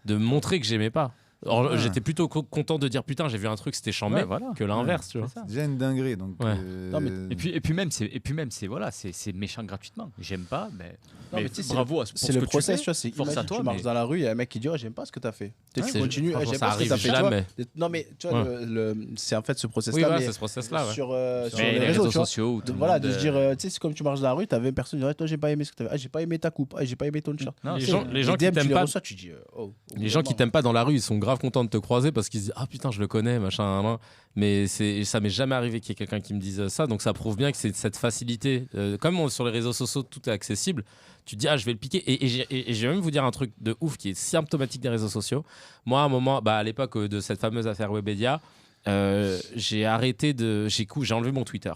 Speaker 2: montrer que j'aimais pas. Alors, j'étais plutôt content de dire putain j'ai vu un truc c'était chambé que l'inverse, tu vois.
Speaker 3: C'est déjà une dinguerie donc.
Speaker 1: Non, mais...
Speaker 4: et puis même c'est méchant gratuitement. J'aime pas mais
Speaker 2: bravo.
Speaker 1: C'est le process, tu vois. C'est
Speaker 4: force à toi.
Speaker 1: Tu marches dans la rue, il y a un mec qui dit j'aime pas ce que t'as fait. Tu continues, j'aime
Speaker 2: pas
Speaker 1: ce que t'as fait.
Speaker 2: Jamais.
Speaker 1: Non mais tu vois c'est en fait ce process-là.
Speaker 2: Oui, c'est ce process-là.
Speaker 1: Sur les réseaux sociaux. Voilà, de se dire tu sais c'est comme tu marches dans la rue, t'avais une personne qui dirait toi j'ai pas aimé ce que t'as fait, j'ai pas aimé ta coupe, j'ai pas aimé ton t-shirt.
Speaker 2: Les gens qui t'aiment pas,
Speaker 1: tu dis
Speaker 2: les gens qui t'aiment pas dans la rue, ils sont grave contents de te croiser parce qu'ils se disent ah putain je le connais machin. Mais ça m'est jamais arrivé qu'il y ait quelqu'un qui me dise ça, donc ça prouve bien que c'est cette facilité. Comme sur les réseaux sociaux tout est accessible, tu te dis ah je vais le piquer. Et je vais même vous dire un truc de ouf qui est symptomatique des réseaux sociaux. Moi à un moment, à l'époque de cette fameuse affaire Webedia, j'ai enlevé mon Twitter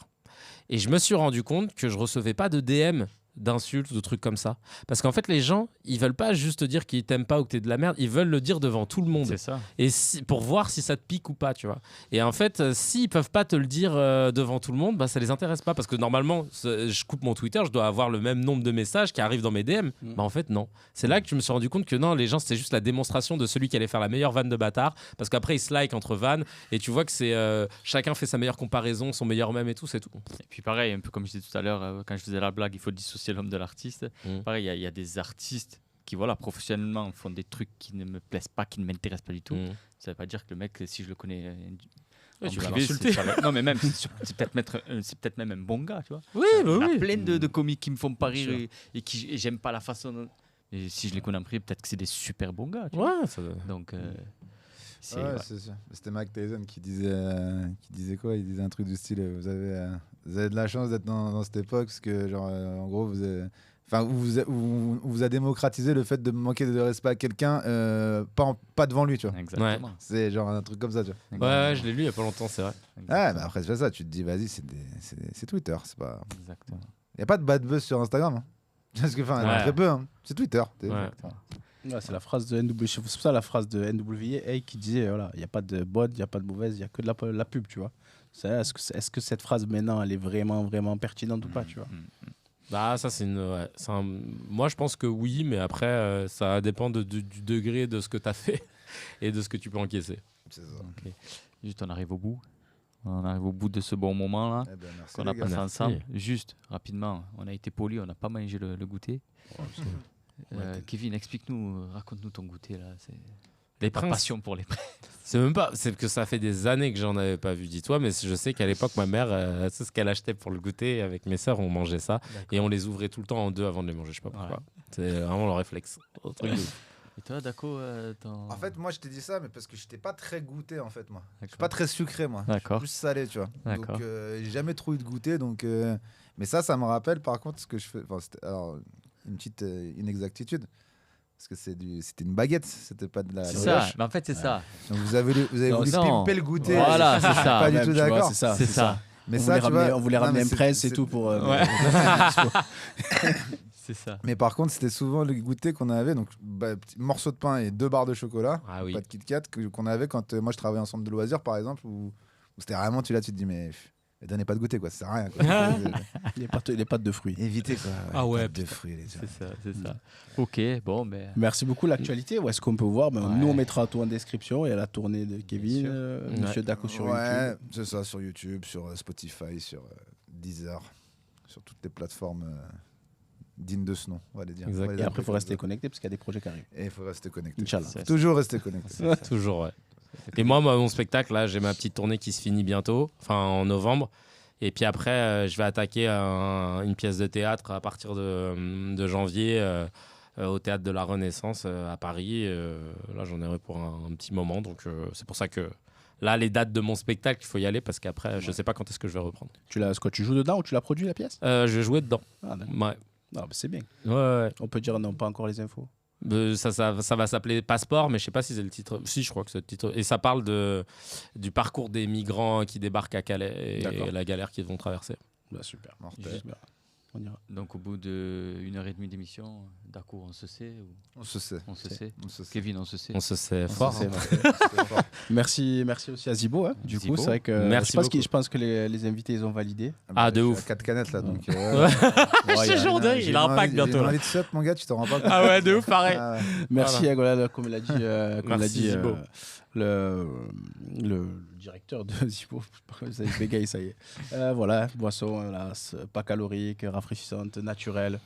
Speaker 2: et je me suis rendu compte que je recevais pas de DM d'insultes ou de trucs comme ça, parce qu'en fait les gens ils veulent pas juste te dire qu'ils t'aiment pas ou que t'es de la merde, ils veulent le dire devant tout le monde.
Speaker 4: C'est ça.
Speaker 2: Et pour voir si ça te pique ou pas, tu vois. Et en fait s'ils peuvent pas te le dire devant tout le monde, ça les intéresse pas, parce que normalement je coupe mon Twitter, je dois avoir le même nombre de messages qui arrivent dans mes DM. En fait non, c'est là que je me suis rendu compte que non, les gens c'était juste la démonstration de celui qui allait faire la meilleure vanne de bâtard, parce qu'après ils se like entre vannes et tu vois que c'est chacun fait sa meilleure comparaison, son meilleur mème et tout, c'est tout.
Speaker 4: Et puis pareil, un peu comme je disais tout à l'heure quand je faisais la blague, il faut dissocier l'homme de l'artiste. Pareil, il y a des artistes qui professionnellement font des trucs qui ne me plaisent pas, qui ne m'intéressent pas du tout. Ça veut pas dire que le mec, si je le connais en privé, non mais même c'est peut-être même un bon gars, tu vois. Il y a plein de comiques qui me font pas rire et j'aime pas la façon dont... Et si je les connais en privé, peut-être que c'est des super bons gars, tu vois. Donc
Speaker 3: c'est ça. C'était Mike Tyson qui disait quoi? Il disait un truc du style vous avez de la chance d'être dans cette époque parce que genre en gros vous a démocratisé le fait de manquer de respect à quelqu'un pas devant lui, tu vois.
Speaker 4: Exactement.
Speaker 3: Ouais. C'est genre un truc comme ça, tu vois.
Speaker 2: Ouais, je l'ai lu il y a pas longtemps, c'est vrai.
Speaker 3: Ouais, mais après c'est ça, tu te dis vas-y, c'est Twitter, c'est pas.
Speaker 4: Exactement.
Speaker 3: Il y a pas de bad buzz sur Instagram. Hein. Parce que très peu, hein. C'est Twitter.
Speaker 1: Ouais, c'est la phrase de NW, c'est pour ça la phrase de NWA qui disait voilà, il y a pas de bonne, il y a pas de mauvaise, il y a que de la pub, tu vois. Est-ce que cette phrase maintenant elle est vraiment pertinente ou pas, tu vois.
Speaker 2: Ça moi je pense que oui, mais après ça dépend du degré de ce que tu as fait et de ce que tu peux encaisser.
Speaker 3: C'est ça.
Speaker 4: Okay. Juste on arrive au bout. On arrive au bout de ce bon moment là qu'on a passé ensemble. Juste rapidement, on a été polis, on n'a pas mangé le goûter. Kevin, explique-nous, raconte-nous ton goûter là.
Speaker 2: Les
Speaker 4: ta
Speaker 2: princes.
Speaker 4: passion pour les princes.
Speaker 2: C'est même pas, c'est que ça fait des années que j'en avais pas vu, dis-toi, mais je sais qu'à l'époque, ma mère, c'est ce qu'elle achetait pour le goûter. Avec mes sœurs, on mangeait ça et on les ouvrait tout le temps en deux avant de les manger. Je sais pas pourquoi. C'est vraiment le réflexe. Truc de ouf.
Speaker 4: Et toi, Dako
Speaker 3: En fait, moi, je t'ai dit ça, mais parce que j'étais pas très goûté, en fait, moi. Je suis pas très sucré, moi.
Speaker 4: D'accord.
Speaker 3: Je suis plus salé, tu vois.
Speaker 4: D'accord.
Speaker 3: Donc, j'ai jamais trop eu de goûter. Donc, mais ça me rappelle, par contre, ce que je fais. Enfin, alors, une petite inexactitude. Parce que c'était une baguette, c'était pas de la.
Speaker 4: C'est ça, mais en fait, c'est ça.
Speaker 3: Donc, vous avez voulu
Speaker 4: non.
Speaker 3: pimper le goûter.
Speaker 4: Voilà, c'est ça.
Speaker 3: Pas du
Speaker 1: Même,
Speaker 3: tout
Speaker 1: tu vois,
Speaker 3: d'accord.
Speaker 1: c'est ça.
Speaker 3: Mais
Speaker 1: on
Speaker 3: ça,
Speaker 1: voulait
Speaker 3: tu
Speaker 1: ramener,
Speaker 3: vois,
Speaker 1: on voulait
Speaker 3: non,
Speaker 1: ramener
Speaker 3: mais
Speaker 1: un presse et
Speaker 3: c'est-
Speaker 1: tout pour.
Speaker 4: C'est ça.
Speaker 3: Mais par contre, c'était souvent le goûter qu'on avait. Donc, petit morceau de pain et 2 barres de chocolat.
Speaker 2: Ah oui.
Speaker 3: Pas de Kit Kat qu'on avait quand moi je travaillais en centre de loisirs, par exemple, où c'était vraiment, tu te dis, mais donnez pas de goûter, quoi, ça sert à rien. Quoi.
Speaker 1: les pâtes de fruits.
Speaker 3: Évitez, quoi.
Speaker 4: Ah ouais,
Speaker 3: pâtes de fruits.
Speaker 4: C'est ça. Ok, bon, mais.
Speaker 1: Merci beaucoup. L'actualité, où est-ce qu'on peut voir?
Speaker 4: Ouais.
Speaker 1: Nous, on mettra tout en description. Il y a la tournée de
Speaker 4: Bien
Speaker 1: Kevin,
Speaker 4: sûr.
Speaker 1: Monsieur Dako sur
Speaker 3: Ouais,
Speaker 1: YouTube.
Speaker 3: c'est ça, sur YouTube, sur Spotify, sur Deezer, sur toutes les plateformes dignes de ce nom, on va les dire.
Speaker 2: Exact.
Speaker 3: On va les
Speaker 1: Et après,
Speaker 3: appeler
Speaker 1: il faut
Speaker 3: comme
Speaker 1: rester
Speaker 3: ça.
Speaker 1: connecté parce qu'il y a des projets qui arrivent.
Speaker 3: Et il faut rester connecté.
Speaker 1: Inch'Allah.
Speaker 4: C'est-
Speaker 3: Toujours rester connecté.
Speaker 2: Toujours, ouais. Et moi, mon spectacle, là, j'ai ma petite tournée qui se finit bientôt, enfin en novembre. Et puis après, je vais attaquer une pièce de théâtre à partir de janvier au Théâtre de la Renaissance à Paris. Là, j'en aurai pour un petit moment. Donc, c'est pour ça que là, les dates de mon spectacle, il faut y aller parce qu'après, je sais pas quand est-ce que je vais reprendre.
Speaker 1: Tu joues dedans ou tu l'as produit la pièce?
Speaker 2: Je vais jouer dedans.
Speaker 1: Ah, d'accord.
Speaker 2: Ouais.
Speaker 1: Ah, bah, c'est bien.
Speaker 2: Ouais.
Speaker 1: On peut dire non, pas encore les infos.
Speaker 2: Ça va s'appeler Passeport, mais je sais pas si c'est le titre. Si, je crois que c'est le titre. Et ça parle du parcours des migrants qui débarquent à Calais
Speaker 1: D'accord.
Speaker 2: et la galère qu'ils vont traverser.
Speaker 1: Bah, super.
Speaker 3: Mortel.
Speaker 1: Super. On ira.
Speaker 4: Donc, au bout d'1 heure et demie d'émission, Dako, on se sait ou...
Speaker 3: On se sait.
Speaker 4: On se sait.
Speaker 3: On se sait.
Speaker 4: Kevin, on se sait.
Speaker 2: On se sait
Speaker 1: On
Speaker 2: fort.
Speaker 1: se sait,
Speaker 2: hein.
Speaker 3: C'était fort.
Speaker 1: Merci aussi à Zibo. Du
Speaker 4: Zibo.
Speaker 1: coup, c'est vrai que
Speaker 2: Merci
Speaker 1: je pense que les invités, ils ont validé.
Speaker 2: Ah, de
Speaker 3: je suis
Speaker 2: ouf.
Speaker 3: à 4 canettes là, donc.
Speaker 1: Ouais,
Speaker 2: Je te jure,
Speaker 3: J'ai
Speaker 2: il a un pack
Speaker 3: J'ai
Speaker 2: bientôt.
Speaker 3: une
Speaker 2: Là.
Speaker 3: envie de sup, mon gars, tu t'en rends pas compte.
Speaker 2: Ah ouais, de ouf, pareil.
Speaker 3: Ah ouais.
Speaker 1: Merci, Agolal, comme l'a dit,
Speaker 2: Merci, Zibo.
Speaker 1: le directeur de Zibo. Ça y est, bégaye, ça y est. Voilà, boisson, pas calorique, rafraîchissante, naturelle.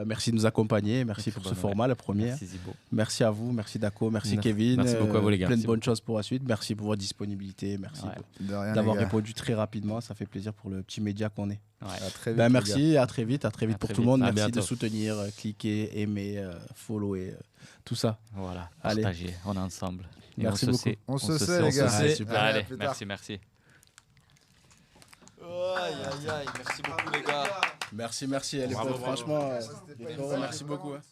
Speaker 1: Merci de nous accompagner. Merci pour ce format, le premier.
Speaker 4: Merci, Zibo.
Speaker 1: Merci à vous, merci Dako, merci
Speaker 2: Merci.
Speaker 1: Kevin.
Speaker 2: Merci beaucoup à vous, les gars.
Speaker 1: Plein de
Speaker 2: Merci
Speaker 1: bonnes choses pour la suite. Merci pour votre disponibilité. Merci
Speaker 4: Ouais.
Speaker 3: De rien,
Speaker 1: d'avoir
Speaker 3: les gars.
Speaker 1: répondu très rapidement. Ça fait plaisir pour le petit média qu'on est.
Speaker 4: Ouais.
Speaker 3: À très vite.
Speaker 1: Ben,
Speaker 3: les
Speaker 1: merci, à très vite
Speaker 4: À
Speaker 1: pour
Speaker 4: très
Speaker 1: tout le monde.
Speaker 2: vite. À
Speaker 1: Merci de
Speaker 2: bientôt.
Speaker 1: soutenir, cliquer, aimer, follower, tout ça.
Speaker 4: Voilà,
Speaker 1: Allez.
Speaker 4: partagez, on est ensemble. Et
Speaker 1: Merci
Speaker 4: on
Speaker 1: beaucoup.
Speaker 4: se sait.
Speaker 3: On se sait, les
Speaker 4: se
Speaker 3: gars.
Speaker 4: sait.
Speaker 1: Allez, super.
Speaker 4: Allez,
Speaker 3: À plus tard.
Speaker 4: merci.
Speaker 5: Aïe, merci beaucoup les gars.
Speaker 1: Merci, elle est
Speaker 2: Bravo,
Speaker 1: bonne,
Speaker 2: bravo.
Speaker 1: franchement.
Speaker 3: Ça, c'était pas
Speaker 1: Bravo,
Speaker 3: une
Speaker 1: merci
Speaker 3: blague,
Speaker 1: beaucoup.
Speaker 3: vraiment,